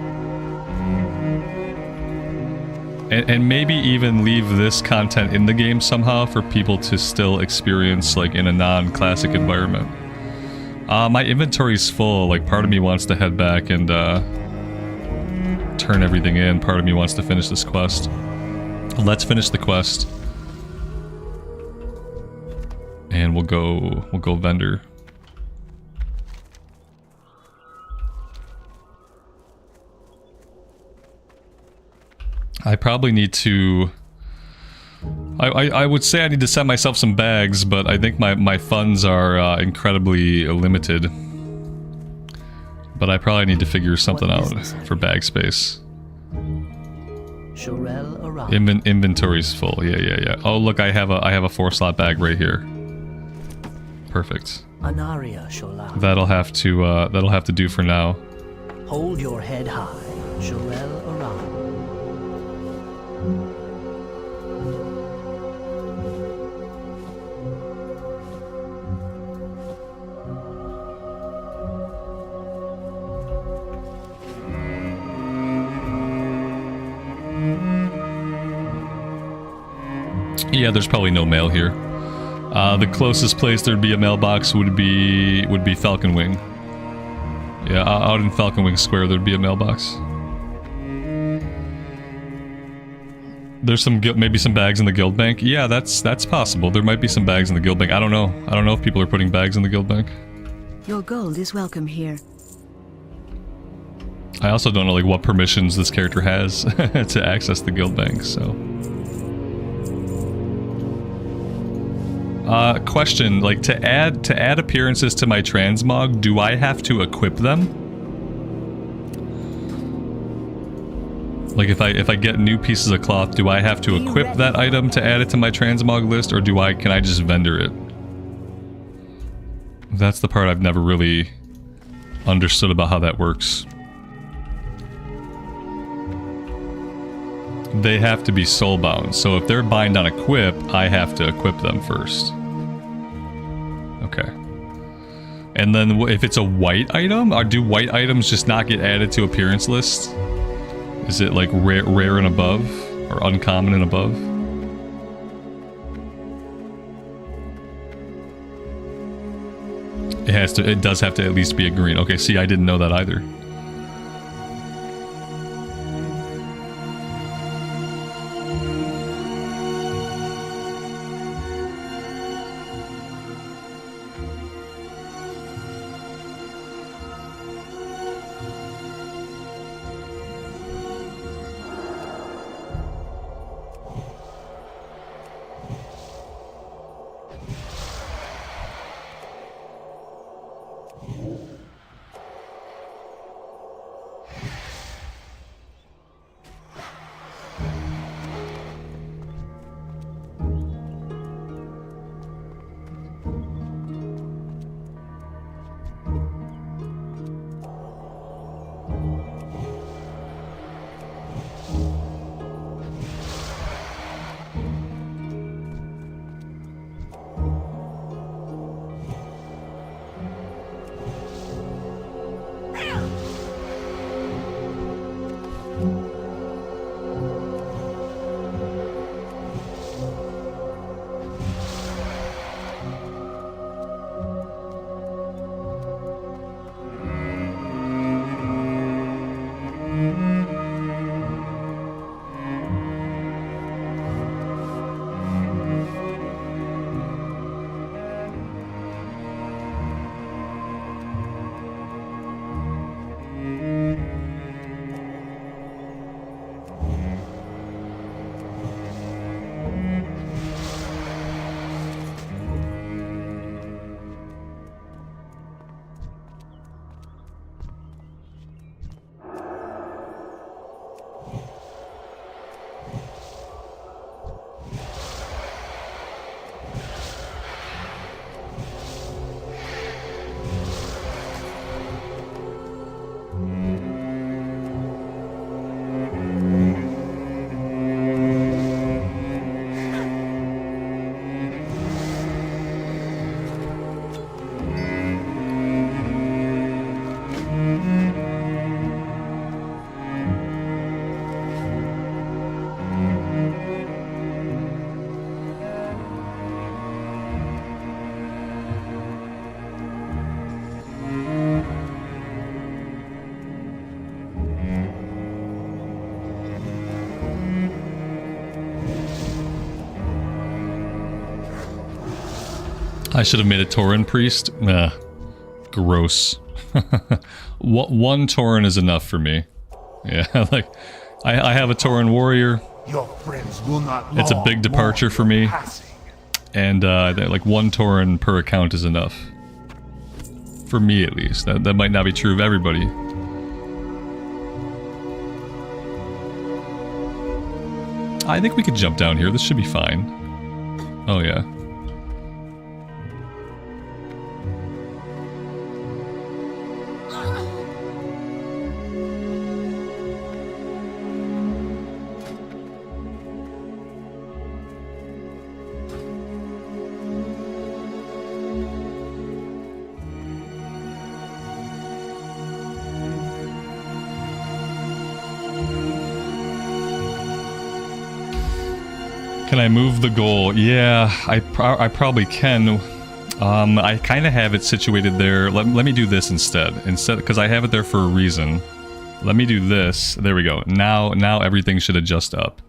[SPEAKER 1] And maybe even leave this content in the game somehow for people to still experience like in a non-classic environment. My inventory's full, like part of me wants to head back and turn everything in, part of me wants to finish this quest. Let's finish the quest. And we'll go vendor. I probably need to... I would say I need to set myself some bags, but I think my funds are incredibly limited. But I probably need to figure something out for bag space. Inventory's full. Yeah. Oh, look, I have a 4-slot bag right here. Perfect. That'll have to do for now.
[SPEAKER 5] Hold your head high, Shorel Aram.
[SPEAKER 1] Yeah, there's probably no mail here. The closest place there'd be a mailbox would be Falcon Wing. Yeah, out in Falcon Wing Square there'd be a mailbox. There's maybe some bags in the guild bank. Yeah, that's possible. There might be some bags in the guild bank. I don't know. I don't know if people are putting bags in the guild bank.
[SPEAKER 4] Your gold is welcome here.
[SPEAKER 1] I also don't know like what permissions this character has to access the guild bank, so. Question, like to add appearances to my transmog, do I have to equip them? Like if I get new pieces of cloth, do I have to equip that item to add it to my transmog list, or can I just vendor it? That's the part I've never really understood about how that works. They have to be soulbound, so if they're bind on equip, I have to equip them first. Okay. And then if it's a white item, or do white items just not get added to appearance list? Is it like rare and above, or uncommon and above? It does have to at least be a green. Okay, see, I didn't know that either. I should have made a Tauren priest. Gross. One Tauren is enough for me. Yeah, like, I have a Tauren warrior.
[SPEAKER 3] Your friends will not
[SPEAKER 1] It's a big departure for me.
[SPEAKER 3] passing.
[SPEAKER 1] And like 1 Tauren per account is enough. For me, at least. That might not be true of everybody. I think we could jump down here. This should be fine. Oh, yeah. Can I move the goal? Yeah, I probably can. I kind of have it situated there. Let me do this instead, because I have it there for a reason. Let me do this. There we go. Now everything should adjust up.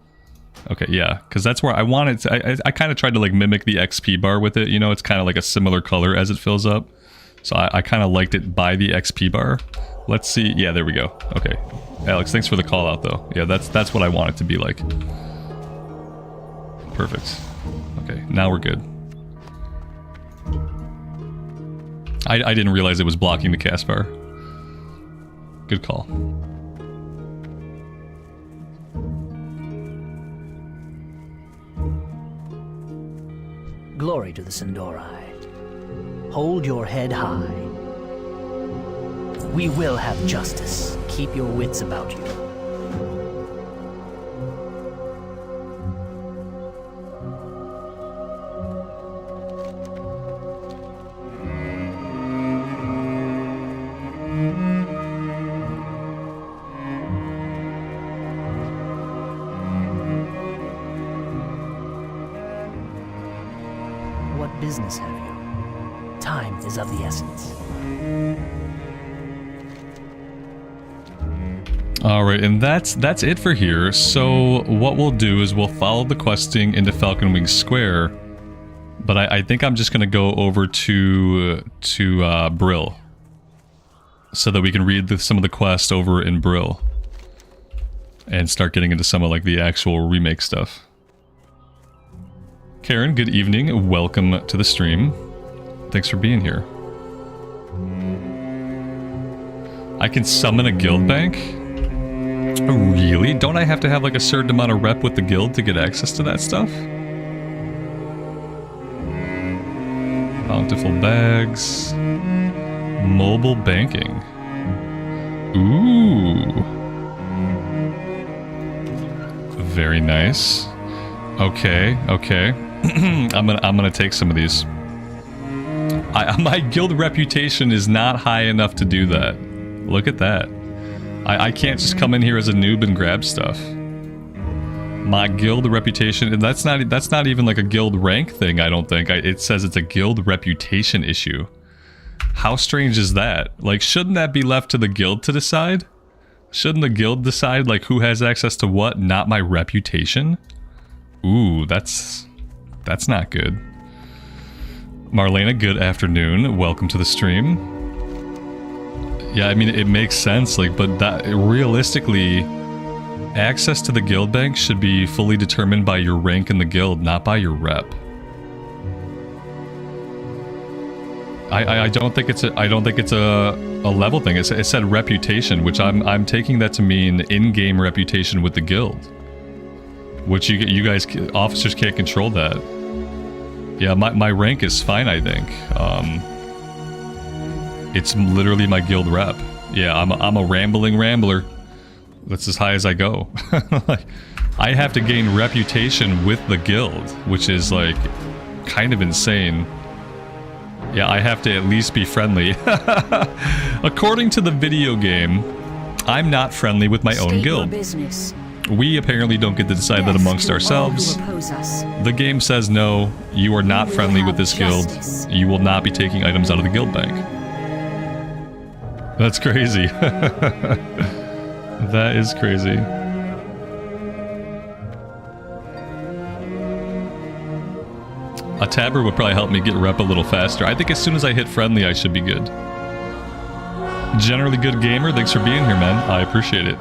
[SPEAKER 1] Okay, yeah, because that's where I want it to, I kind of tried to like mimic the XP bar with it. You know, it's kind of like a similar color as it fills up. So I kind of liked it by the XP bar. Let's see. Yeah, there we go. Okay, Alex, thanks for the call out though. Yeah, that's what I want it to be like. Perfect. Okay, now we're good. I didn't realize it was blocking the cast bar. Good call.
[SPEAKER 5] Glory to the Sindori. Hold your head high. We will have justice. Keep your wits about you. What business have you? Time is of the essence.
[SPEAKER 1] Alright, and that's it for here. So what we'll do is we'll follow the questing into Falcon Wing Square. But I think I'm just going to go over to Brill. So that we can read some of the quest over in Brill. And start getting into some of like the actual remake stuff. Karen, good evening. Welcome to the stream. Thanks for being here. I can summon a guild bank? Really? Don't I have to have like a certain amount of rep with the guild to get access to that stuff? Bountiful bags. Mobile banking. Ooh. Very nice. Okay, okay. I'm gonna take some of these. My guild reputation is not high enough to do that. Look at that. I can't just come in here as a noob and grab stuff. My guild reputation, and that's not even like a guild rank thing, I don't think. It says it's a guild reputation issue. How strange is that? Like, shouldn't that be left to the guild to decide? Shouldn't the guild decide like who has access to what, not my reputation? Ooh, that's not good. Marlena, good afternoon. Welcome to the stream. Yeah, I mean, it makes sense, like, but that realistically, access to the guild bank should be fully determined by your rank in the guild, not by your rep. I don't think it's a level thing. It said reputation, which I'm taking that to mean in-game reputation with the guild. Which you guys, officers can't control that. Yeah, my rank is fine, I think. It's literally my guild rep. Yeah, I'm a rambling rambler. That's as high as I go. Like, I have to gain reputation with the guild, which is like kind of insane. Yeah, I have to at least be friendly. According to the video game, I'm not friendly with my own guild. We apparently don't get to decide that amongst ourselves. The game says no, you are not friendly with this guild. You will not be taking items out of the guild bank. That's crazy. That is crazy. A tabard would probably help me get rep a little faster. I think as soon as I hit friendly, I should be good. Generally good gamer, thanks for being here, man. I appreciate it.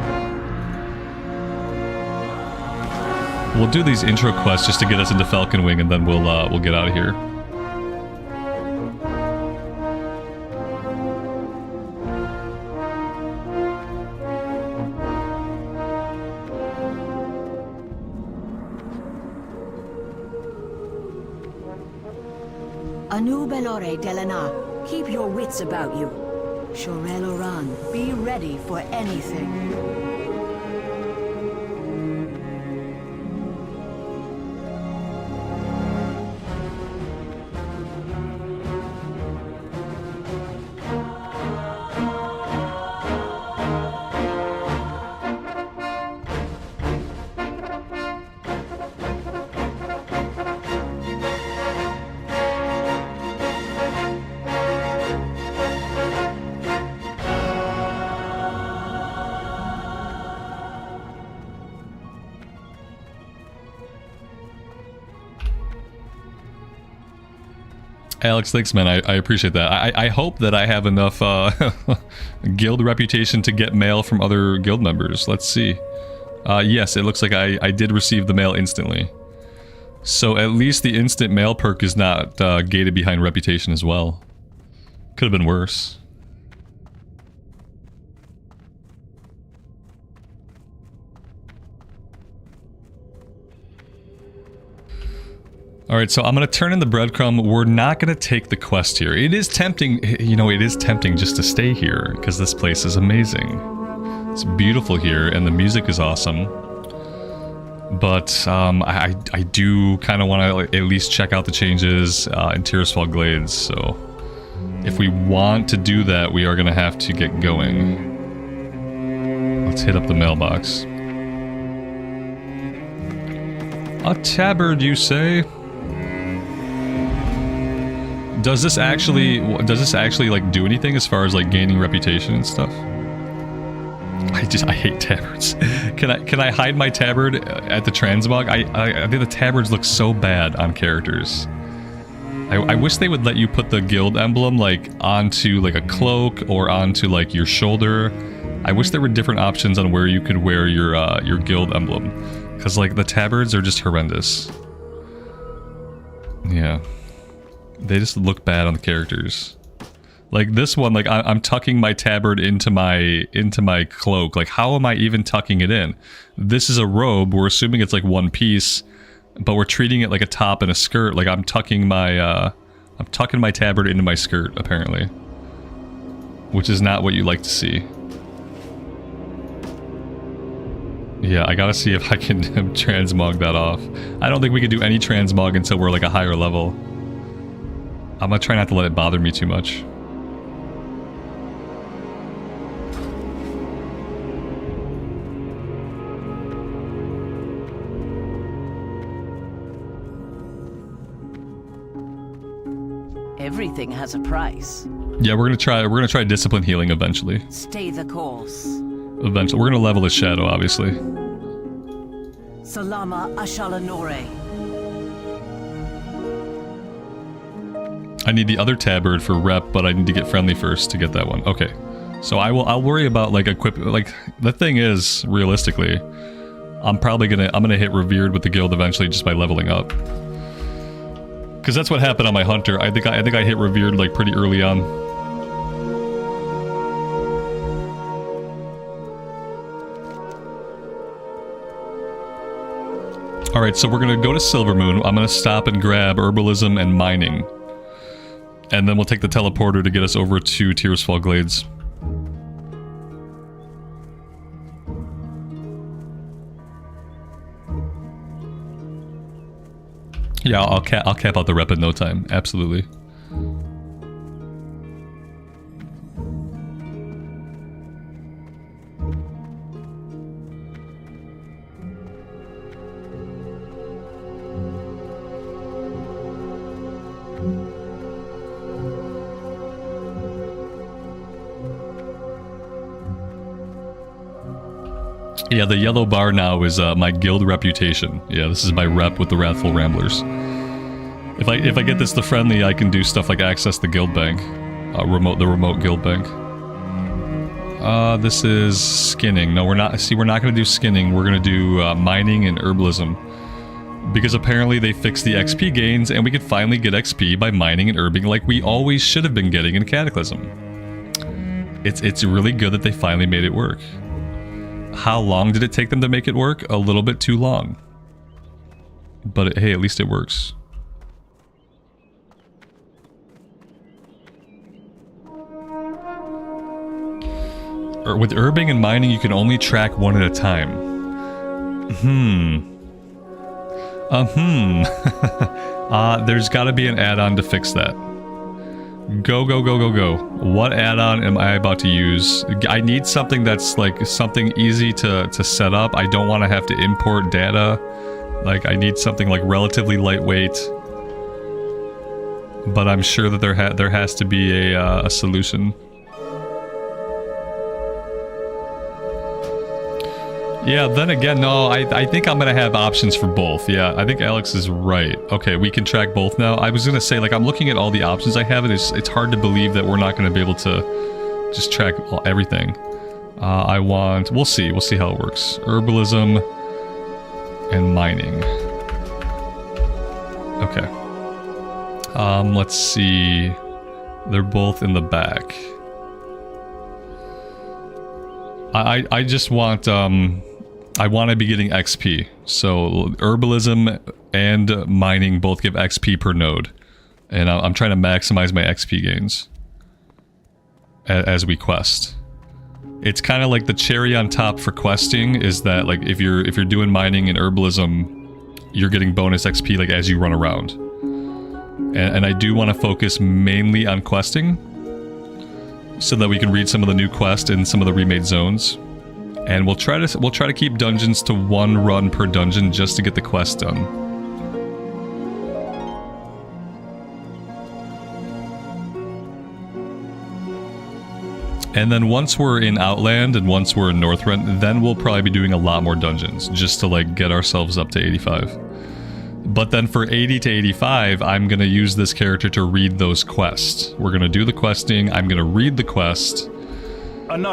[SPEAKER 1] We'll do these intro quests just to get us into Falcon Wing, and then we'll get out of here.
[SPEAKER 4] Anu Belore Delana, keep your wits about you. Shorel Oran, be ready for anything.
[SPEAKER 1] Alex, thanks, man. I appreciate that. I hope that I have enough guild reputation to get mail from other guild members. Let's see. Yes, it looks like I did receive the mail instantly. So at least the instant mail perk is not gated behind reputation as well. Could have been worse. Alright, so I'm going to turn in the breadcrumb. We're not going to take the quest here. It is tempting, you know, it is tempting just to stay here, because this place is amazing. It's beautiful here, and the music is awesome. But I do kind of want to at least check out the changes in Tirisfal Glades, so if we want to do that, we are going to have to get going. Let's hit up the mailbox. A tabard, you say? Does this actually like do anything as far as like gaining reputation and stuff? I hate tabards. Can I hide my tabard at the transmog? I think the tabards look so bad on characters. I wish they would let you put the guild emblem like onto like a cloak or onto like your shoulder. I wish there were different options on where you could wear your guild emblem, because like the tabards are just horrendous. Yeah. They just look bad on the characters. Like this one, like I'm tucking my tabard into my cloak. Like how am I even tucking it in? This is a robe. We're assuming it's like one piece, but we're treating it like a top and a skirt. Like I'm tucking my tabard into my skirt apparently, which is not what you like to see. Yeah, I gotta see if I can transmog that off. I don't think we can do any transmog until we're like a higher level. I'm gonna try not to let it bother me too much.
[SPEAKER 4] Everything has a price.
[SPEAKER 1] Yeah, we're gonna try discipline healing eventually.
[SPEAKER 4] Stay the course.
[SPEAKER 1] Eventually, we're gonna level his shadow, obviously.
[SPEAKER 4] Salama Ashalanore.
[SPEAKER 1] I need the other tabard for rep, but I need to get friendly first to get that one. Okay, so I'll worry about like equip. Like the thing is, realistically, I'm gonna hit revered with the guild eventually just by leveling up. Because that's what happened on my hunter. I think I hit revered like pretty early on. All right, so we're gonna go to Silvermoon. I'm gonna stop and grab herbalism and mining. And then we'll take the teleporter to get us over to Tirisfal Glades. Yeah, I'll cap out the rep in no time. Absolutely. Yeah, the yellow bar now is my guild reputation. Yeah, this is my rep with the Wrathful Ramblers. If I get this to friendly, I can do stuff like access the guild bank. The remote guild bank. This is skinning. No, we're not. See, we're not going to do skinning. We're going to do mining and herbalism. Because apparently they fixed the XP gains, and we could finally get XP by mining and herbing like we always should have been getting in Cataclysm. It's really good that they finally made it work. How long did it take them to make it work? A little bit too long. But hey, at least it works. With herbing and mining, you can only track one at a time. There's gotta be an add-on to fix that. Go. What add-on am I about to use? I need something that's like something easy to set up. I don't want to have to import data. Like, I need something like relatively lightweight. But I'm sure that there has to be a solution. Yeah, then again, no, I think I'm gonna have options for both. Yeah, I think Alex is right. Okay, we can track both now. I was gonna say, like, I'm looking at all the options I have, and it's hard to believe that we're not gonna be able to just track everything. We'll see how it works. Herbalism and mining. Okay. Let's see. They're both in the back. I just want, I want to be getting XP. So herbalism and mining both give XP per node. And I'm trying to maximize my XP gains as we quest. It's kind of like the cherry on top for questing is that, like, if you're doing mining and herbalism, you're getting bonus XP like as you run around. And I do want to focus mainly on questing so that we can read some of the new quests in some of the remade zones. And we'll try to keep dungeons to 1 run per dungeon just to get the quest done. And then once we're in Outland and once we're in Northrend, then we'll probably be doing a lot more dungeons just to, like, get ourselves up to 85. But then for 80 to 85, I'm going to use this character to read those quests. We're going to do the questing, I'm going to read the quest. And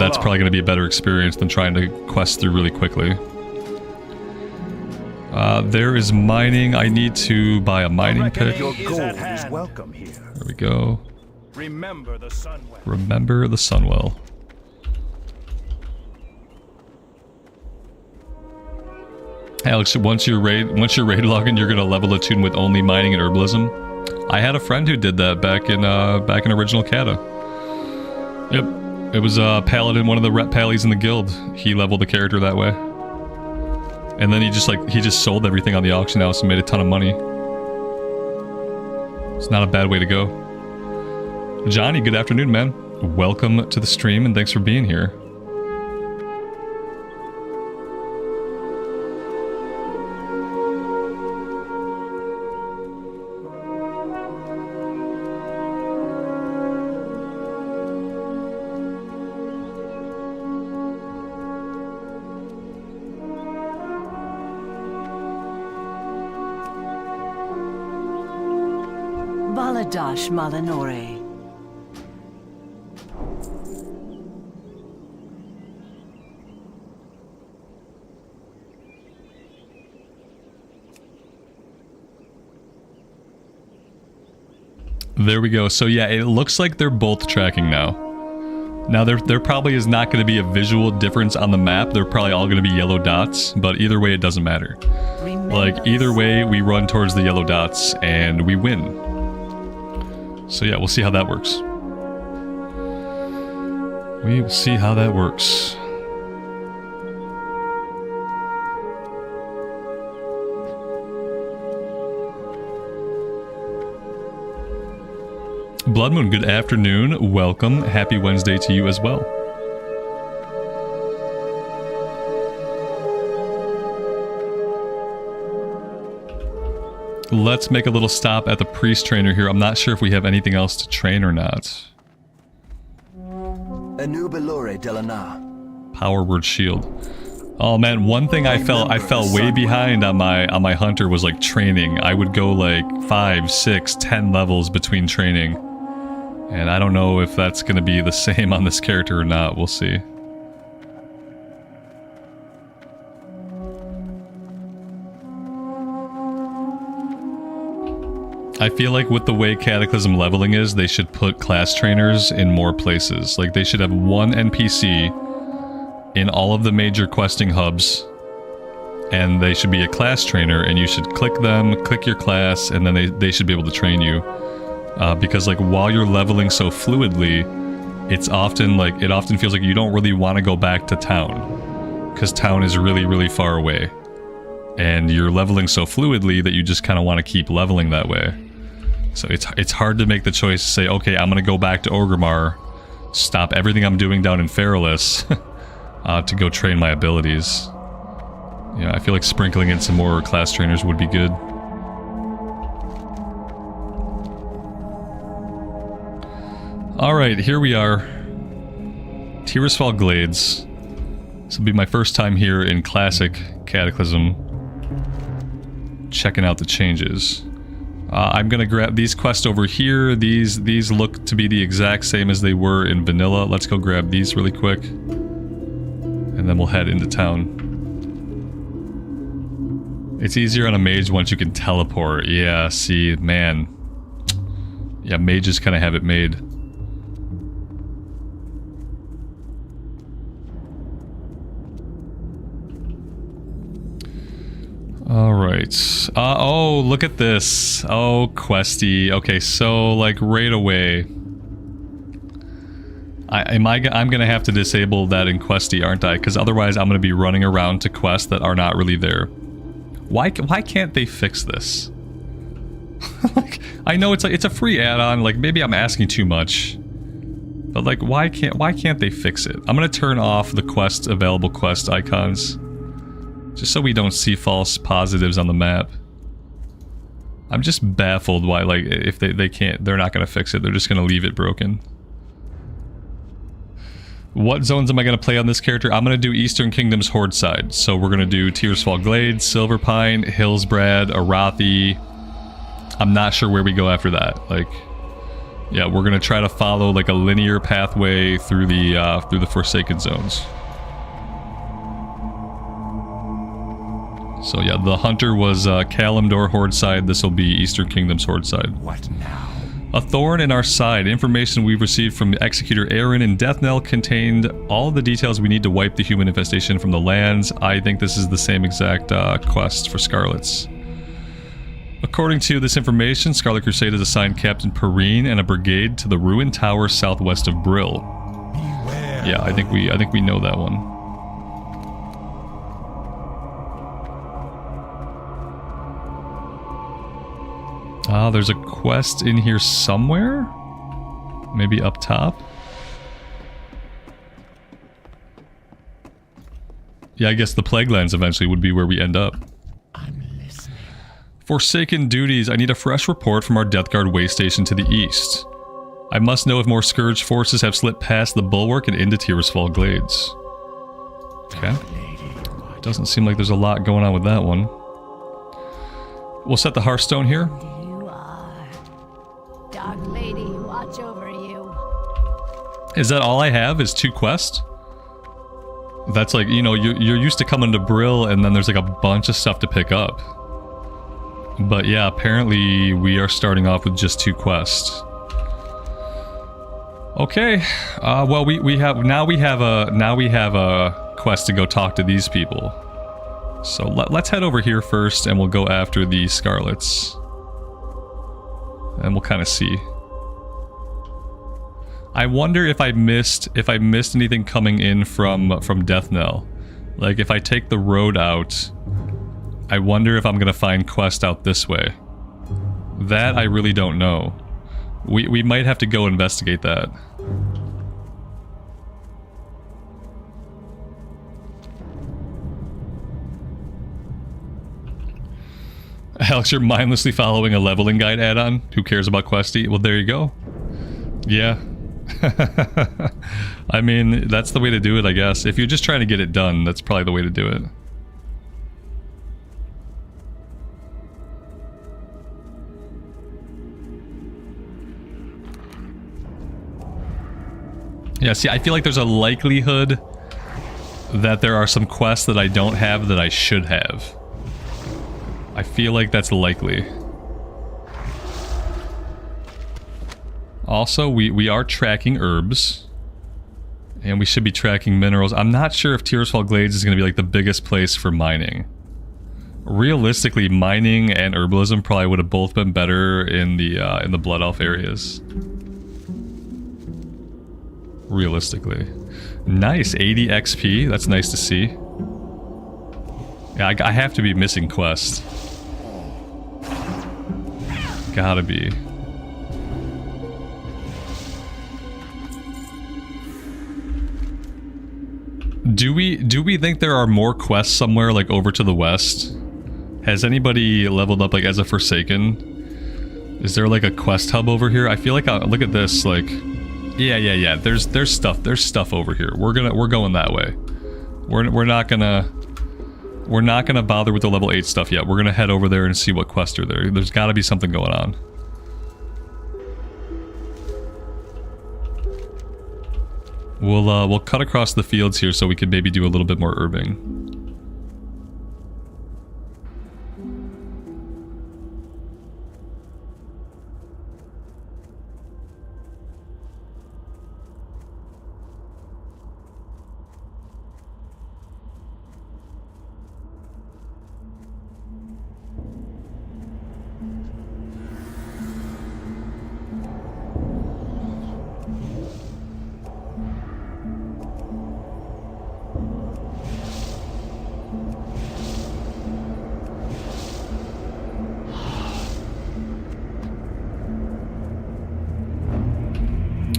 [SPEAKER 1] that's probably going to be a better experience than trying to quest through really quickly. There is mining. I need to buy a mining pick.
[SPEAKER 7] Your gold is welcome here.
[SPEAKER 1] There we go.
[SPEAKER 7] Remember the Sunwell.
[SPEAKER 1] Remember the Sunwell. Alex, once you're raid logging, you're gonna level a tune with only mining and herbalism. I had a friend who did that back in original Cata. Yep. It was Paladin, one of the rep pallies in the guild. He leveled the character that way. And then he just sold everything on the auction house and made a ton of money. It's not a bad way to go. Johnny, good afternoon, man. Welcome to the stream and thanks for being here.
[SPEAKER 4] Baladash Malanore.
[SPEAKER 1] There we go. So yeah, it looks like they're both tracking now. Now there probably is not going to be a visual difference on the map. They're probably all going to be yellow dots, but either way it doesn't matter. Like, either way we run towards the yellow dots and we win. So yeah, we'll see how that works. We will see how that works. Blood Moon, good afternoon. Welcome. Happy Wednesday to you as well. Let's make a little stop at the priest trainer here. I'm not sure if we have anything else to train or not.
[SPEAKER 6] Anu Belore Delana.
[SPEAKER 1] Power word shield. Oh man, one thing I fell way behind on my hunter was like training. I would go like 5, 6, 10 levels between training. And I don't know if that's gonna be the same on this character or not. We'll see. I feel like with the way Cataclysm leveling is, they should put class trainers in more places. Like, they should have one NPC in all of the major questing hubs, and they should be a class trainer, and you should click them, click your class, and then they should be able to train you. Because, like, while you're leveling so fluidly, it's often, like, it often feels like you don't really want to go back to town. Because town is really, really far away. And you're leveling so fluidly that you just kind of want to keep leveling that way. So it's hard to make the choice to say, okay, I'm going to go back to Orgrimmar, stop everything I'm doing down in Heirlooms, to go train my abilities. Yeah, I feel like sprinkling in some more class trainers would be good. Alright, here we are. Tirisfal Glades. This will be my first time here in Classic Cataclysm. Checking out the changes. I'm gonna grab these quests over here. These look to be the exact same as they were in vanilla. Let's go grab these really quick. And then we'll head into town. It's easier on a mage once you can teleport. Yeah, see, man. Yeah, mages kind of have it made. Alright. Oh, look at this. Oh, questy. Okay, so, like, right away. I'm gonna have to disable that in questy, aren't I? Because otherwise I'm gonna be running around to quests that are not really there. Why can't they fix this? Like, I know it's a free add-on, like, maybe I'm asking too much. But, like, why can't they fix it? I'm gonna turn off the available quest icons. Just so we don't see false positives on the map. I'm just baffled why, like, if they're not gonna fix it, they're just gonna leave it broken. What zones am I gonna play on this character? I'm gonna do Eastern Kingdom's Horde side. So we're gonna do Tirisfal Glades, Silverpine, Hillsbrad, Arathi. I'm not sure where we go after that. Like, yeah, we're gonna try to follow like a linear pathway through the Forsaken zones. So yeah, the hunter was Kalimdor Horde side. This will be Eastern Kingdom's Horde side.
[SPEAKER 3] What now?
[SPEAKER 1] A thorn in our side. Information we've received from Executor Aaron in Deathnell contained all the details we need to wipe the human infestation from the lands. I think this is the same exact quest for Scarlets. According to this information, Scarlet Crusade has assigned Captain Perrine and a brigade to the ruined tower southwest of Brill.
[SPEAKER 3] Beware.
[SPEAKER 1] Yeah, I think we know that one. There's a quest in here somewhere? Maybe up top? Yeah, I guess the Plaguelands eventually would be where we end up.
[SPEAKER 3] I'm listening.
[SPEAKER 1] Forsaken duties. I need a fresh report from our Death Guard way station to the east. I must know if more Scourge forces have slipped past the bulwark and into Tirisfal Glades. Okay. Doesn't seem like there's a lot going on with that one. We'll set the Hearthstone here.
[SPEAKER 4] Dark Lady, watch over you.
[SPEAKER 1] Is that all I have? Is 2 quests? That's like, you know, you're used to coming to Brill and then there's like a bunch of stuff to pick up. But yeah, apparently we are starting off with just 2 quests. Okay. Well, we have a quest to go talk to these people. So let's head over here first and we'll go after the Scarlets. And we'll kind of see. I wonder if I missed anything coming in from Deathnell. Like if I take the road out, I wonder if I'm gonna find quest out this way. That I really don't know. We might have to go investigate that. Alex, you're mindlessly following a leveling guide add-on? Who cares about Questy? Well, there you go. Yeah. I mean, that's the way to do it, I guess. If you're just trying to get it done, that's probably the way to do it. Yeah, see, I feel like there's a likelihood that there are some quests that I don't have that I should have. I feel like that's likely. Also, we are tracking herbs. And we should be tracking minerals. I'm not sure if Tearsfall Glades is going to be like the biggest place for mining. Realistically, mining and herbalism probably would have both been better in the Blood Elf areas. Realistically. Nice, 80 XP. That's nice to see. Yeah, I have to be missing quests. Gotta be. Do we think there are more quests somewhere, like over to the west? Has anybody leveled up like as a Forsaken? Is there like a quest hub over here? I feel like look at this, like yeah. There's stuff over here. We're going that way. We're not gonna bother with the level 8 stuff yet. We're gonna head over there and see what quests are there. There's got to be something going on. We'll cut across the fields here so we can maybe do a little bit more herbing.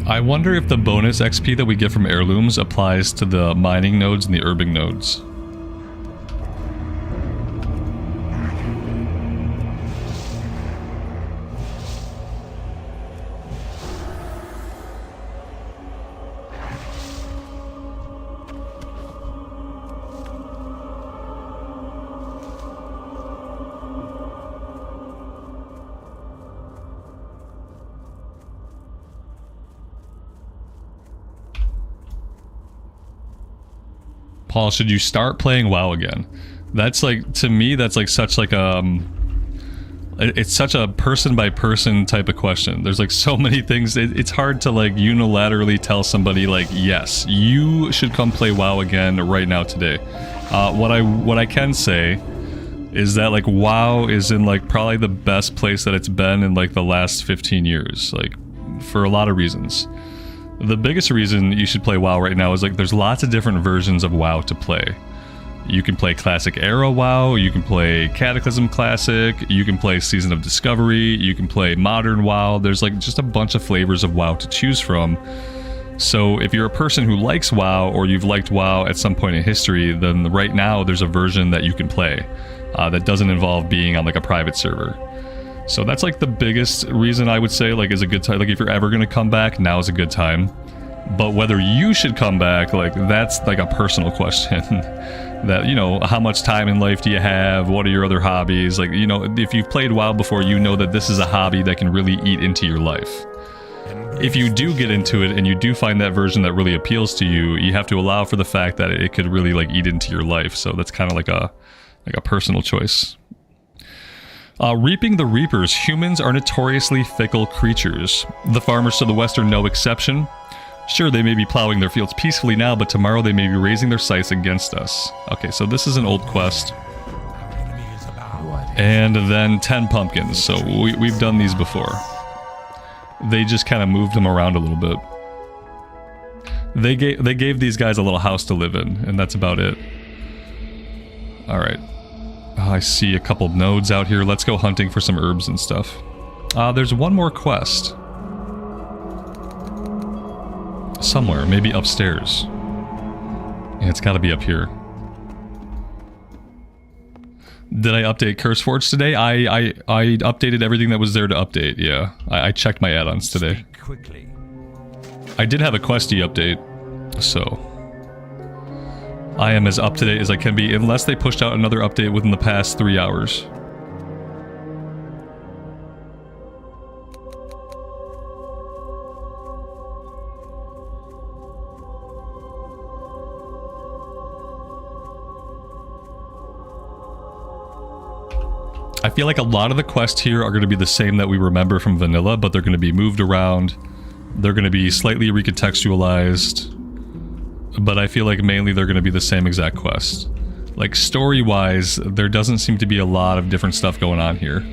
[SPEAKER 1] I wonder if the bonus XP that we get from Heirlooms applies to the mining nodes and the herbing nodes. Paul, should you start playing WoW again? That's like, to me, that's like such like it's such a person by person type of question. There's like so many things. It's hard to like unilaterally tell somebody like, yes, you should come play WoW again right now today. What I can say is that like WoW is in like probably the best place that it's been in like the last 15 years, like for a lot of reasons. The biggest reason you should play WoW right now is like there's lots of different versions of WoW to play. You can play Classic Era WoW, you can play Cataclysm Classic, you can play Season of Discovery, you can play Modern WoW. There's like just a bunch of flavors of WoW to choose from. So if you're a person who likes WoW or you've liked WoW at some point in history, then right now there's a version that you can play that doesn't involve being on like a private server. So that's like the biggest reason I would say like is a good time. Like if you're ever going to come back, now is a good time. But whether you should come back, like that's like a personal question. That, you know, how much time in life do you have? What are your other hobbies? Like, you know, if you've played WoW before, you know that this is a hobby that can really eat into your life. If you do get into it and you do find that version that really appeals to you, you have to allow for the fact that it could really like eat into your life. So that's kind of like a personal choice. Reaping the Reapers. Humans are notoriously fickle creatures. The farmers to the west are no exception. Sure, they may be plowing their fields peacefully now, but tomorrow they may be raising their sights against us. Okay, so this is an old quest. And then 10 pumpkins. So we've done these before. They just kind of moved them around a little bit. They gave these guys a little house to live in, and that's about it. Alright. I see a couple nodes out here. Let's go hunting for some herbs and stuff. There's one more quest. Somewhere, maybe upstairs. Yeah, it's gotta be up here. Did I update CurseForge today? I updated everything that was there to update, yeah. I checked my add-ons today.
[SPEAKER 3] Speak quickly.
[SPEAKER 1] I did have a questy update, so I am as up to date as I can be, unless they pushed out another update within the past 3 hours. I feel like a lot of the quests here are going to be the same that we remember from vanilla, but they're going to be moved around. They're going to be slightly recontextualized. But I feel like mainly they're going to be the same exact quest. Like, story-wise, there doesn't seem to be a lot of different stuff going on here.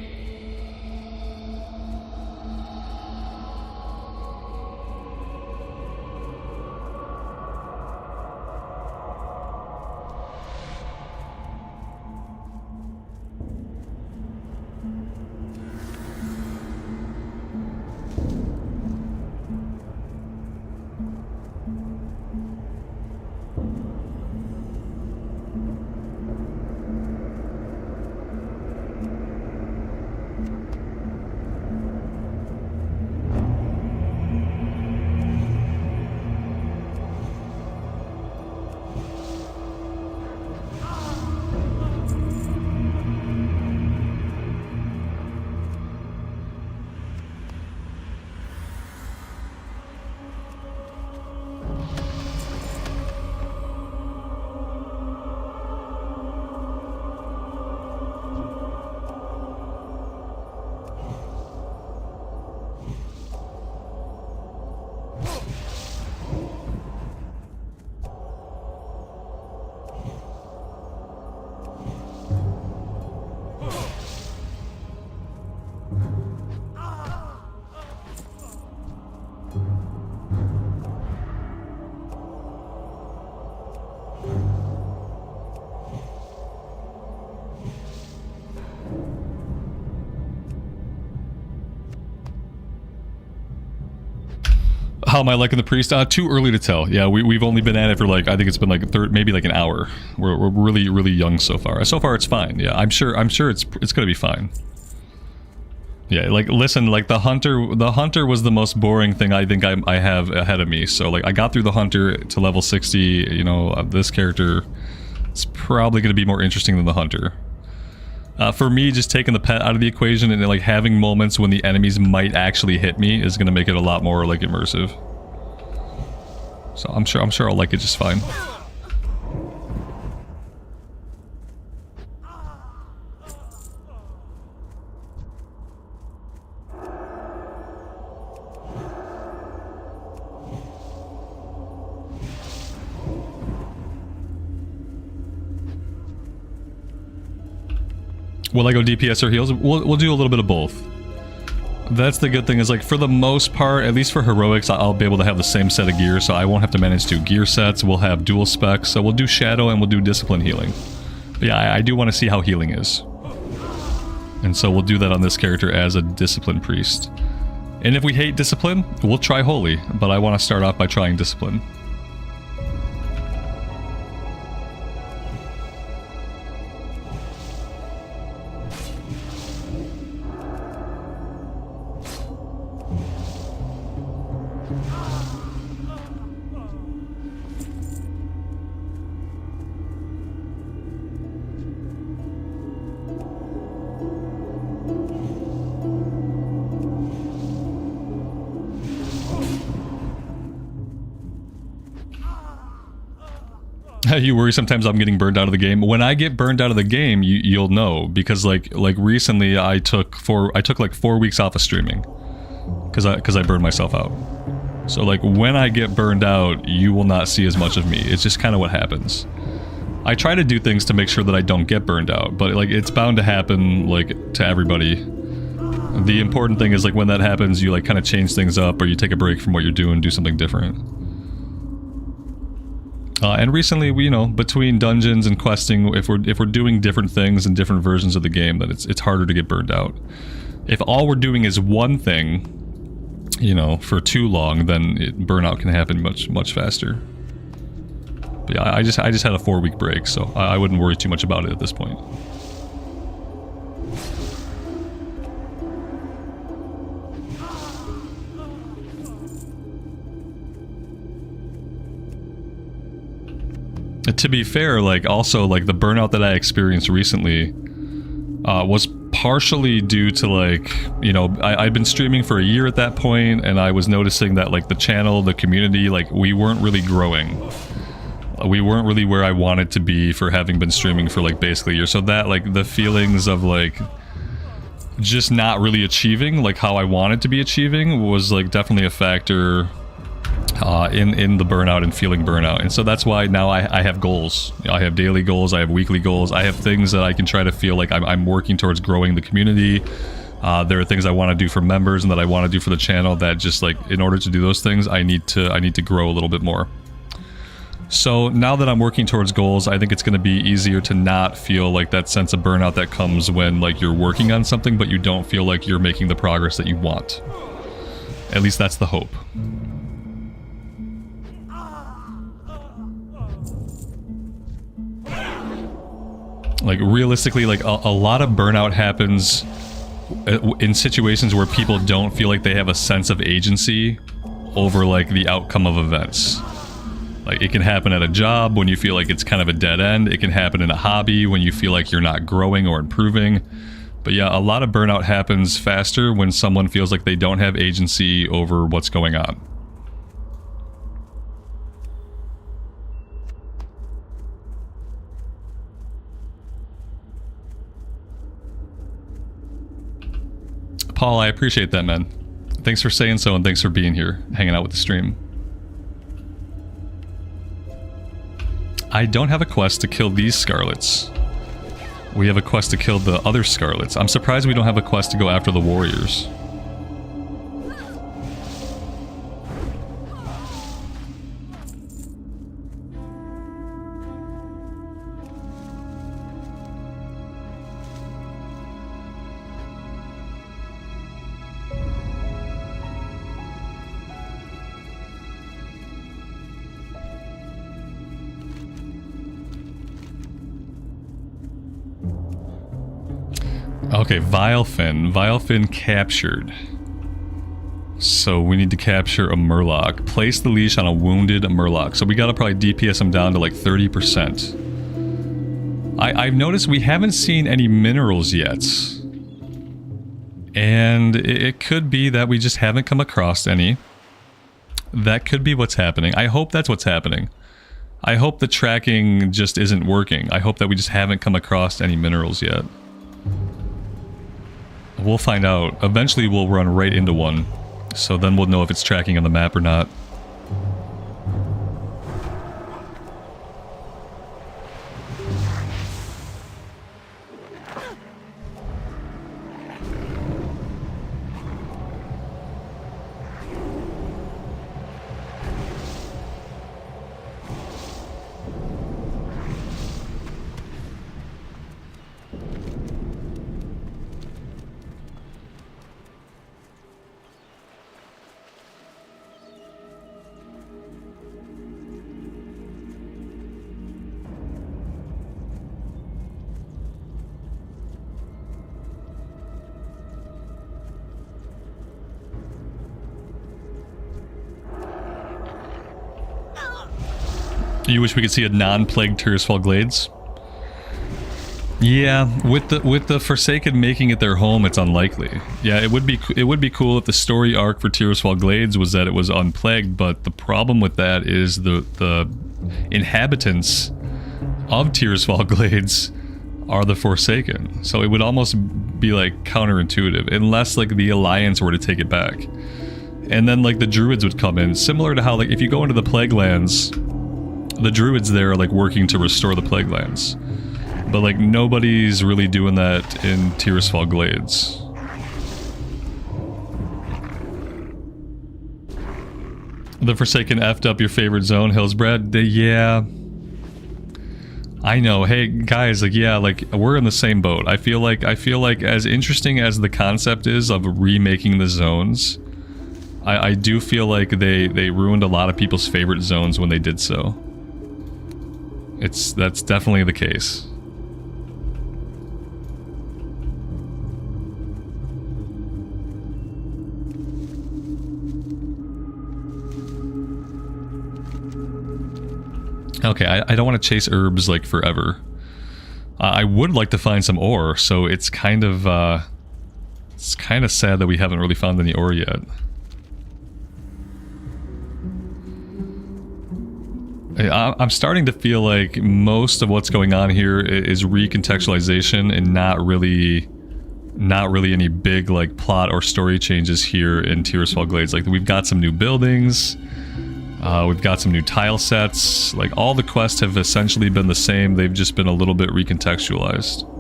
[SPEAKER 1] How am I liking the priest? Too early to tell. Yeah, we've only been at it for like, I think it's been like maybe like an hour. We're really, really young so far. So far it's fine. Yeah, I'm sure it's gonna be fine. Yeah, like listen, like the hunter was the most boring thing I think I have ahead of me. So like I got through the hunter to level 60. You know, this character is probably gonna be more interesting than the hunter. For me, just taking the pet out of the equation and like having moments when the enemies might actually hit me is gonna make it a lot more like immersive. So I'm sure I'll like it just fine. Will I go DPS or heals? We'll do a little bit of both. That's the good thing, is like for the most part, at least for heroics, I'll be able to have the same set of gear, so I won't have to manage 2 gear sets. We'll have dual specs, so we'll do shadow and we'll do discipline healing. But yeah, I do want to see how healing is. And so we'll do that on this character as a discipline priest. And if we hate discipline, we'll try holy, but I want to start off by trying discipline. You worry sometimes I'm getting burned out of the game. When I get burned out of the game, you'll know, because like recently I took like 4 weeks off of streaming because I burned myself out. So like when I get burned out, you will not see as much of me. It's just kind of what happens. I try to do things to make sure that I don't get burned out, but like it's bound to happen like to everybody. The important thing is like when that happens, you like kind of change things up, or you take a break from what you're doing, do something different. And recently, you know, between dungeons and questing, if we're doing different things in different versions of the game, then it's harder to get burned out. If all we're doing is one thing, you know, for too long, then burnout can happen much faster. But yeah, I just had a 4-week break, so I wouldn't worry too much about it at this point. to be fair, like also like the burnout that I experienced recently was partially due to like, you know, I'd been streaming for a year at that point, and I was noticing that like the channel, the community, like we weren't really growing. We weren't really where I wanted to be for having been streaming for like basically a year. So that like the feelings of like just not really achieving like how I wanted to be achieving was like definitely a factor in the burnout and feeling burnout. And so that's why now I have goals. You know, I have daily goals, I have weekly goals, I have things that I can try to feel like I'm working towards growing the community. There are things I want to do for members and that I want to do for the channel that just like in order to do those things I need to grow a little bit more. So now that I'm working towards goals, I think it's going to be easier to not feel like that sense of burnout that comes when like you're working on something but you don't feel like you're making the progress that you want. At least that's the hope. Like realistically, like a lot of burnout happens in situations where people don't feel like they have a sense of agency over like the outcome of events. Like it can happen at a job when you feel like it's kind of a dead end. It can happen in a hobby when you feel like you're not growing or improving. But yeah, a lot of burnout happens faster when someone feels like they don't have agency over what's going on. Paul, I appreciate that, man. Thanks for saying so and thanks for being here, hanging out with the stream. I don't have a quest to kill these Scarlets. We have a quest to kill the other Scarlets. I'm surprised we don't have a quest to go after the warriors. Okay, Vilefin. Vilefin captured. So we need to capture a Murloc. Place the leash on a wounded Murloc. So we gotta probably DPS him down to like 30%. I've noticed we haven't seen any minerals yet. And it could be that we just haven't come across any. That could be what's happening. I hope that's what's happening. I hope the tracking just isn't working. I hope that we just haven't come across any minerals yet. We'll find out. Eventually we'll run right into one. So then we'll know if it's tracking on the map or not. You wish we could see a non-plagued Tirisfal Glades? Yeah, with the Forsaken making it their home, it's unlikely. Yeah, it would be cool if the story arc for Tirisfal Glades was that it was unplagued, but the problem with that is the inhabitants of Tirisfal Glades are the Forsaken. So it would almost be like counterintuitive, unless like the Alliance were to take it back. And then like the Druids would come in, similar to how like if you go into the Plague Lands, the Druids there are like working to restore the Plague Lands. But like nobody's really doing that in Tirisfal Glades. The Forsaken effed up your favorite zone, Hillsbrad? Yeah. I know. Hey guys, like yeah, like we're in the same boat. I feel like as interesting as the concept is of remaking the zones, I do feel like they ruined a lot of people's favorite zones when they did so. That's definitely the case. Okay, I don't want to chase herbs like forever. I would like to find some ore, so it's kind of sad that we haven't really found any ore yet. I'm starting to feel like most of what's going on here is recontextualization and not really any big like plot or story changes here in Tirisfal Glades. Like we've got some new buildings, we've got some new tile sets. Like all the quests have essentially been the same. They've just been a little bit recontextualized.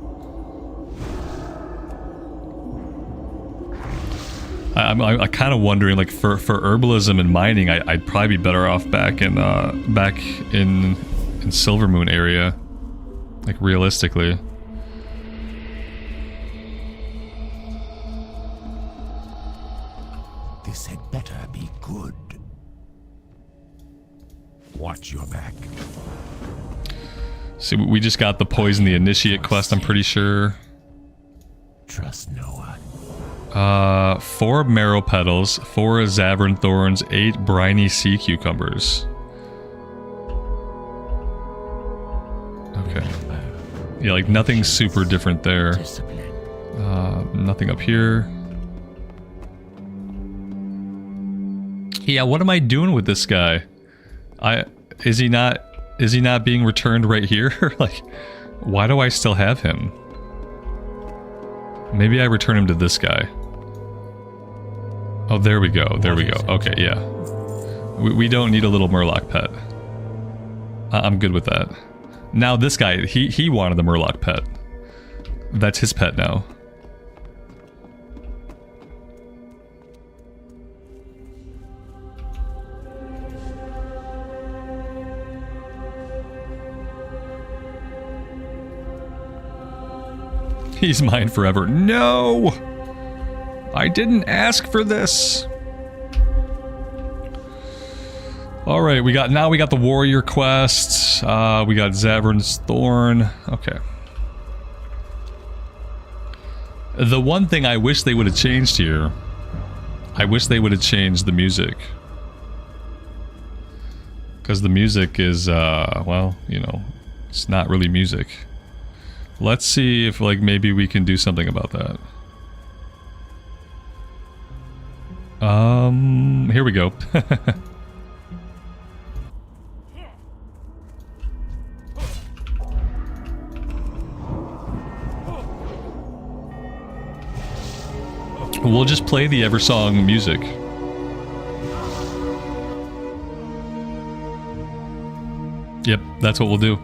[SPEAKER 1] I'm kind of wondering, like for herbalism and mining, I'd probably be better off back in Silvermoon area, like realistically.
[SPEAKER 3] This had better be good. Watch your back.
[SPEAKER 1] See, we just got the Poison the Initiate quest, I'm pretty sure.
[SPEAKER 3] Trust no one.
[SPEAKER 1] 4 marrow petals, 4 Zavern thorns, 8 briny sea cucumbers. Okay. Yeah, like nothing super different there. Nothing up here. Yeah, what am I doing with this guy? Is he not being returned right here? Like, why do I still have him? Maybe I return him to this guy. Oh, there we go. There we go. Okay, yeah. We don't need a little Murloc pet. I'm good with that. Now this guy, he wanted the Murloc pet. That's his pet now. He's mine forever. No! I didn't ask for this. Alright, now we got the warrior quest. We got Zavern's Thorn. Okay. The one thing I wish they would have changed here, I wish they would have changed the music. Because the music is, well, you know, it's not really music. Let's see if, like, maybe we can do something about that. Here we go. We'll just play the Eversong music. Yep, that's what we'll do.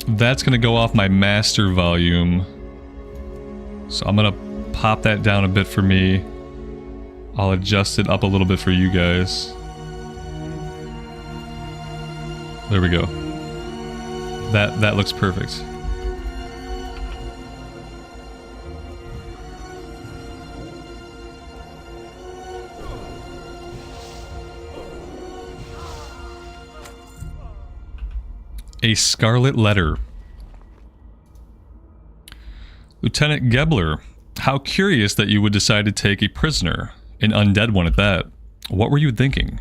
[SPEAKER 1] That's gonna go off my master volume. So I'm gonna pop that down a bit for me. I'll adjust it up a little bit for you guys. There we go. That looks perfect. A Scarlet Letter. Lieutenant Gebler, how curious that you would decide to take a prisoner, an undead one at that. What were you thinking?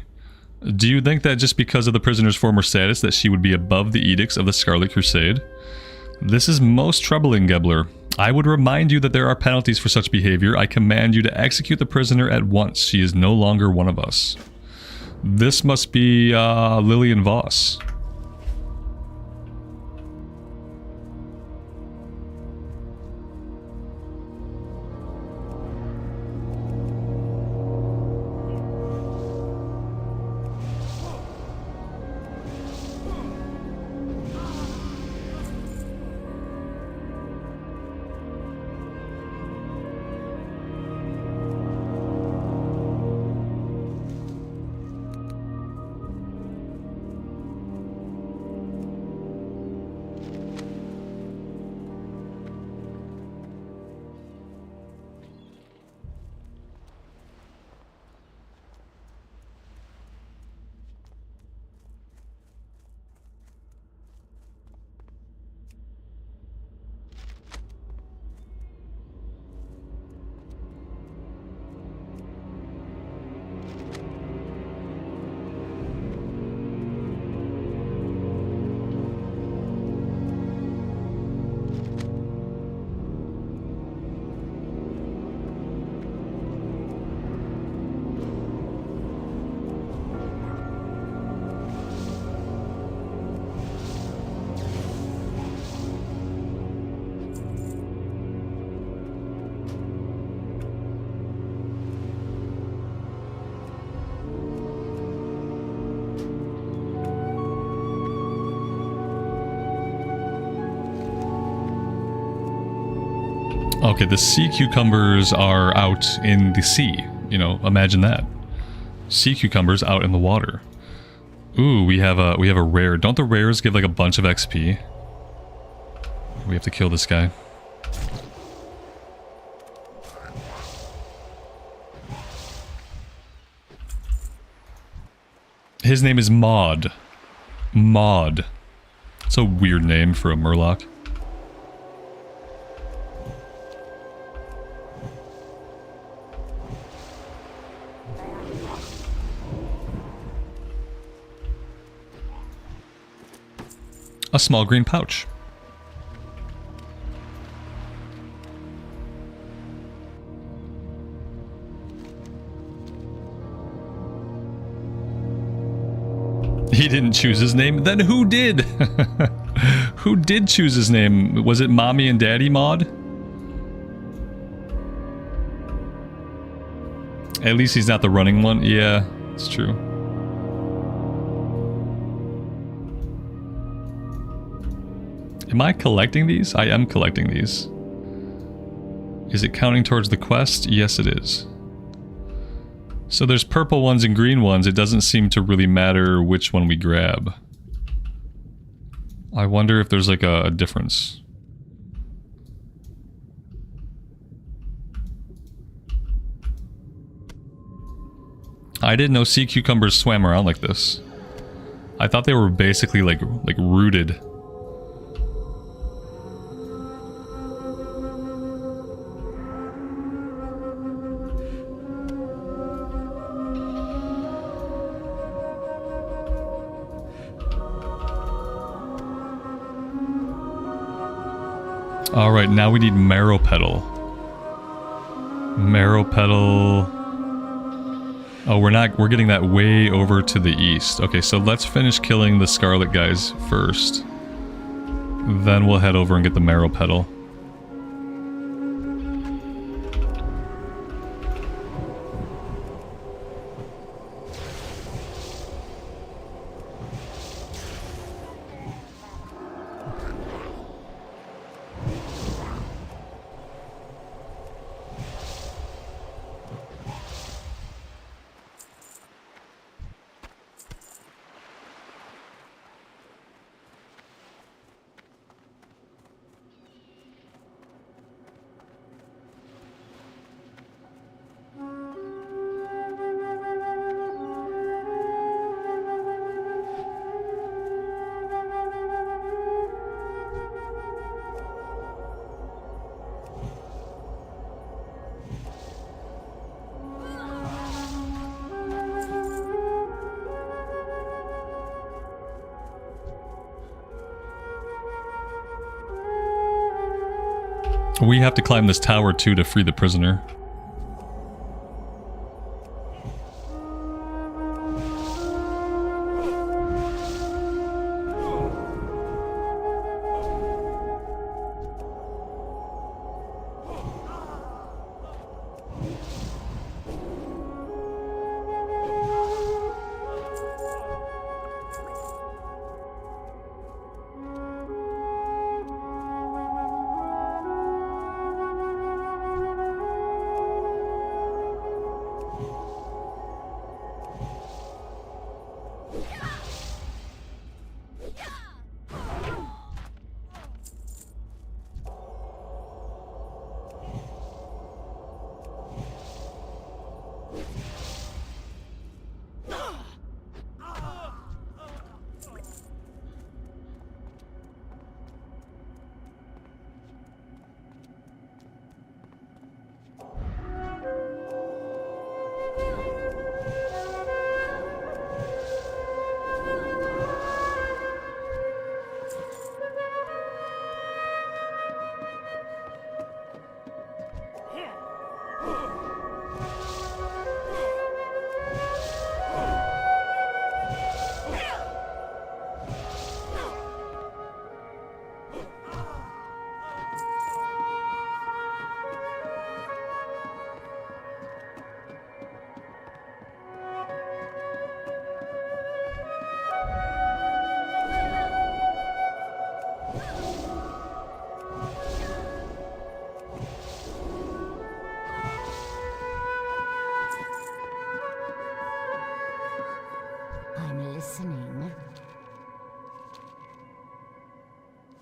[SPEAKER 1] Do you think that just because of the prisoner's former status that she would be above the edicts of the Scarlet Crusade? This is most troubling, Gebler. I would remind you that there are penalties for such behavior. I command you to execute the prisoner at once. She is no longer one of us. This must be Lillian Voss. Okay, the sea cucumbers are out in the sea. You know, imagine that. Sea cucumbers out in the water. Ooh, we have a rare. Don't the rares give like a bunch of XP? We have to kill this guy. His name is Maud. Maud. It's a weird name for a Murloc. A small green pouch. He didn't choose his name? Then who did? Who did choose his name? Was it Mommy and Daddy Maud? At least he's not the running one. Yeah, it's true. Am I collecting these? I am collecting these. Is it counting towards the quest? Yes, it is. So there's purple ones and green ones. It doesn't seem to really matter which one we grab. I wonder if there's like a difference. I didn't know sea cucumbers swam around like this. I thought they were basically like rooted. Alright, now we need Marrow Petal. Marrow Petal... Oh, we're getting that way over to the east. Okay, so let's finish killing the Scarlet guys first. Then we'll head over and get the Marrow Petal. We have to climb this tower too to free the prisoner.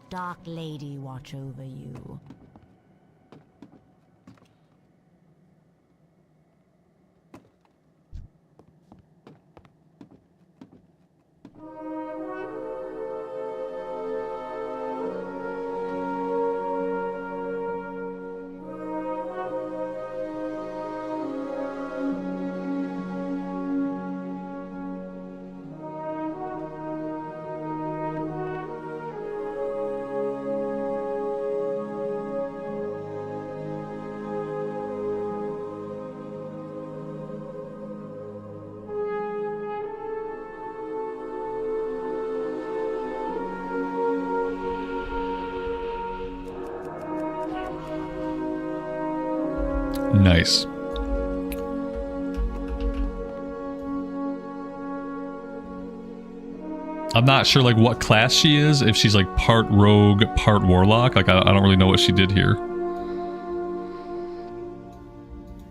[SPEAKER 8] Dark Lady watch over you.
[SPEAKER 1] Nice. I'm not sure like what class she is, if she's like part rogue, part warlock. Like I don't really know what she did here.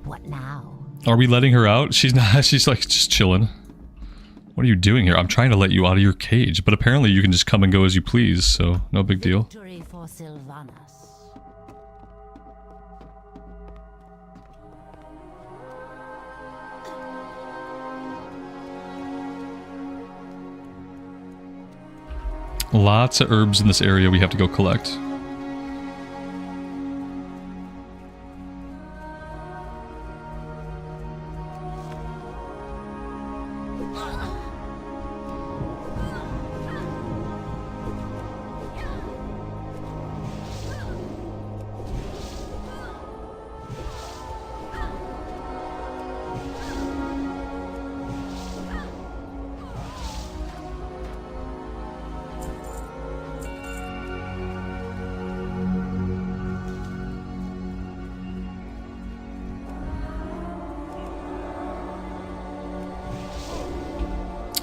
[SPEAKER 8] What now?
[SPEAKER 1] Are we letting her out? She's not, she's like just chilling. What are you doing here? I'm trying to let you out of your cage, but apparently you can just come and go as you please, so no big deal.
[SPEAKER 8] Victory for Sylvanas.
[SPEAKER 1] Lots of herbs in this area we have to go collect.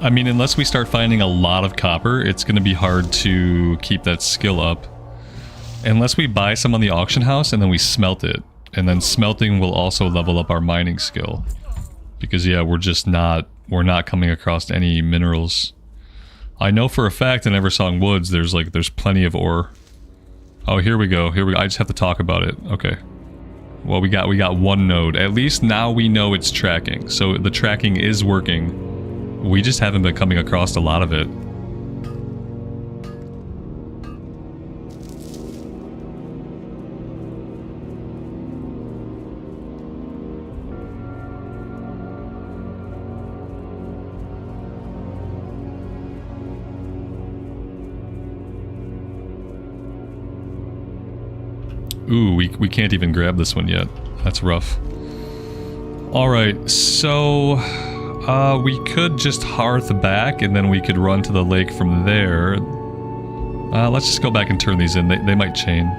[SPEAKER 1] I mean, unless we start finding a lot of copper, it's going to be hard to keep that skill up. Unless we buy some on the auction house and then we smelt it. And then smelting will also level up our mining skill. Because yeah, we're not coming across any minerals. I know for a fact in Eversong Woods there's plenty of ore. Oh, here we go. I just have to talk about it. Okay. Well, we got one node. At least now we know it's tracking. So the tracking is working. We just haven't been coming across a lot of it. Ooh, we can't even grab this one yet. That's rough. Alright, so... we could just hearth back and then we could run to the lake from there. Let's just go back and turn these in. They might chain.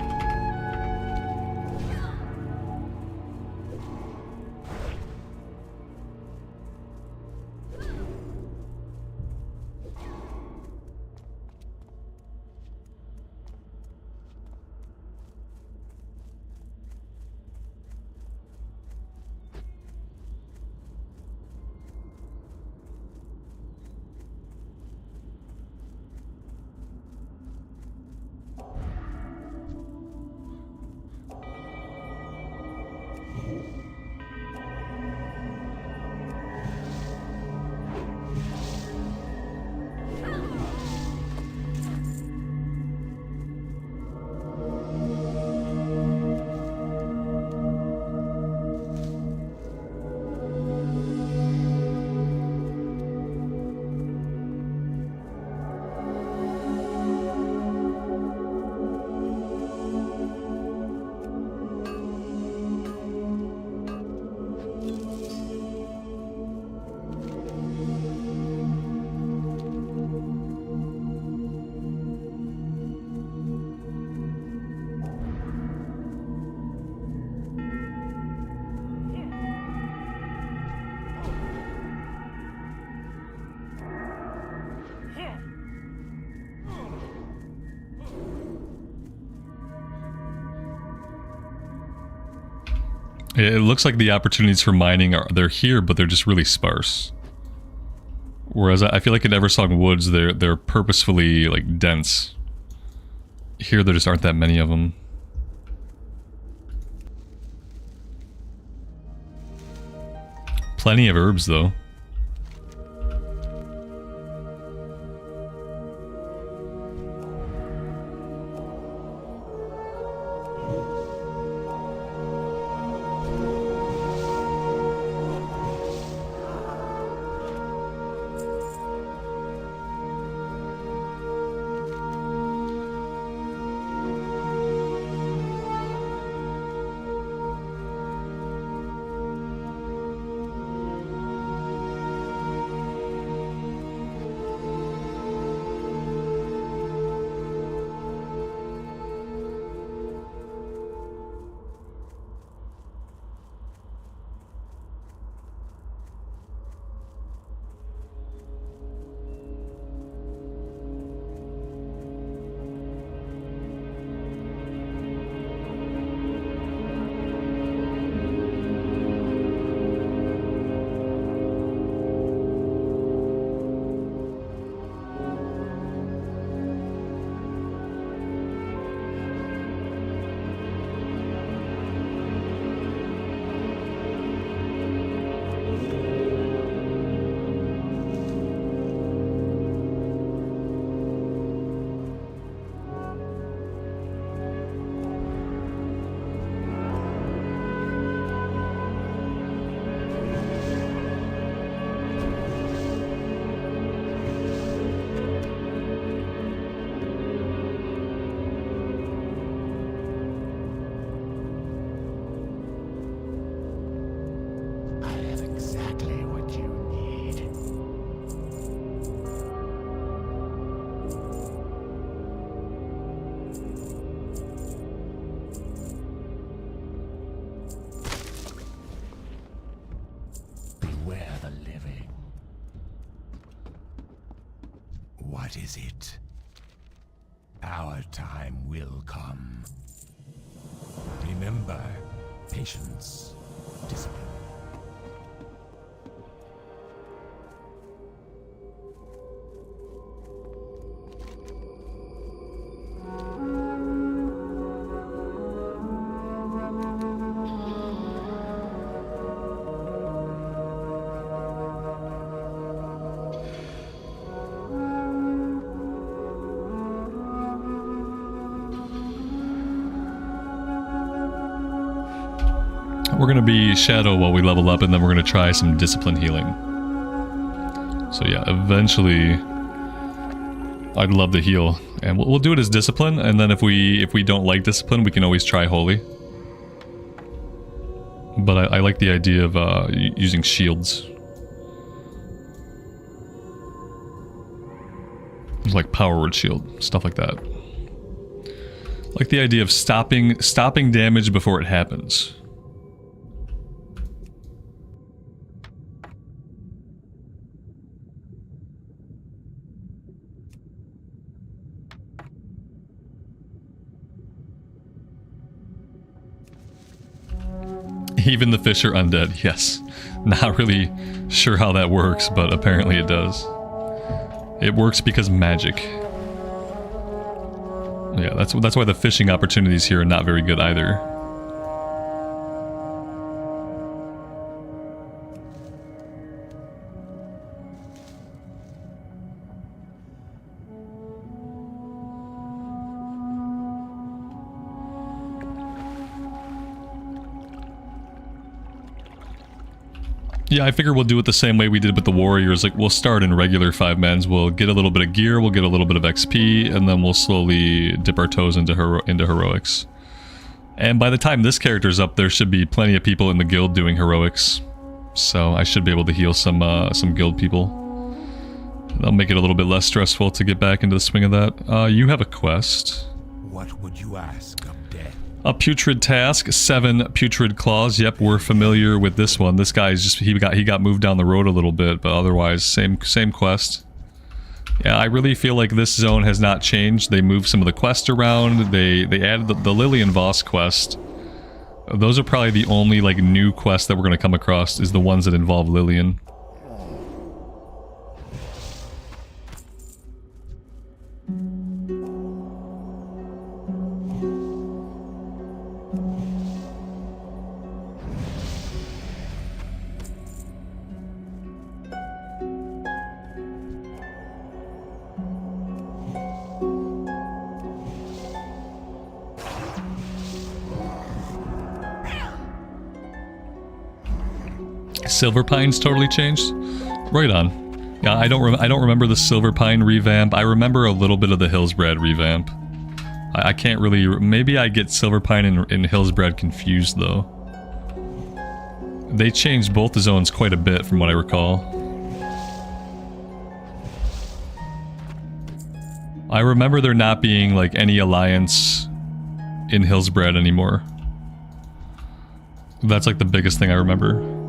[SPEAKER 1] It looks like the opportunities for mining they're here, but they're just really sparse. Whereas I feel like in Eversong Woods, they're purposefully like dense. Here there just aren't that many of them. Plenty of herbs though.
[SPEAKER 3] What is it? Our time will come. Remember, patience, discipline.
[SPEAKER 1] We're going to be Shadow while we level up, and then we're going to try some Discipline healing. So yeah, eventually I'd love to heal. And we'll do it as Discipline, and then if we don't like Discipline, we can always try Holy. But I like the idea of using shields. Like Power Word Shield, stuff like that. Like the idea of stopping damage before it happens. Even the fish are undead, yes. Not really sure how that works, but apparently it does. It works because magic. Yeah, that's why the fishing opportunities here are not very good either. Yeah, I figure we'll do it the same way we did with the warriors. Like, we'll start in regular 5-mans, we'll get a little bit of gear, we'll get a little bit of XP, and then we'll slowly dip our toes into heroics. And by the time this character's up, there should be plenty of people in the guild doing heroics. So I should be able to heal some guild people. That'll make it a little bit less stressful to get back into the swing of that. You have a quest.
[SPEAKER 3] What would you ask of death?
[SPEAKER 1] A putrid task, 7 putrid claws. Yep, we're familiar with this one. This guy's just he got moved down the road a little bit, but otherwise same quest. Yeah, I really feel like this zone has not changed. They moved some of the quests around. They added the Lillian Voss quest. Those are probably the only like new quests that we're going to come across, is the ones that involve Lillian. Silver Pine's totally changed? Right on. Yeah, I don't remember the Silver Pine revamp. I remember a little bit of the Hillsbred revamp. I can't really... Maybe I get Silver Pine and Hillsbred confused, though. They changed both the zones quite a bit, from what I recall. I remember there not being, like, any alliance in Hillsbred anymore. That's, like, the biggest thing I remember.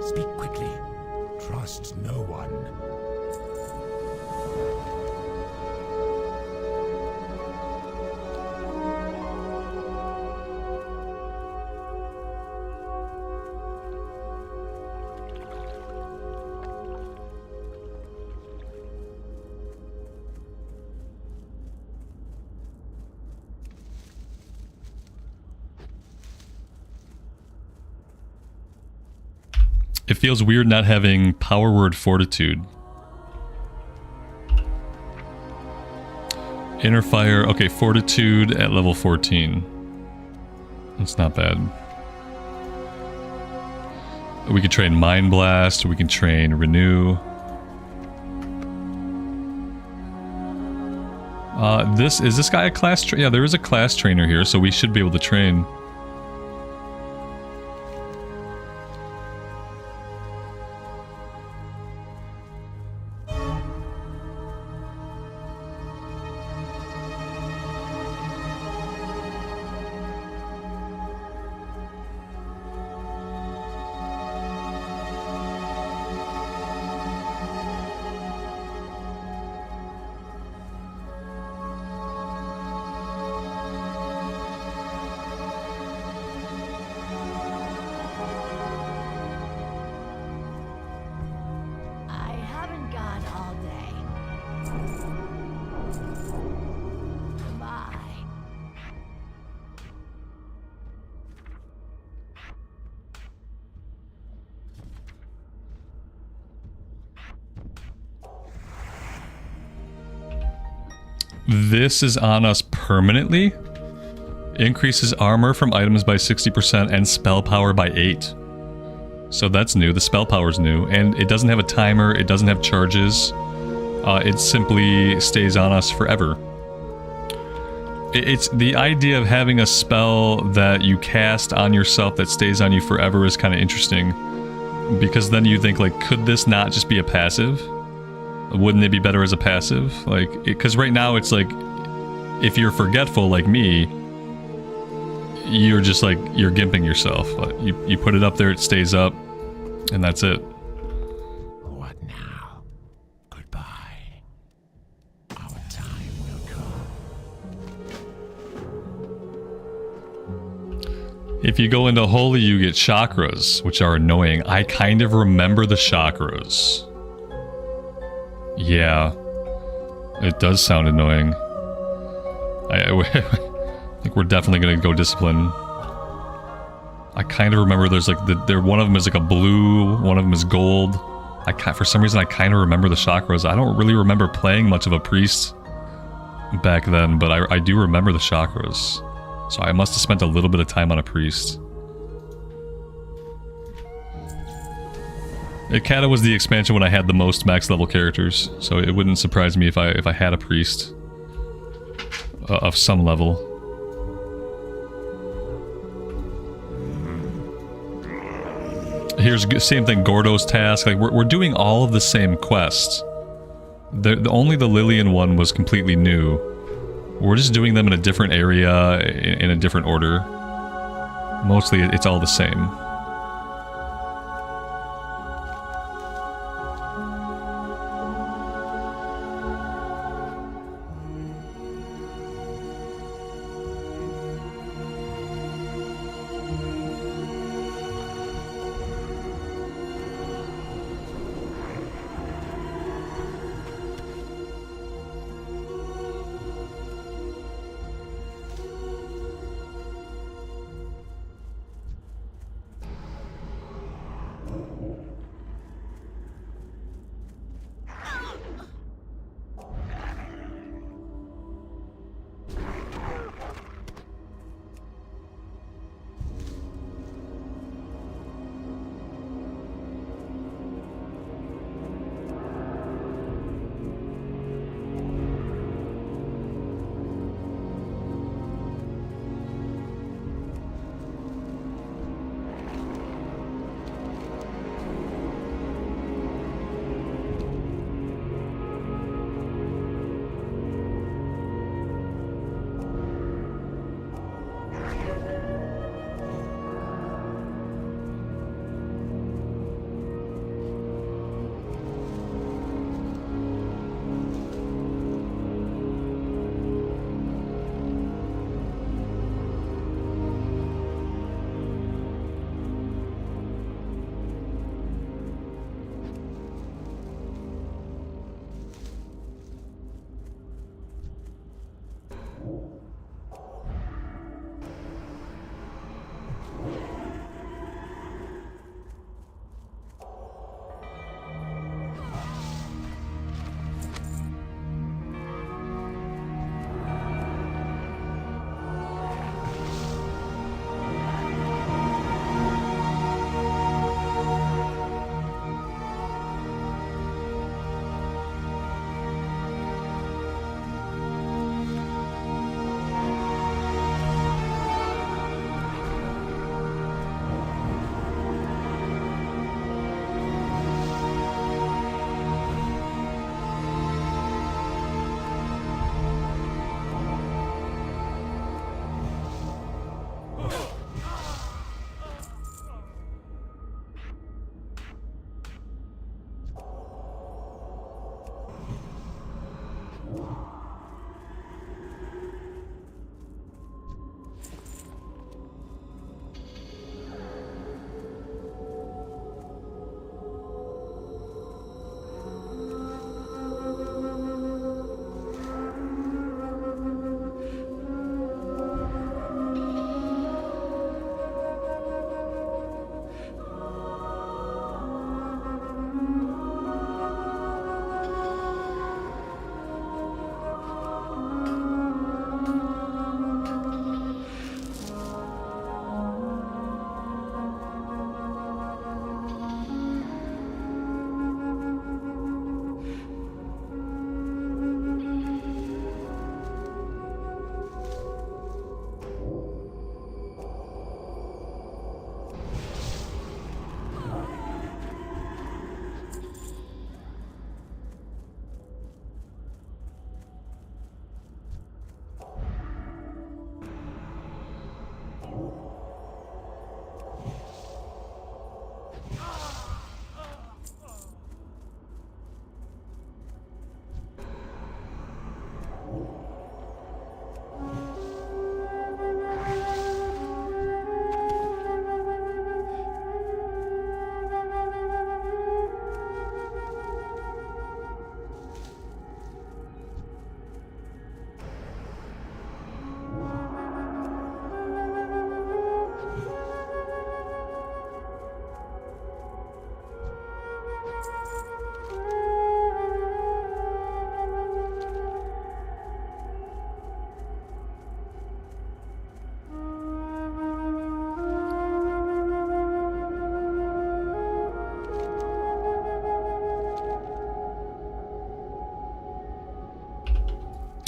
[SPEAKER 3] Speak quickly. Trust no one.
[SPEAKER 1] It feels weird not having power word fortitude. Inner fire, okay, fortitude at level 14. That's not bad. We could train Mind Blast, we can train Renew. Is this guy a class yeah, there is a class trainer here, so we should be able to train. This is on us permanently. Increases armor from items by 60% and spell power by 8. So that's new. The spell power is new. And it doesn't have a timer. It doesn't have charges. It simply stays on us forever. It's the idea of having a spell that you cast on yourself that stays on you forever is kind of interesting. Because then you think, like, could this not just be a passive? Wouldn't it be better as a passive? Like, because right now it's like, if you're forgetful like me, you're just like, you're gimping yourself. You put it up there, it stays up, and that's it.
[SPEAKER 3] What now? Goodbye. Our time will come.
[SPEAKER 1] If you go into Holy, you get chakras, which are annoying. I kind of remember the chakras. Yeah, it does sound annoying. I think we're definitely gonna go discipline. I kind of remember there's like one of them is like a blue, one of them is gold. For some reason I kind of remember the chakras. I don't really remember playing much of a priest back then, but I do remember the chakras. So I must have spent a little bit of time on a priest. Cata was the expansion when I had the most max level characters, so it wouldn't surprise me if I had a priest of some level. Here's same thing, Gordo's task. Like we're doing all of the same quests. Only the Lillian one was completely new. We're just doing them in a different area, in a different order. Mostly, it's all the same.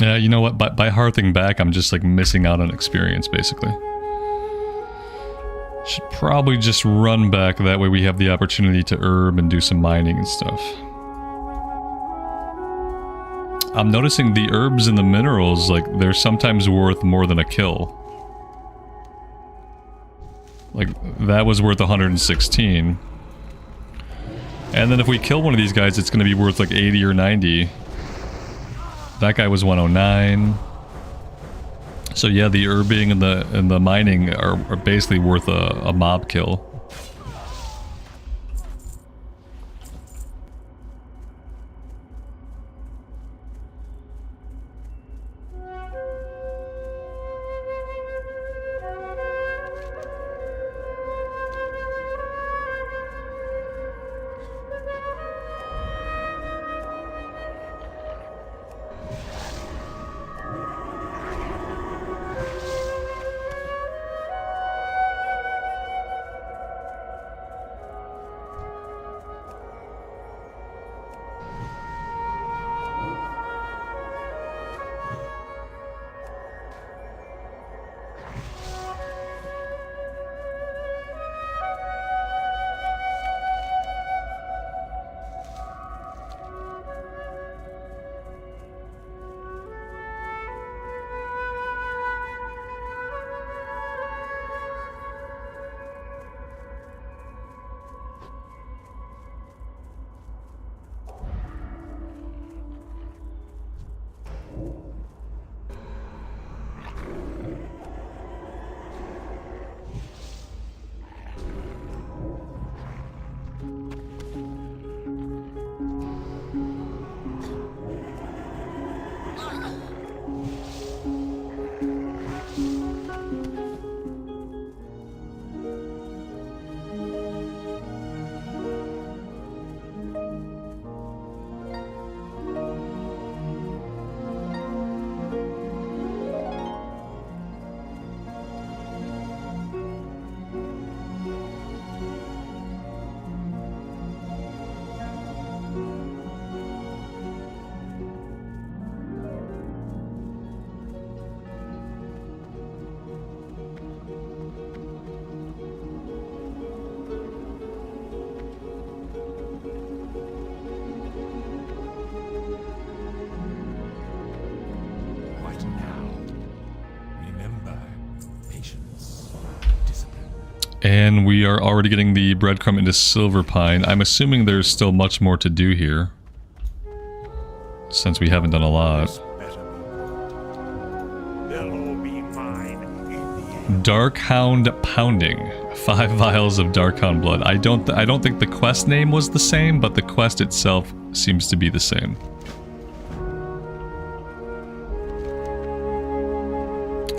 [SPEAKER 1] Yeah, you know what? By harthing back, I'm just like missing out on experience, basically. Should probably just run back, that way we have the opportunity to herb and do some mining and stuff. I'm noticing the herbs and the minerals, like, they're sometimes worth more than a kill. Like, that was worth 116. And then if we kill one of these guys, it's going to be worth like 80 or 90. That guy was 109. So yeah, the herbing and the mining are basically worth a mob kill. And we are already getting the breadcrumb into Silverpine. I'm assuming there's still much more to do here, since we haven't done a lot. Darkhound Pounding. 5 vials of Darkhound blood. I don't think the quest name was the same, but the quest itself seems to be the same.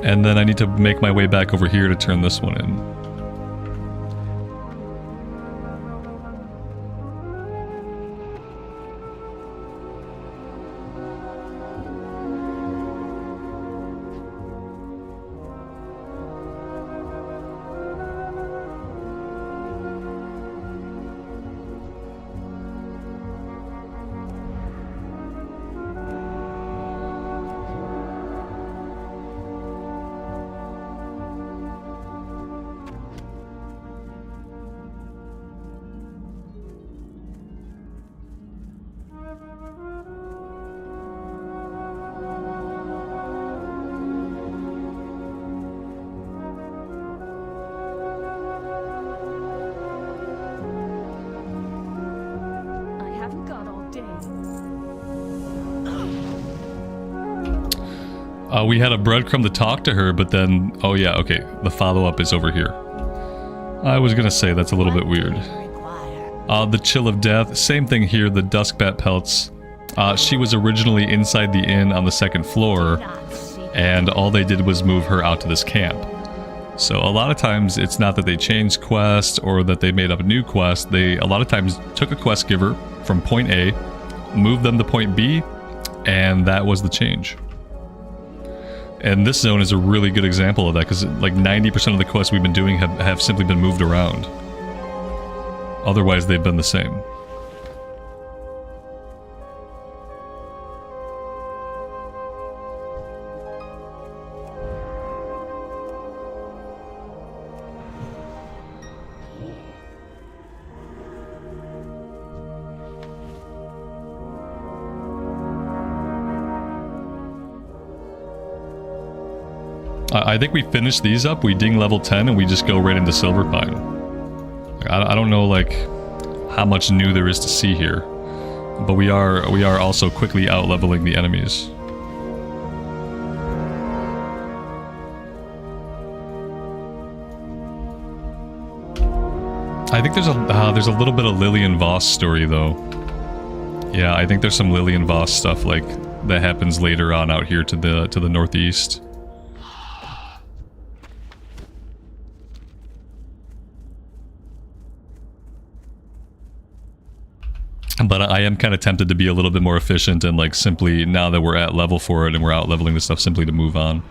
[SPEAKER 1] And then I need to make my way back over here to turn this one in. We had a breadcrumb to talk to her, but then... Oh yeah, okay. The follow-up is over here. I was gonna say, that's a little bit weird. The Chill of Death. Same thing here, the Duskbat pelts. She was originally inside the inn on the 2nd floor, and all they did was move her out to this camp. So a lot of times, it's not that they changed quest or that they made up a new quest. They, a lot of times, took a quest giver from point A, moved them to point B, and that was the change. And this zone is a really good example of that, because like 90% of the quests we've been doing have simply been moved around. Otherwise, they've been the same. I think we finish these up, we ding level 10, and we just go right into Silverpine. Like, I don't know, like, how much new there is to see here. But we are also quickly out-leveling the enemies. I think there's a little bit of Lillian Voss story, though. Yeah, I think there's some Lillian Voss stuff, like, that happens later on out here to the northeast. But I am kind of tempted to be a little bit more efficient and, like, simply, now that we're at level for it and we're out leveling the stuff, simply to move on.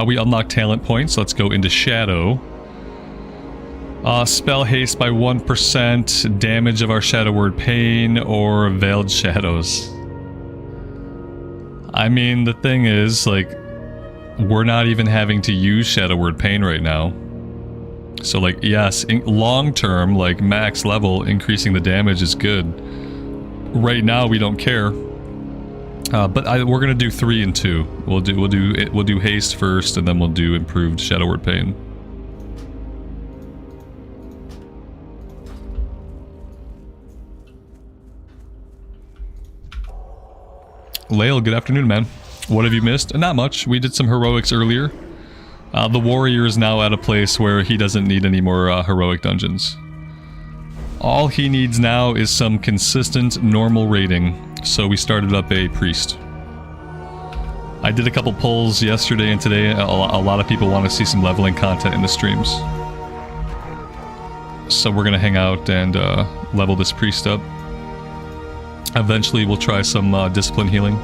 [SPEAKER 1] We unlock talent points. Let's go into Shadow. Spell haste by 1%, damage of our Shadow Word Pain, or Veiled Shadows. I mean, the thing is, like, we're not even having to use Shadow Word Pain right now. So, like, yes, long term, like, max level, increasing the damage is good. Right now, we don't care. But we're gonna do 3 and 2. We'll do haste first, and then we'll do improved Shadow Word Pain. Lael, good afternoon, man. What have you missed? Not much. We did some heroics earlier. The warrior is now at a place where he doesn't need any more heroic dungeons. All he needs now is some consistent, normal raiding, so we started up a priest. I did a couple polls yesterday and today. A lot of people want to see some leveling content in the streams. So we're gonna hang out and level this priest up. Eventually we'll try some discipline healing.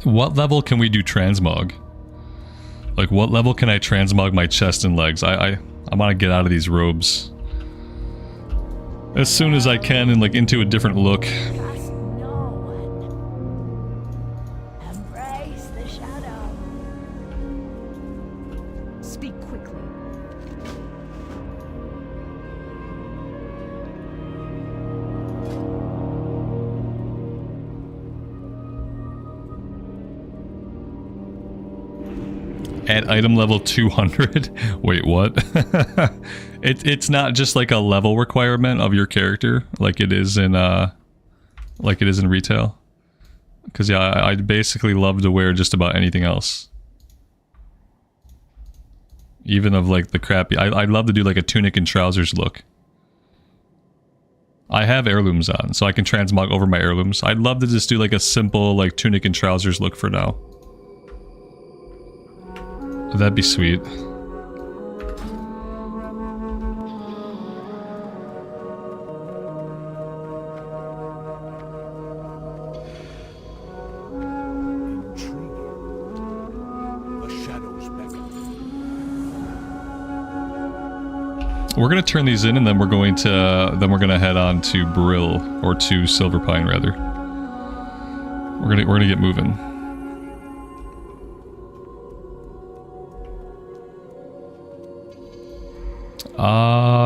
[SPEAKER 1] What level can we do transmog? Like, what level can I transmog my chest and legs? I want to get out of these robes as soon as I can and, like, into a different look.
[SPEAKER 4] Trust no one. Embrace the shadow. Speak quickly.
[SPEAKER 1] At item level 200? Wait, what? It's not just like a level requirement of your character like it is in retail. Because yeah, I'd basically love to wear just about anything else. Even of like the crappy... I'd love to do like a tunic and trousers look. I have heirlooms on, so I can transmog over my heirlooms. I'd love to just do like a simple like tunic and trousers look for now. That'd be sweet. We're gonna turn these in, and then we're gonna head on to Brill, or to Silverpine rather. We're gonna get moving.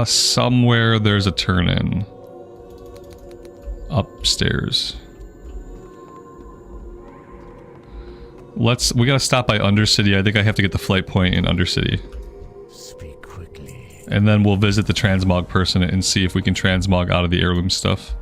[SPEAKER 1] Somewhere there's a turn in. Upstairs. We gotta stop by Undercity. I think I have to get the flight point in Undercity. And then we'll visit the transmog person and see if we can transmog out of the heirloom stuff.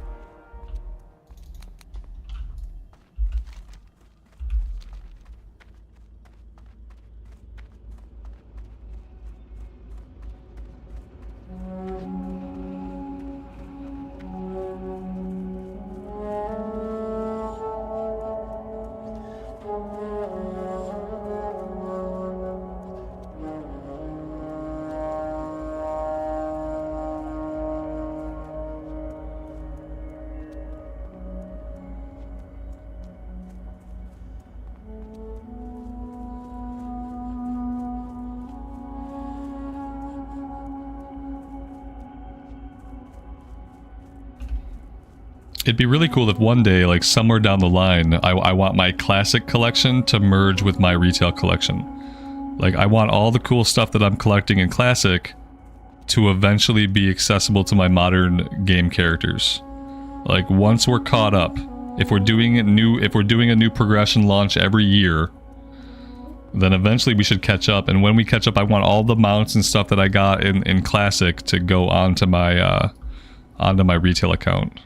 [SPEAKER 1] It'd be really cool if one day, like somewhere down the line, I want my classic collection to merge with my retail collection. Like, I want all the cool stuff that I'm collecting in classic to eventually be accessible to my modern game characters. Like, once we're caught up, if we're doing a new progression launch every year, then eventually we should catch up. And when we catch up, I want all the mounts and stuff that I got in classic to go onto my retail account.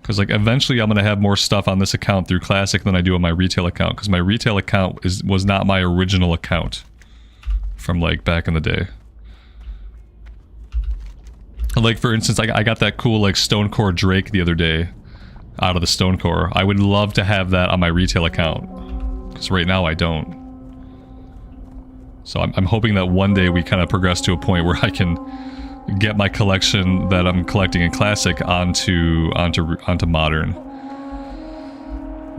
[SPEAKER 1] Because, like, eventually I'm going to have more stuff on this account through Classic than I do on my retail account. Because my retail account was not my original account from, like, back in the day. Like, for instance, I got that cool, like, Stonecore Drake the other day out of the Stonecore. I would love to have that on my retail account. Because right now I don't. So I'm hoping that one day we kind of progress to a point where I can get my collection that I'm collecting in Classic onto Modern.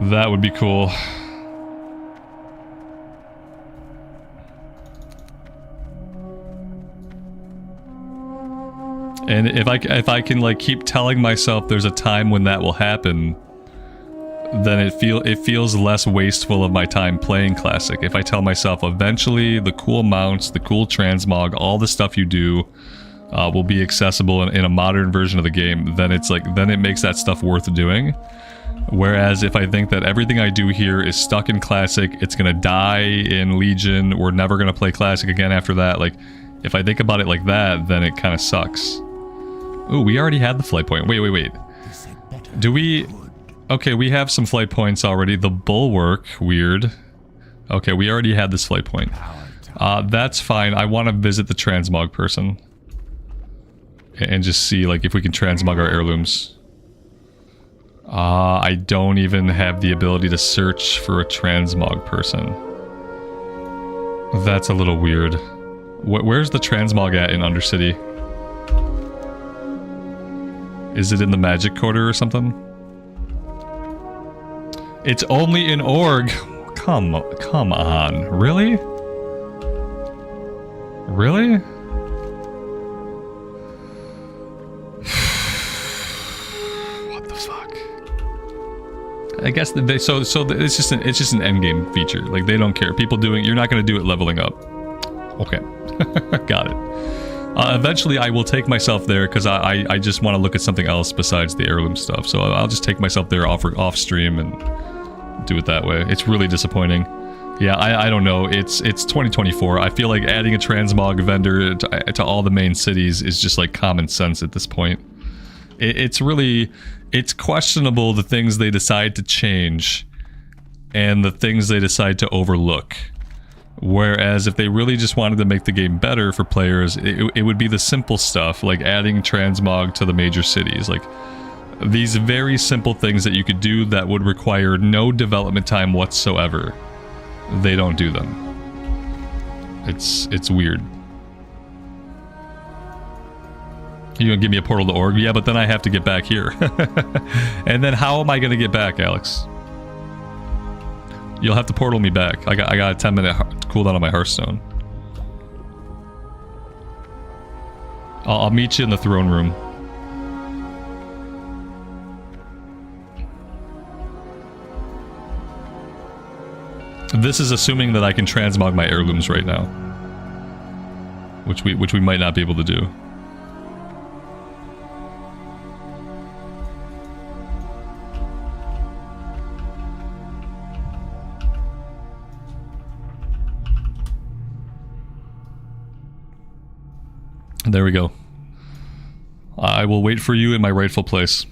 [SPEAKER 1] That would be cool. And if I can like keep telling myself there's a time when that will happen, then it feels less wasteful of my time playing Classic. If I tell myself eventually the cool mounts, the cool transmog, all the stuff you do will be accessible in a modern version of the game, then it makes that stuff worth doing. Whereas if I think that everything I do here is stuck in Classic, it's gonna die in Legion, we're never gonna play Classic again after that, like, if I think about it like that, then it kind of sucks. Ooh, we already had the flight point. Wait. Do we... Okay, we have some flight points already. The Bulwark, weird. Okay, we already had this flight point. That's fine. I want to visit the transmog person. And just see, like, if we can transmog our heirlooms. I don't even have the ability to search for a transmog person. That's a little weird. Where's the transmog at in Undercity? Is it in the Magic Quarter or something? It's only in Org! Come on. Really? Really? I guess it's just an endgame feature. Like, they don't care. People doing, you're not going to do it leveling up. Okay, got it. Eventually, I will take myself there because I just want to look at something else besides the heirloom stuff. So I'll just take myself there off stream and do it that way. It's really disappointing. Yeah, I don't know. It's 2024. I feel like adding a transmog vendor to all the main cities is just like common sense at this point. It's questionable the things they decide to change and the things they decide to overlook Whereas if they really just wanted to make the game better for players, it would be the simple stuff, like adding transmog to the major cities. Like, these very simple things that you could do that would require no development time whatsoever. They don't do them. It's weird. You gonna give me a portal to Org? Yeah, but then I have to get back here. And then how am I gonna get back, Alex? You'll have to portal me back. I got a 10-minute cooldown on my Hearthstone. I'll meet you in the throne room. This is assuming that I can transmog my heirlooms right now, which we might not be able to do. There we go. I will wait for you in my rightful place.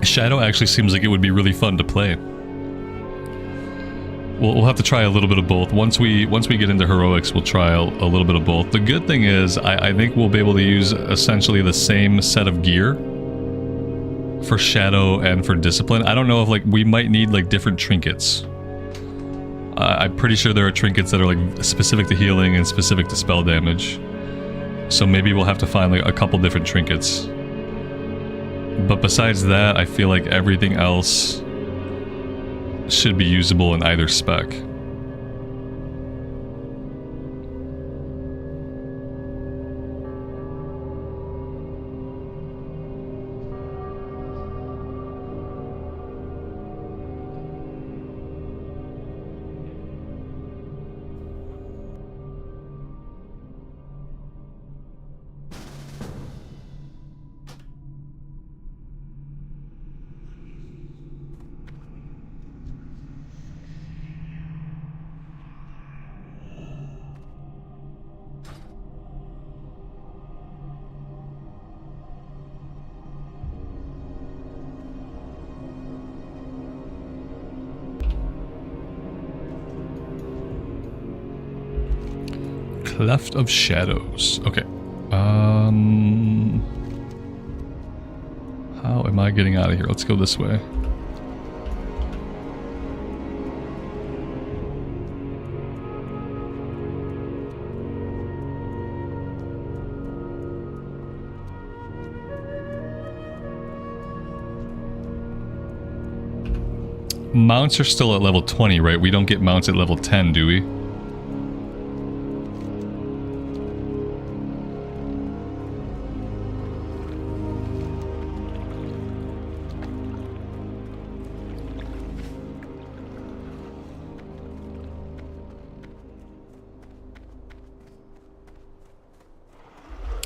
[SPEAKER 1] Shadow actually seems like it would be really fun to play. We'll have to try a little bit of both. Once we get into heroics, we'll try a little bit of both. The good thing is, I think we'll be able to use essentially the same set of gear for Shadow and for Discipline. I don't know if, like, we might need, like, different trinkets. I'm pretty sure there are trinkets that are, like, specific to healing and specific to spell damage. So maybe we'll have to find, like, a couple different trinkets. But besides that, I feel like everything else should be usable in either spec. Cleft of Shadows. Okay. How am I getting out of here? Let's go this way. Mounts are still at level 20, right? We don't get mounts at level 10, do we?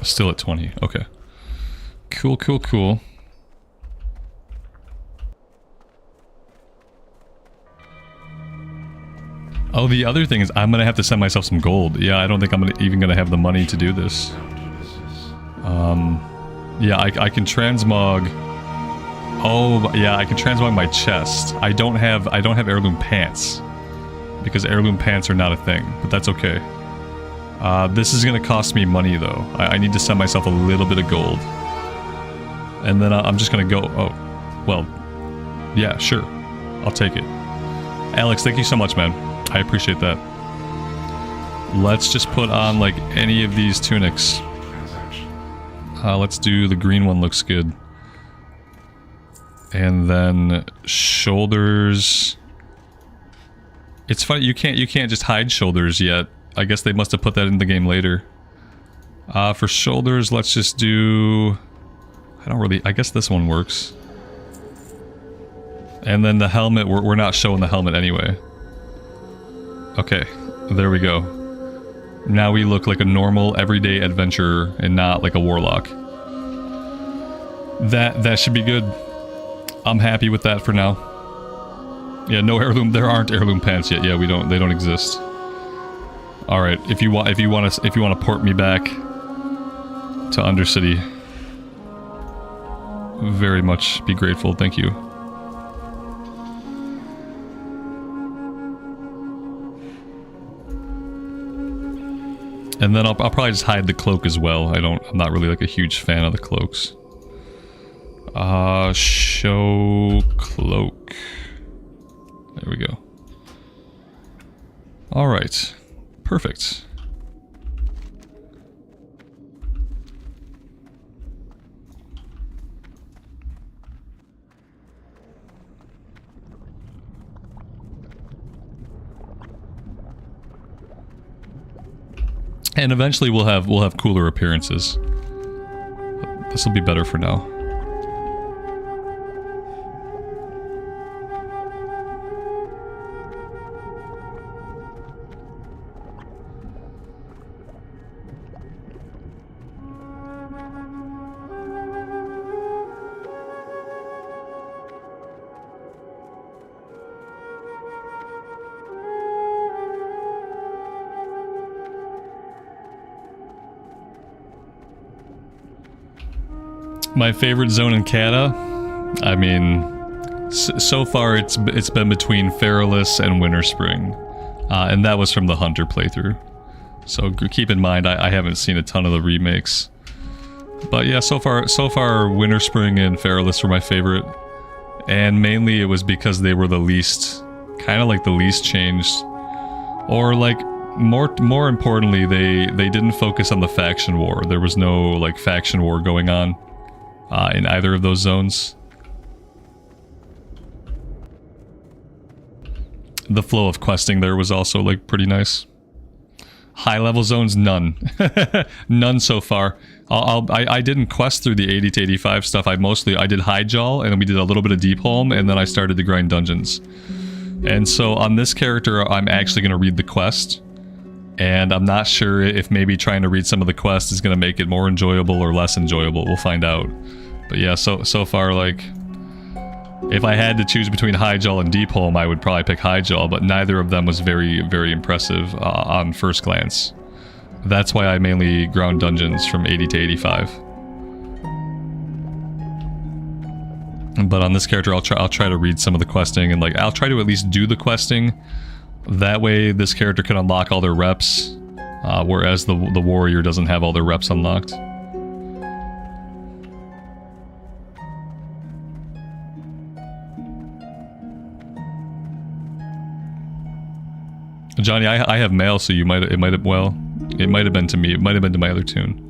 [SPEAKER 1] Still at 20. Okay. Cool, cool, cool. Oh, the other thing is I'm gonna have to send myself some gold. Yeah, I don't think I'm even gonna have the money to do this. Yeah, I can transmog. Oh, yeah, I can transmog my chest. I don't have heirloom pants because heirloom pants are not a thing, but that's okay. This is gonna cost me money though. I need to send myself a little bit of gold, and then I'm just gonna go. Oh, well, yeah, sure, I'll take it. Alex, thank you so much, man. I appreciate that. Let's just put on like any of these tunics. Let's do the green one, looks good. And then shoulders. It's funny, you can't just hide shoulders yet. I guess they must have put that in the game later. For shoulders, let's just do... I guess this one works. And then the helmet, we're not showing the helmet anyway. Okay, there we go. Now we look like a normal, everyday adventurer and not like a warlock. That should be good. I'm happy with that for now. Yeah, no heirloom. There aren't heirloom pants yet. Yeah, they don't exist. All right, if you want to port me back to Undercity, very much be grateful. Thank you. And then I'll probably just hide the cloak as well. I'm not really like a huge fan of the cloaks. Show cloak. There we go. All right. Perfect. And eventually we'll have cooler appearances. This will be better for now. My favorite zone in Cata? I mean, so far it's been between Heirlooms and Winterspring, and that was from the Hunter playthrough. So keep in mind, I haven't seen a ton of the remakes, but yeah, so far Winterspring and Heirlooms were my favorite, and mainly it was because they were the least, kind of like the least changed, or like more importantly, they didn't focus on the faction war. There was no like faction war going on. In either of those zones. The flow of questing there was also like pretty nice. High level zones, none. None so far. I didn't quest through the 80 to 85 stuff. I did Highjaw, and then we did a little bit of Deepholm, and then I started to grind dungeons. And so on this character, I'm actually going to read the quest. And I'm not sure if maybe trying to read some of the quest is going to make it more enjoyable or less enjoyable. We'll find out. But yeah, so far, like, if I had to choose between Highjaw and Deepholm, I would probably pick Highjaw, but neither of them was very, very impressive on first glance. That's why I mainly ground dungeons from 80 to 85. But on this character, I'll try to read some of the questing, and like, I'll try to at least do the questing. That way, this character can unlock all their reps, whereas the warrior doesn't have all their reps unlocked. Johnny, I have mail, so it might have been to me. It might have been to my other tune.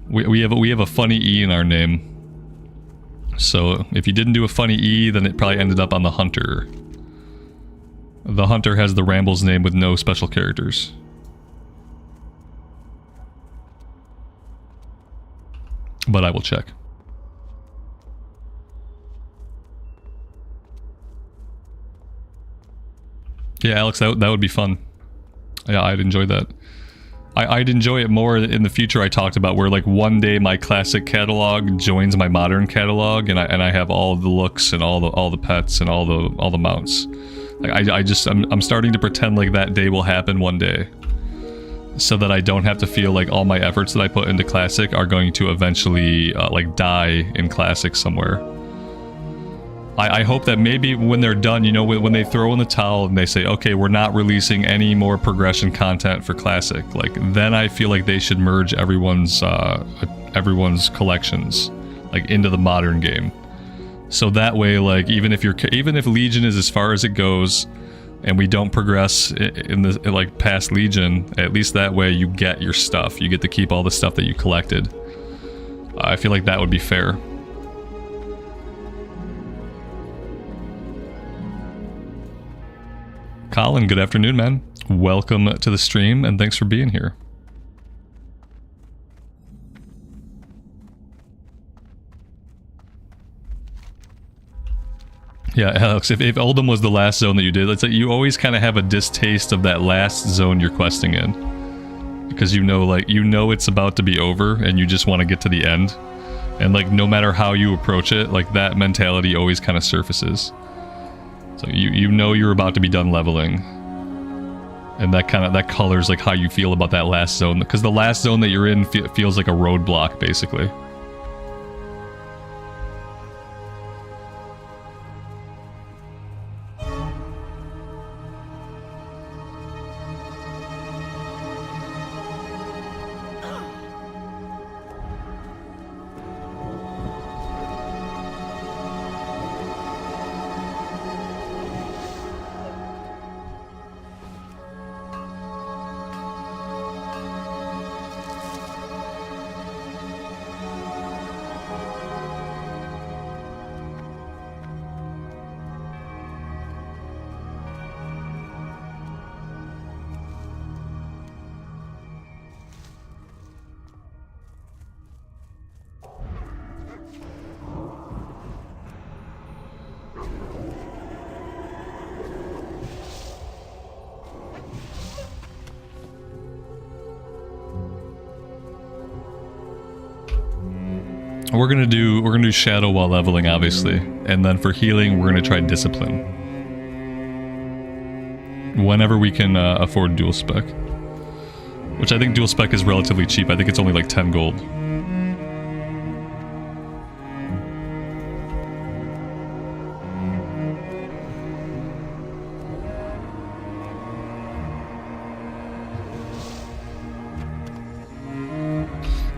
[SPEAKER 1] We have a funny E in our name. So if you didn't do a funny E, then it probably ended up on the Hunter. The Hunter has the Ramble's name with no special characters. But I will check. Yeah, Alex, that would be fun. Yeah, I'd enjoy that. I'd enjoy it more in the future. I talked about where like one day my classic catalog joins my modern catalog, and I have all the looks and all the pets and all the mounts. Like I'm starting to pretend like that day will happen one day, so that I don't have to feel like all my efforts that I put into Classic are going to eventually like die in Classic somewhere. I hope that maybe when they're done, you know, when they throw in the towel and they say, okay, we're not releasing any more progression content for Classic, like, then I feel like they should merge everyone's collections, like, into the modern game. So that way, like, even if Legion is as far as it goes, and we don't progress in the, like, past Legion, at least that way you get your stuff. You get to keep all the stuff that you collected. I feel like that would be fair. Colin, good afternoon, man. Welcome to the stream, and thanks for being here. Yeah, Alex, if Uldum was the last zone that you did, it's like you always kind of have a distaste of that last zone you're questing in. Because you know, like, you know it's about to be over, and you just want to get to the end. And, like, no matter how you approach it, like, that mentality always kind of surfaces. So you know you're about to be done leveling, and that colors like how you feel about that last zone, because the last zone that you're in feels like a roadblock basically. We're gonna do Shadow while leveling, obviously, and then for healing, we're gonna try Discipline. Whenever we can afford dual spec, which I think dual spec is relatively cheap. I think it's only like 10 gold.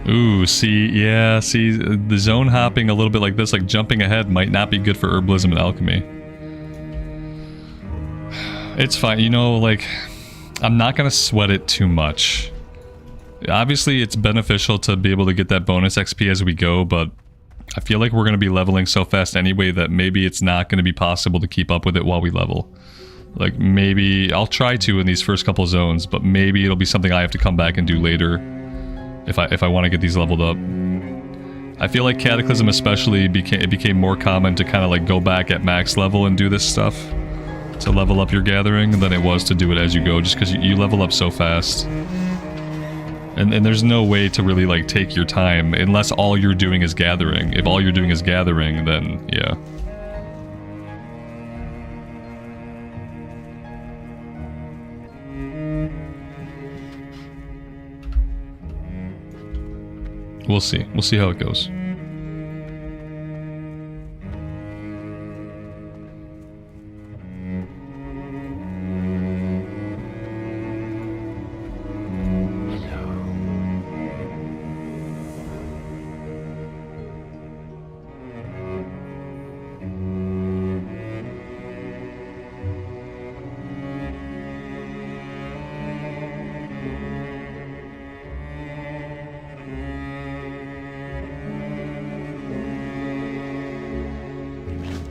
[SPEAKER 1] Ooh, see, the zone hopping a little bit like this, like jumping ahead, might not be good for herbalism and alchemy. It's fine, you know, like, I'm not gonna sweat it too much. Obviously, it's beneficial to be able to get that bonus XP as we go, but I feel like we're gonna be leveling so fast anyway that maybe it's not gonna be possible to keep up with it while we level. Like, maybe I'll try to in these first couple zones, but maybe it'll be something I have to come back and do later. If I want to get these leveled up. I feel like Cataclysm especially became more common to kind of like go back at max level and do this stuff to level up your gathering than it was to do it as you go, just because you level up so fast. And there's no way to really like take your time unless all you're doing is gathering. If all you're doing is gathering, then yeah. We'll see. We'll see how it goes.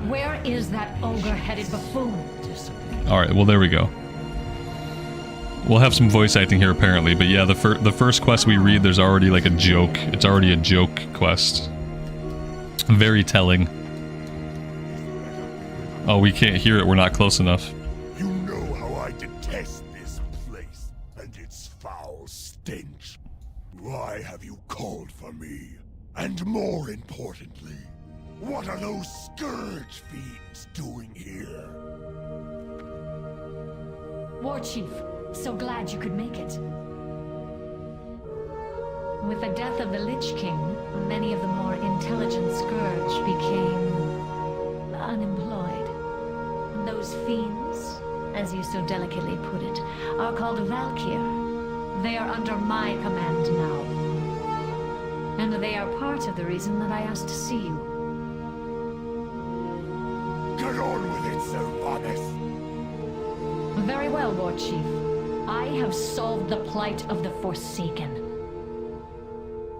[SPEAKER 9] Where is that ogre-headed buffoon?
[SPEAKER 1] Alright, well there we go. We'll have some voice acting here apparently, but yeah, the first quest we read, there's already like a joke. It's already a joke quest. Very telling. Oh, we can't hear it, we're not close enough.
[SPEAKER 3] You know how I detest this place and its foul stench. Why have you called for me? And more importantly, what are those scourge fiends doing here?
[SPEAKER 9] War Chief, so glad you could make it. With the death of the Lich King, many of the more intelligent Scourge became unemployed. Those fiends, as you so delicately put it, are called Valkyr. They are under my command now. And they are part of the reason that I asked to see you.
[SPEAKER 3] Get on with it, Sylvanas.
[SPEAKER 9] Very well, War Chief. I have solved the plight of the Forsaken.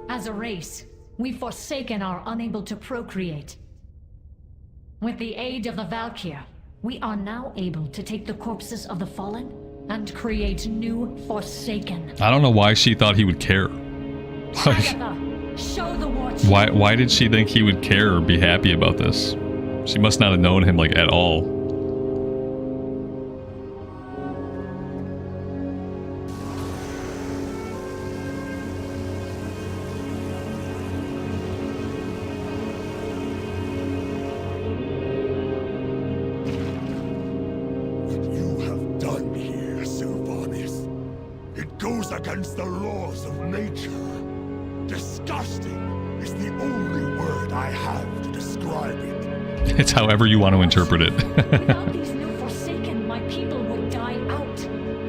[SPEAKER 9] As a race, we Forsaken are unable to procreate. With the aid of the Valkyr, we are now able to take the corpses of the fallen and create new Forsaken.
[SPEAKER 1] I don't know why she thought he would care. Like,
[SPEAKER 9] Agatha, show the War Chief.
[SPEAKER 1] why did she think he would care or be happy about this? She must not have known him, like, at all.
[SPEAKER 3] What you have done here, Sylvanas, it goes against the laws of nature. Disgusting is the only word I have to describe it.
[SPEAKER 1] It's however you want to interpret it.
[SPEAKER 9] Without these new Forsaken, my people would die out.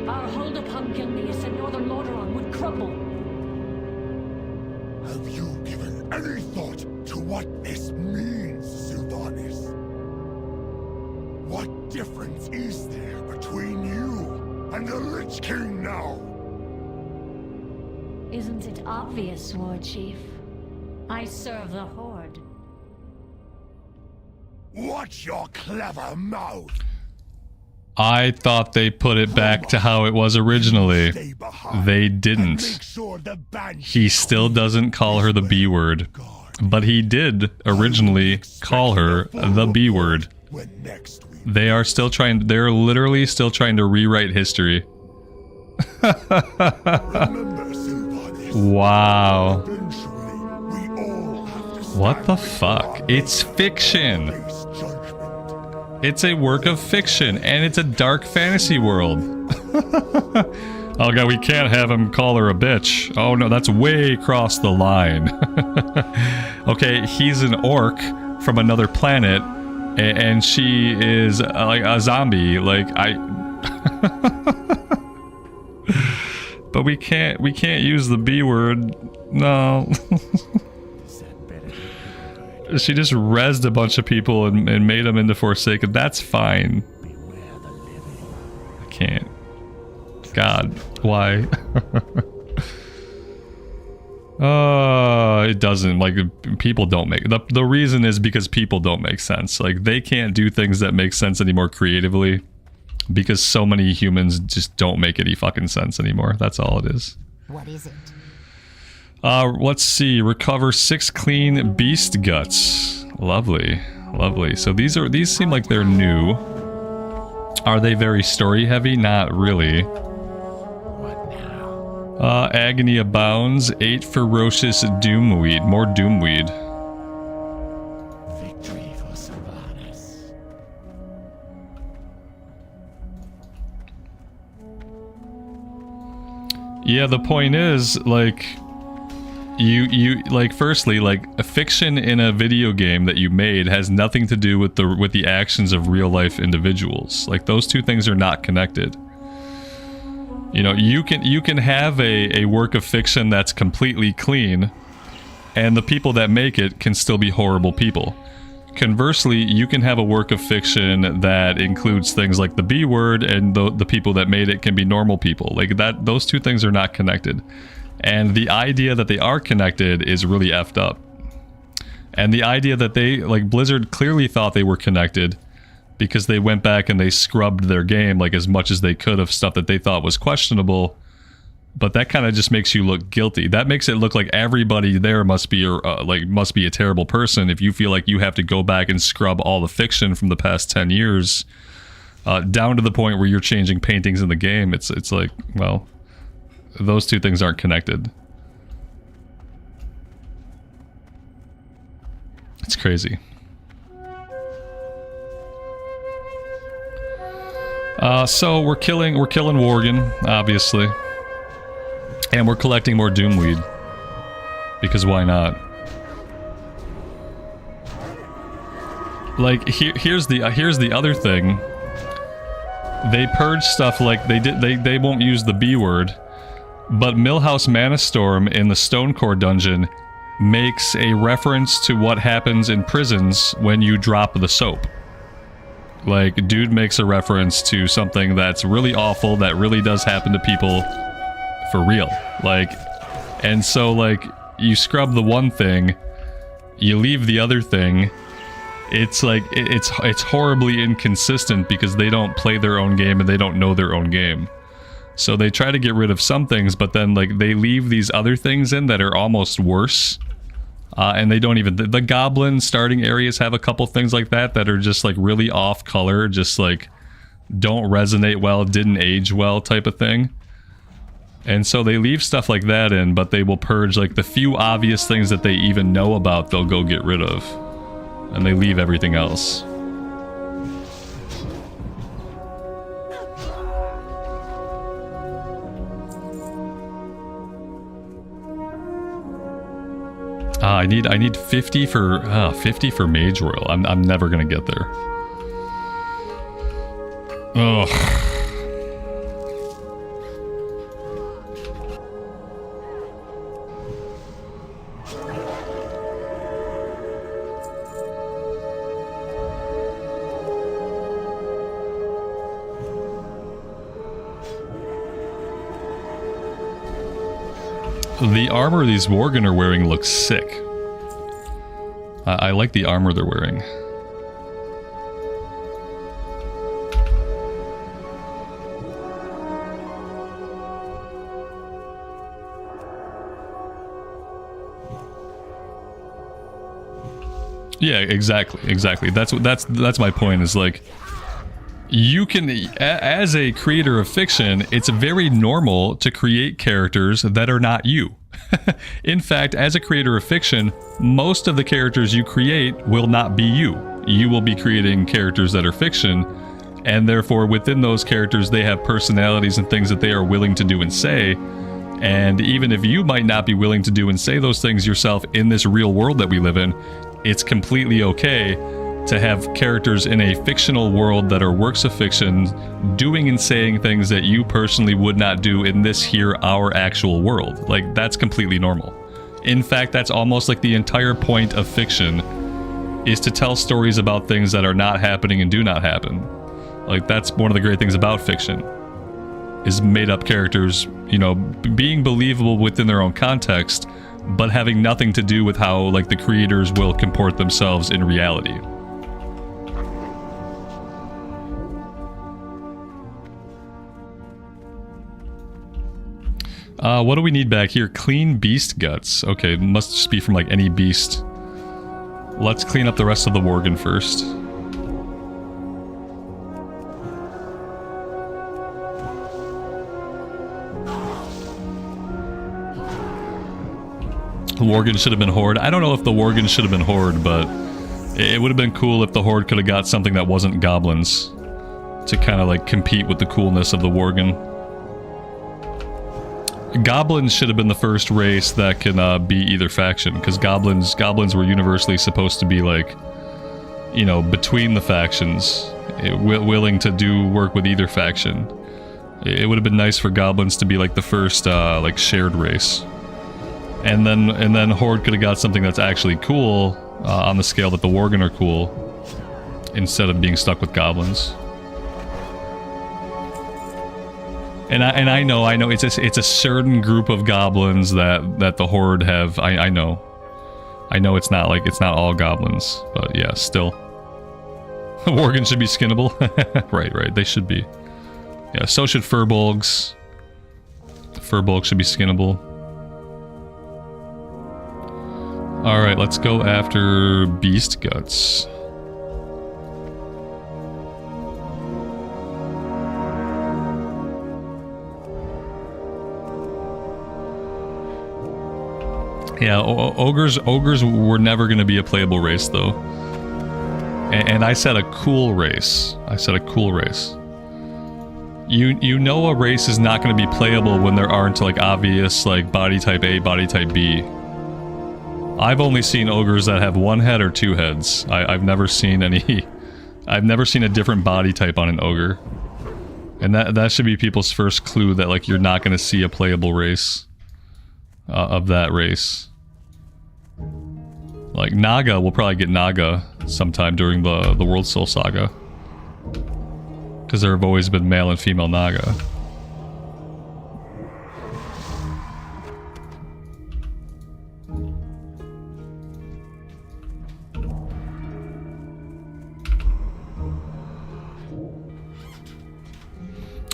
[SPEAKER 9] Our hold upon Gilneas and Northern Lordaeron would crumble.
[SPEAKER 3] Have you given any thought to what this means, Sylvanas? What difference is there between you and the Lich King now?
[SPEAKER 9] Isn't it obvious, War Chief? I serve the Horde.
[SPEAKER 3] Watch your clever mouth!
[SPEAKER 1] I thought they put it back to how it was originally.
[SPEAKER 3] Stay behind
[SPEAKER 1] They
[SPEAKER 3] and
[SPEAKER 1] didn't.
[SPEAKER 3] make sure the
[SPEAKER 1] He still doesn't call her the B word. But he did originally call her the B word.
[SPEAKER 3] when next we
[SPEAKER 1] They're literally still trying to rewrite history.
[SPEAKER 3] remember, Sylvanas.
[SPEAKER 1] Wow.
[SPEAKER 3] Eventually, we all have to
[SPEAKER 1] What
[SPEAKER 3] stand
[SPEAKER 1] the
[SPEAKER 3] before
[SPEAKER 1] fuck?
[SPEAKER 3] our
[SPEAKER 1] It's fiction.
[SPEAKER 3] face judgment.
[SPEAKER 1] It's a work of fiction, and it's a dark fantasy world. Oh god, we can't have him call her a bitch. Oh no, that's way across the line. Okay, he's an orc from another planet, and she is like a zombie. Like but we can't use the B word. No. She just rezzed a bunch of people and made them into Forsaken. That's fine. I can't. God, why? It doesn't, like, people don't make the reason is because people don't make sense. Like, they can't do things that make sense anymore creatively because so many humans just don't make any fucking sense anymore. That's all it is.
[SPEAKER 8] What is it?
[SPEAKER 1] Let's see. Recover 6 clean beast guts. Lovely, lovely. So these seem like they're new. Are they very story heavy? Not really.
[SPEAKER 3] What now?
[SPEAKER 1] Agony abounds. 8 ferocious doomweed. More doomweed.
[SPEAKER 3] Victory for Sylvanas.
[SPEAKER 1] Yeah, the point is, like, you like, firstly, like, a fiction in a video game that you made has nothing to do with the actions of real life individuals. Like, those two things are not connected. You know, you can have a work of fiction that's completely clean, and the people that make it can still be horrible people. Conversely, you can have a work of fiction that includes things like the B word, and the people that made it can be normal people. Like, that, those two things are not connected. And the idea that they are connected is really effed up. And the idea that they, like, Blizzard clearly thought they were connected because they went back and they scrubbed their game, like, as much as they could of stuff that they thought was questionable. But that kind of just makes you look guilty. That makes it look like everybody there must be a terrible person if you feel like you have to go back and scrub all the fiction from the past 10 years down to the point where you're changing paintings in the game. It's like, well, those two things aren't connected. It's crazy. So we're killing Worgen, obviously. And we're collecting more Doomweed. Because why not? Like, here's the other thing. They purge stuff like they won't use the B word, but Millhouse Manastorm in the Stonecore dungeon makes a reference to what happens in prisons when you drop the soap. Like, dude makes a reference to something that's really awful that really does happen to people for real. Like, and so like you scrub the one thing, you leave the other thing. It's like it's horribly inconsistent because they don't play their own game and they don't know their own game. So they try to get rid of some things, but then like they leave these other things in that are almost worse. And they don't even... The goblin starting areas have a couple things like that that are just like really off color, just like don't resonate well, didn't age well type of thing. And so they leave stuff like that in, but they will purge like the few obvious things that they even know about, they'll go get rid of. And they leave everything else. I need 50 for 50 for Mage Royal. I'm never gonna get there. Ugh. The armor these Worgen are wearing looks sick. I like the armor they're wearing. Yeah, exactly. That's my point, is like, you can, as a creator of fiction, it's very normal to create characters that are not you. In fact, as a creator of fiction, most of the characters you create will not be you. You will be creating characters that are fiction, and therefore within those characters they have personalities and things that they are willing to do and say. And even if you might not be willing to do and say those things yourself in this real world that we live in, it's completely okay to have characters in a fictional world that are works of fiction doing and saying things that you personally would not do in this here, our actual world. Like, that's completely normal. In fact, that's almost like the entire point of fiction, is to tell stories about things that are not happening and do not happen. Like, that's one of the great things about fiction, is made up characters, you know, being believable within their own context, but having nothing to do with how, like, the creators will comport themselves in reality. What do we need back here? Clean beast guts. Okay, must just be from like any beast. Let's clean up the rest of the Worgen first. Worgen should have been Horde. I don't know if the Worgen should have been Horde, but it would have been cool if the Horde could have got something that wasn't goblins to kind of like compete with the coolness of the Worgen. Goblins should have been the first race that can be either faction, because goblins were universally supposed to be like, you know, between the factions, willing to do work with either faction. It would have been nice for goblins to be like the first like shared race, and then Horde could have got something that's actually cool on the scale that the Worgen are cool, instead of being stuck with goblins. And I know it's a certain group of goblins that the Horde have. I know it's not all goblins, but yeah, still. Worgen should be skinnable. right, they should be. Yeah, so should Furbolgs. Furbolg should be skinnable. Alright, let's go after beast guts. Yeah, ogres were never going to be a playable race, though. And I said a cool race. You know a race is not going to be playable when there aren't like obvious like body type A, body type B. I've only seen ogres that have one head or two heads. I've never seen any. I've never seen a different body type on an ogre, and that should be people's first clue that like you're not going to see a playable race of that race. Like Naga, we'll probably get Naga sometime during the World Soul Saga. Because there have always been male and female Naga.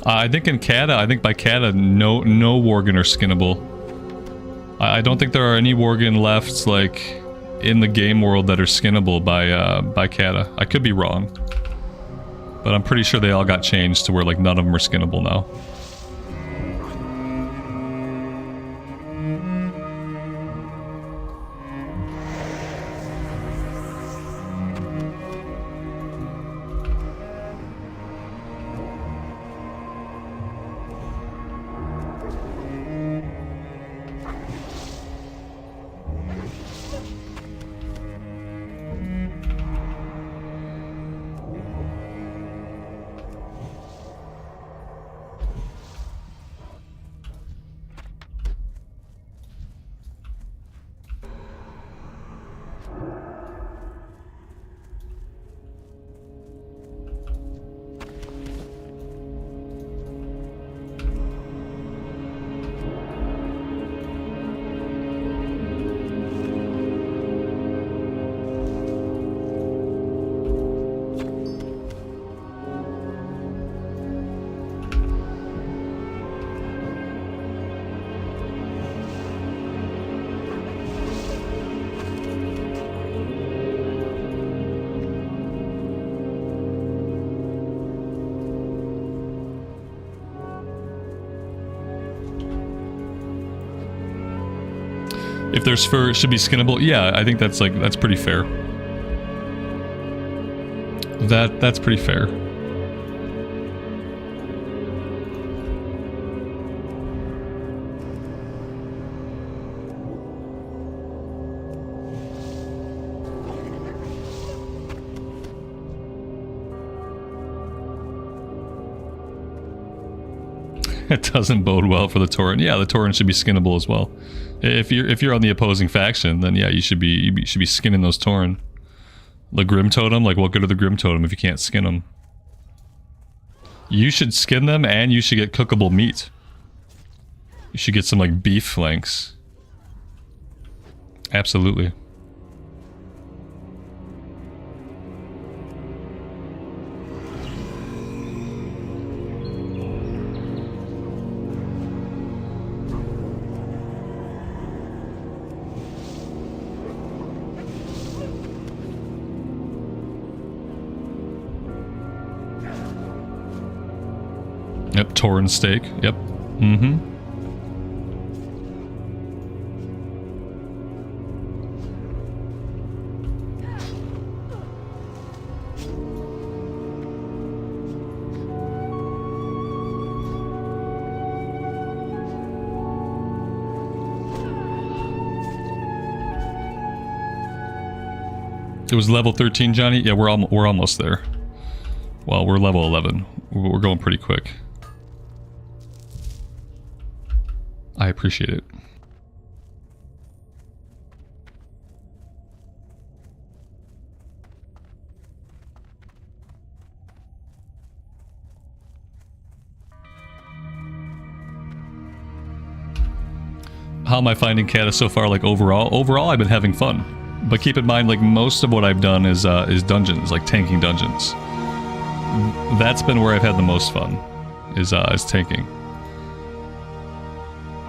[SPEAKER 1] I think in Cata, I think by Cata, no Worgen are skinnable. I don't think there are any Worgen left, like, in the game world that are skinnable by Cata. I could be wrong. But I'm pretty sure they all got changed to where, like, none of them are skinnable now. If there's fur, it should be skinnable. Yeah, I think that's like, that's pretty fair. That's pretty fair. It doesn't bode well for the Tauren. Yeah, the Tauren should be skinnable as well. If you're on the opposing faction, then yeah, you should be skinning those Tauren. The Grim Totem, like what good are the Grim Totem if you can't skin them? You should skin them, and you should get cookable meat. You should get some like beef flanks. Absolutely. Yep, Tauren steak. Yep. Mm-hmm. It was level 13, Johnny? Yeah, we're almost there. Well, we're level 11. We're going pretty quick. I appreciate it. How am I finding Cata so far, like overall? Overall, I've been having fun. But keep in mind, like most of what I've done is dungeons, like tanking dungeons. That's been where I've had the most fun, is tanking.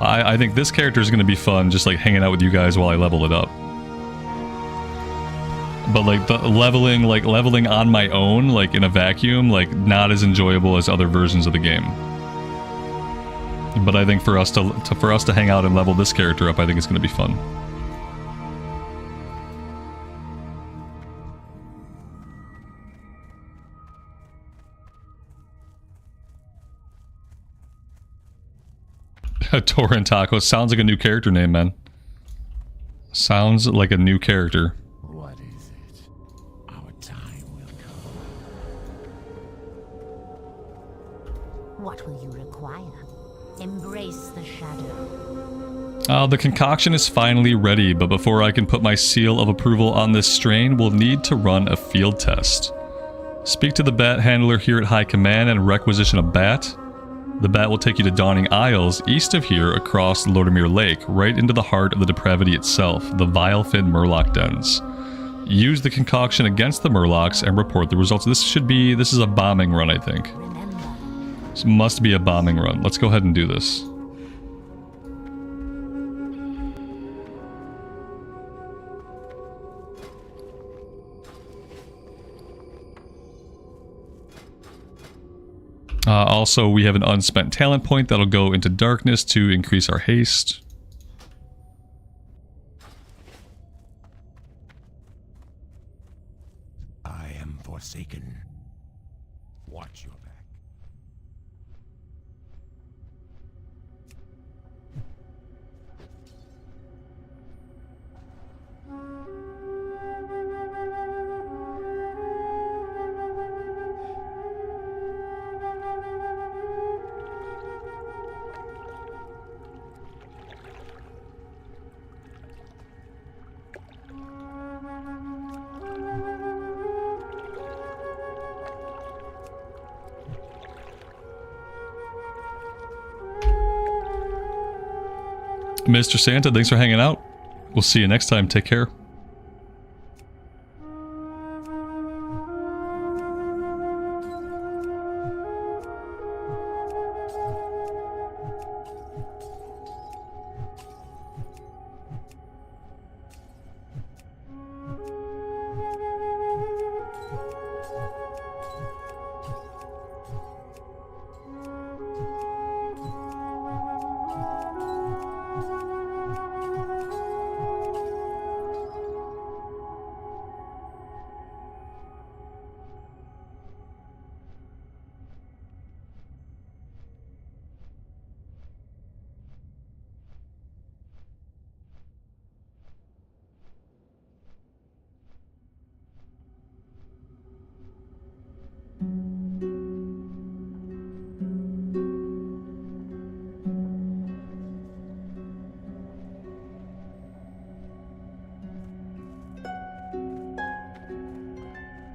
[SPEAKER 1] I think this character is going to be fun, just like hanging out with you guys while I level it up. But like the leveling on my own, like in a vacuum, like not as enjoyable as other versions of the game. But I think for us to hang out and level this character up, I think it's going to be fun. Torin Taco sounds like a new character name, man. Sounds like a new character.
[SPEAKER 3] What is it? Our time will come.
[SPEAKER 8] What will you require? Embrace the shadow.
[SPEAKER 1] The concoction is finally ready, but before I can put my seal of approval on this strain, we'll need to run a field test. Speak to the bat handler here at High Command and requisition a bat. The bat will take you to Dawning Isles, east of here, across Lordimir Lake, right into the heart of the depravity itself, the Vilefin Murloc dens. Use the concoction against the Murlocs and report the results. This is a bombing run, I think. This must be a bombing run. Let's go ahead and do this. Also, we have an unspent talent point that'll go into darkness to increase our haste.
[SPEAKER 3] I am forsaken. Watch your back.
[SPEAKER 1] Mr. Santa, thanks for hanging out. We'll see you next time. Take care.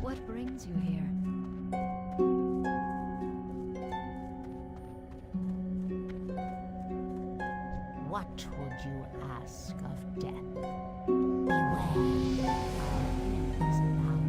[SPEAKER 4] What brings you here?
[SPEAKER 8] What would you ask of death? Beware, our enemies abound.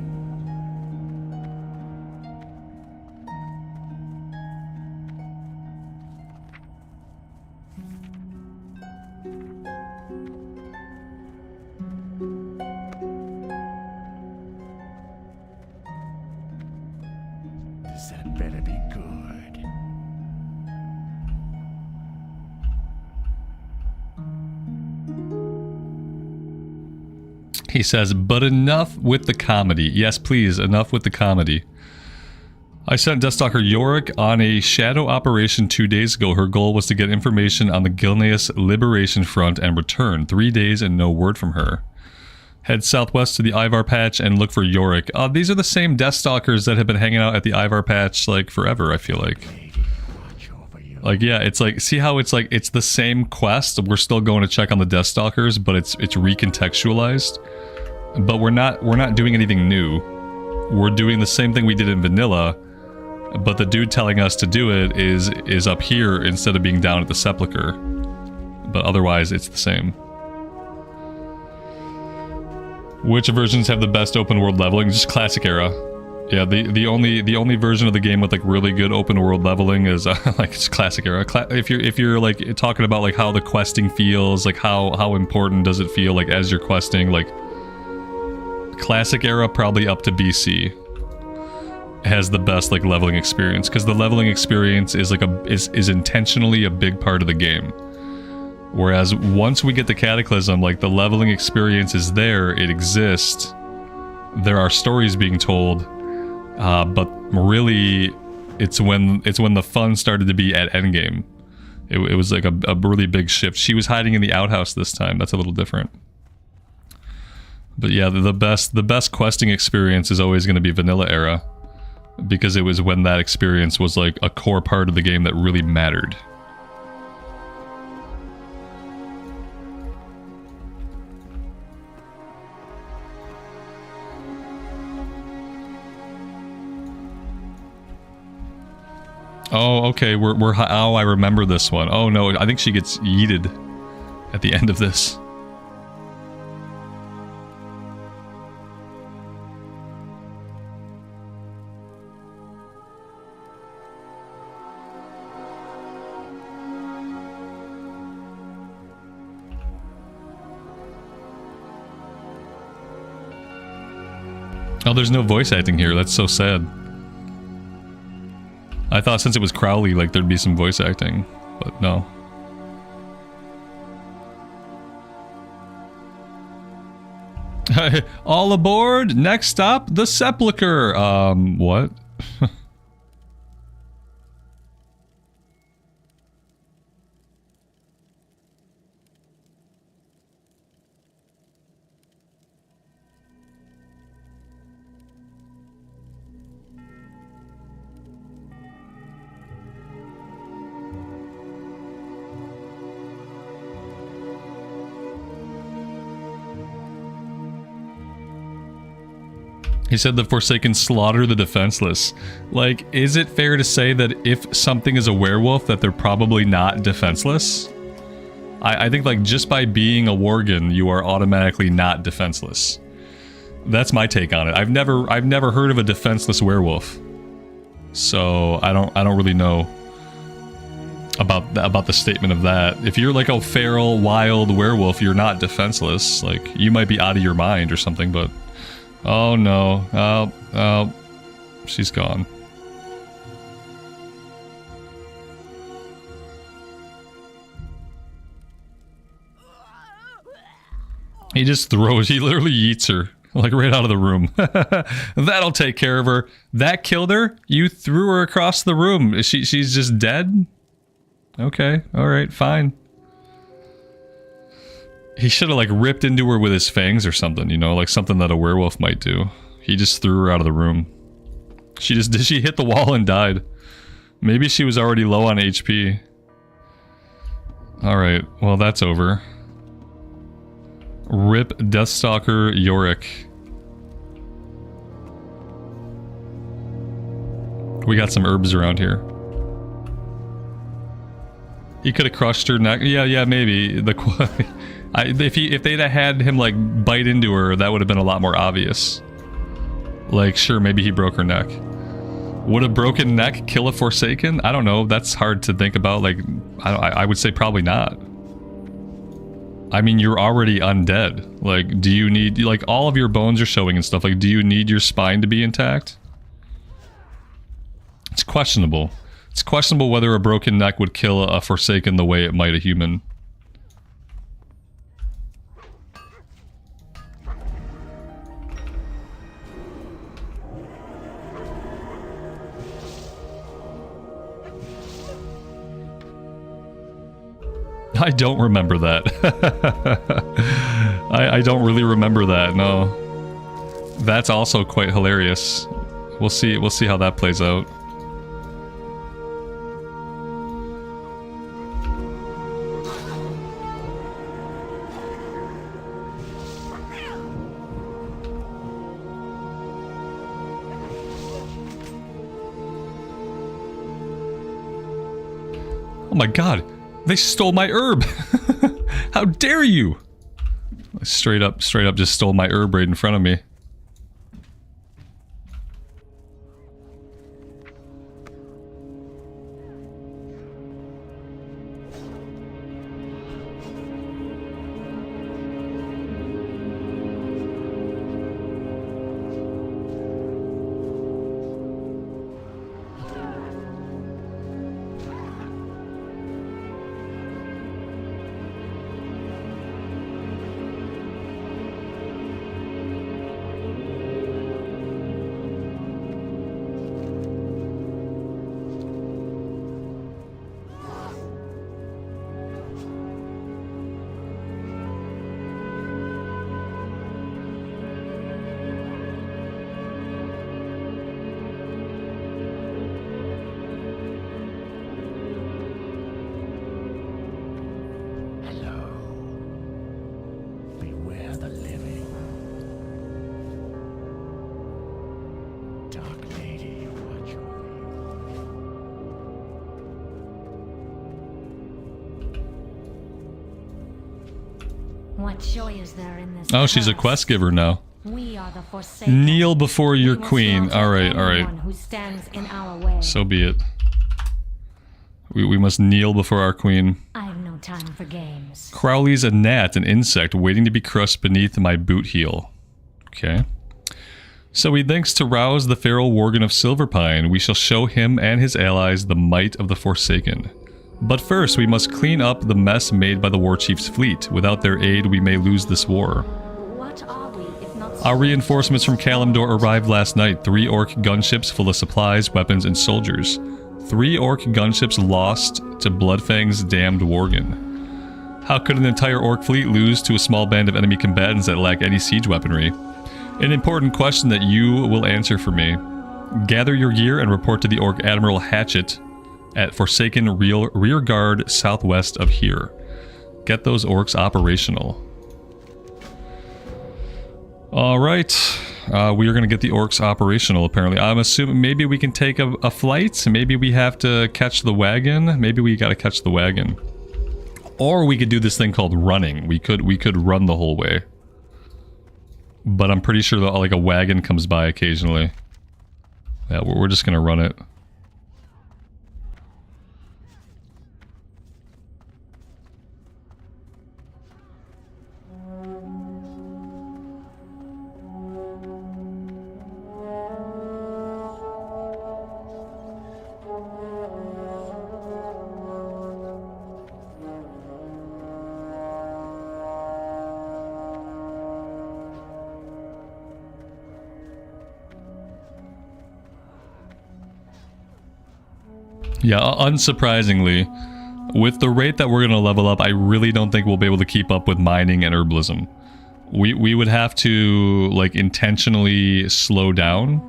[SPEAKER 3] This had better be good.
[SPEAKER 1] He says, but enough with the comedy. Yes, please, enough with the comedy. I sent Deathstalker Yorick on a shadow operation 2 days ago. Her goal was to get information on the Gilneas Liberation Front and return. 3 days and no word from her. Head southwest to the Ivar Patch and look for Yorick. These are the same Deathstalkers that have been hanging out at the Ivar Patch, like, forever, I feel like. Like, yeah, it's like, see how it's like, it's the same quest. We're still going to check on the Deathstalkers, but it's recontextualized. But we're not doing anything new. We're doing the same thing we did in vanilla, but the dude telling us to do it is up here instead of being down at the Sepulchre. But otherwise, it's the same. Which versions have the best open world leveling? Just classic era. Yeah, the only version of the game with like really good open world leveling is like just classic era. If you're like talking about like how the questing feels, like how important does it feel like as you're questing, like classic era probably up to BC has the best like leveling experience, because the leveling experience is like is intentionally a big part of the game. Whereas once we get the Cataclysm, like the leveling experience is there, it exists. There are stories being told, but really, it's when the fun started to be at endgame, It was like a really big shift. She was hiding in the outhouse this time. That's a little different. But yeah, the best questing experience is always going to be vanilla era, because it was when that experience was like a core part of the game that really mattered. Oh, okay, oh, I remember this one. Oh no, I think she gets yeeted at the end of this. Oh, there's no voice acting here. That's so sad. I thought since it was Crowley, like, there'd be some voice acting, but no. All aboard! Next stop, the Sepulchre! What? He said the Forsaken slaughter the defenseless. Like, is it fair to say that if something is a werewolf that they're probably not defenseless? I think like just by being a worgen, you are automatically not defenseless. That's my take on it. I've never heard of a defenseless werewolf. So I don't really know about the statement of that. If you're like a feral, wild werewolf, you're not defenseless. Like, you might be out of your mind or something, but oh no. Oh, she's gone. He just throws, he literally yeets her, like right out of the room. That'll take care of her. That killed her? You threw her across the room. She's just dead? Okay, alright, fine. He should have like ripped into her with his fangs or something, you know, like something that a werewolf might do. He just threw her out of the room. She hit the wall and died. Maybe she was already low on HP. Alright, well that's over. Rip Deathstalker Yorick. We got some herbs around here. He could have crushed her neck. Yeah, maybe. If they'd have had him like bite into her, that would have been a lot more obvious. Like, sure, maybe he broke her neck. Would a broken neck kill a Forsaken? I don't know. That's hard to think about. Like, I would say probably not. I mean, you're already undead. Like, do you need, like, all of your bones are showing and stuff. Like, do you need your spine to be intact? It's questionable. It's questionable whether a broken neck would kill a Forsaken the way it might a human. I don't remember that. I don't really remember that, no. That's also quite hilarious. We'll see how that plays out. Oh my god. They stole my herb! How dare you! Straight up just stole my herb right in front of me.
[SPEAKER 9] What joy is there in this?
[SPEAKER 1] Oh, she's a
[SPEAKER 9] curse?
[SPEAKER 1] quest giver now.
[SPEAKER 9] We are the Forsaken.
[SPEAKER 1] Kneel before your
[SPEAKER 9] We will
[SPEAKER 1] queen.
[SPEAKER 9] slaughter
[SPEAKER 1] Alright, alright.
[SPEAKER 9] anyone who stands in our way.
[SPEAKER 1] So be it. We must kneel before our queen.
[SPEAKER 9] I have no time for games.
[SPEAKER 1] Crowley's a gnat, an insect, waiting to be crushed beneath my boot heel. Okay. So he thinks to rouse the feral Worgen of Silverpine, we shall show him and his allies the might of the Forsaken. But first, we must clean up the mess made by the Warchief's fleet. Without their aid, we may lose this war.
[SPEAKER 9] What are we, if not...
[SPEAKER 1] Our reinforcements from Kalimdor arrived last night. 3 orc gunships full of supplies, weapons, and soldiers. 3 orc gunships lost to Bloodfang's damned Worgen. How could an entire orc fleet lose to a small band of enemy combatants that lack any siege weaponry? An important question that you will answer for me. Gather your gear and report to the Orc Admiral Hatchet at Forsaken Rear Guard southwest of here. Get those orcs operational. Alright. We are going to get the orcs operational, apparently. I'm assuming maybe we can take a flight. Maybe we have to catch the wagon. Maybe we got to catch the wagon. Or we could do this thing called running. We could run the whole way. But I'm pretty sure that like a wagon comes by occasionally. Yeah, we're just gonna run it. Yeah, unsurprisingly, with the rate that we're going to level up, I really don't think we'll be able to keep up with mining and herbalism. We would have to, like, intentionally slow down.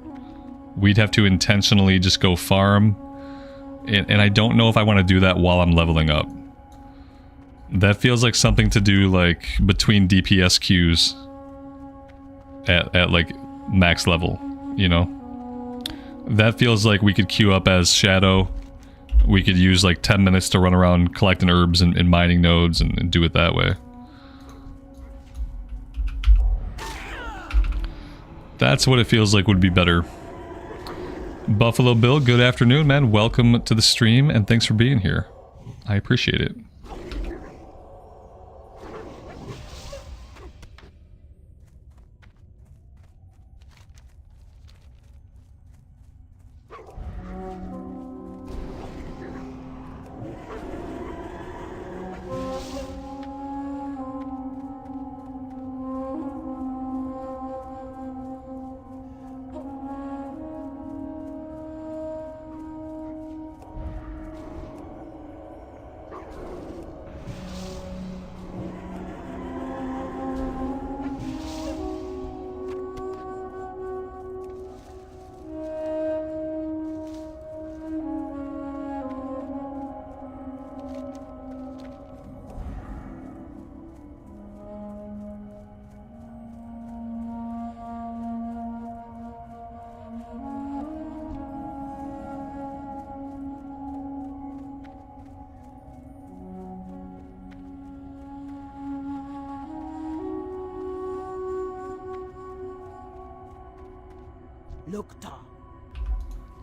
[SPEAKER 1] We'd have to intentionally just go farm. And I don't know if I want to do that while I'm leveling up. That feels like something to do, like, between DPS queues at like, max level, you know? That feels like we could queue up as Shadow. We could use like 10 minutes to run around collecting herbs and mining nodes and do it that way. That's what it feels like would be better. Buffalo Bill, good afternoon, man. Welcome to the stream and thanks for being here. I appreciate it.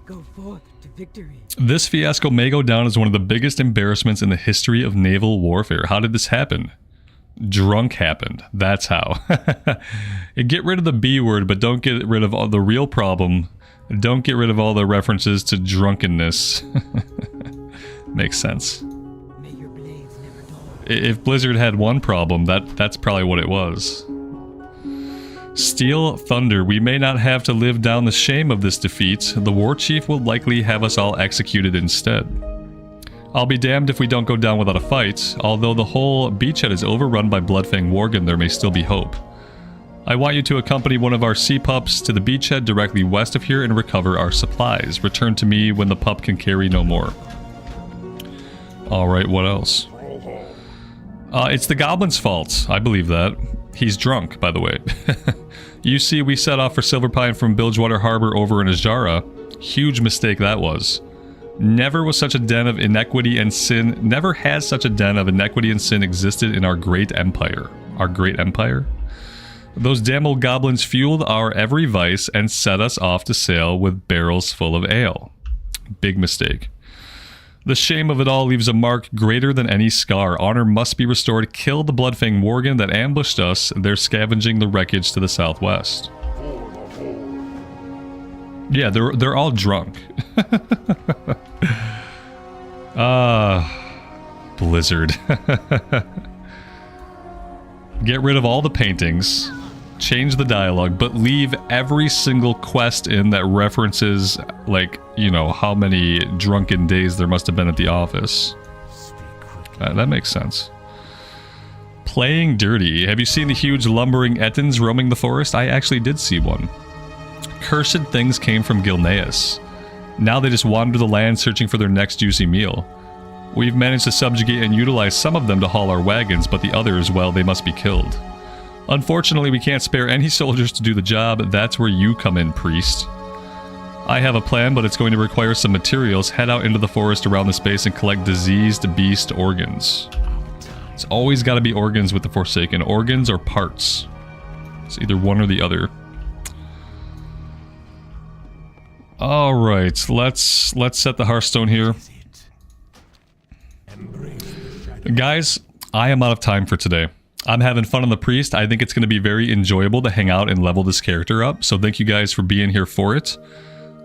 [SPEAKER 10] Go forth to victory.
[SPEAKER 1] This fiasco may go down as one of the biggest embarrassments in the history of naval warfare. How did this happen? Drunk happened. That's how. Get rid of the B word, but don't get rid of all the real problem. Don't get rid of all the references to drunkenness. Makes sense.
[SPEAKER 10] May your blades never dull.
[SPEAKER 1] If Blizzard had one problem, that's probably what it was. Steel Thunder, we may not have to live down the shame of this defeat. The war chief will likely have us all executed instead. I'll be damned if we don't go down without a fight. Although the whole beachhead is overrun by Bloodfang Worgen, there may still be hope. I want you to accompany one of our sea pups to the beachhead directly west of here and recover our supplies. Return to me when the pup can carry no more. Alright, what else? It's the goblin's fault. I believe that. He's drunk, by the way. You see, we set off for Silverpine from Bilgewater Harbor over in Ajara. Huge mistake that was. Never was such a den of inequity and sin, never has such a den of inequity and sin existed in our great empire. our great empire. Those damn old goblins fueled our every vice and set us off to sail with barrels full of ale. Big mistake. The shame of it all leaves a mark greater than any scar. Honor must be restored. Kill the Bloodfang Worgen that ambushed us. They're scavenging the wreckage to the southwest. Yeah, they're all drunk. Blizzard. Get rid of all the paintings. Change the dialogue, but leave every single quest in that references, like, you know, how many drunken days there must have been at the office. That makes sense. Playing dirty. Have you seen the huge lumbering Ettins roaming the forest? I actually did see one. Cursed things came from Gilneas. Now they just wander the land searching for their next juicy meal. We've managed to subjugate and utilize some of them to haul our wagons, but the others, well, they must be killed. Unfortunately, we can't spare any soldiers to do the job. That's where you come in, priest. I have a plan, but it's going to require some materials. Head out into the forest around this base and collect diseased beast organs. It's always got to be organs with the Forsaken. Organs or parts. It's either one or the other. Alright, let's set the Hearthstone here. Guys, I am out of time for today. I'm having fun on the priest. I think it's going to be very enjoyable to hang out and level this character up. So thank you guys for being here for it.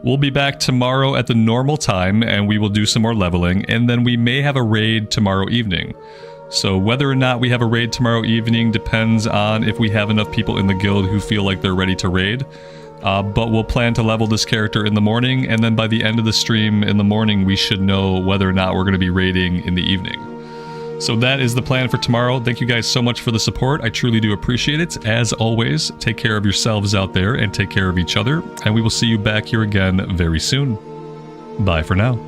[SPEAKER 1] We'll be back tomorrow at the normal time and we will do some more leveling. And then we may have a raid tomorrow evening. So whether or not we have a raid tomorrow evening depends on if we have enough people in the guild who feel like they're ready to raid. But we'll plan to level this character in the morning. And then by the end of the stream in the morning, we should know whether or not we're going to be raiding in the evening. So that is the plan for tomorrow. Thank you guys so much for the support. I truly do appreciate it. As always, take care of yourselves out there and take care of each other. And we will see you back here again very soon. Bye for now.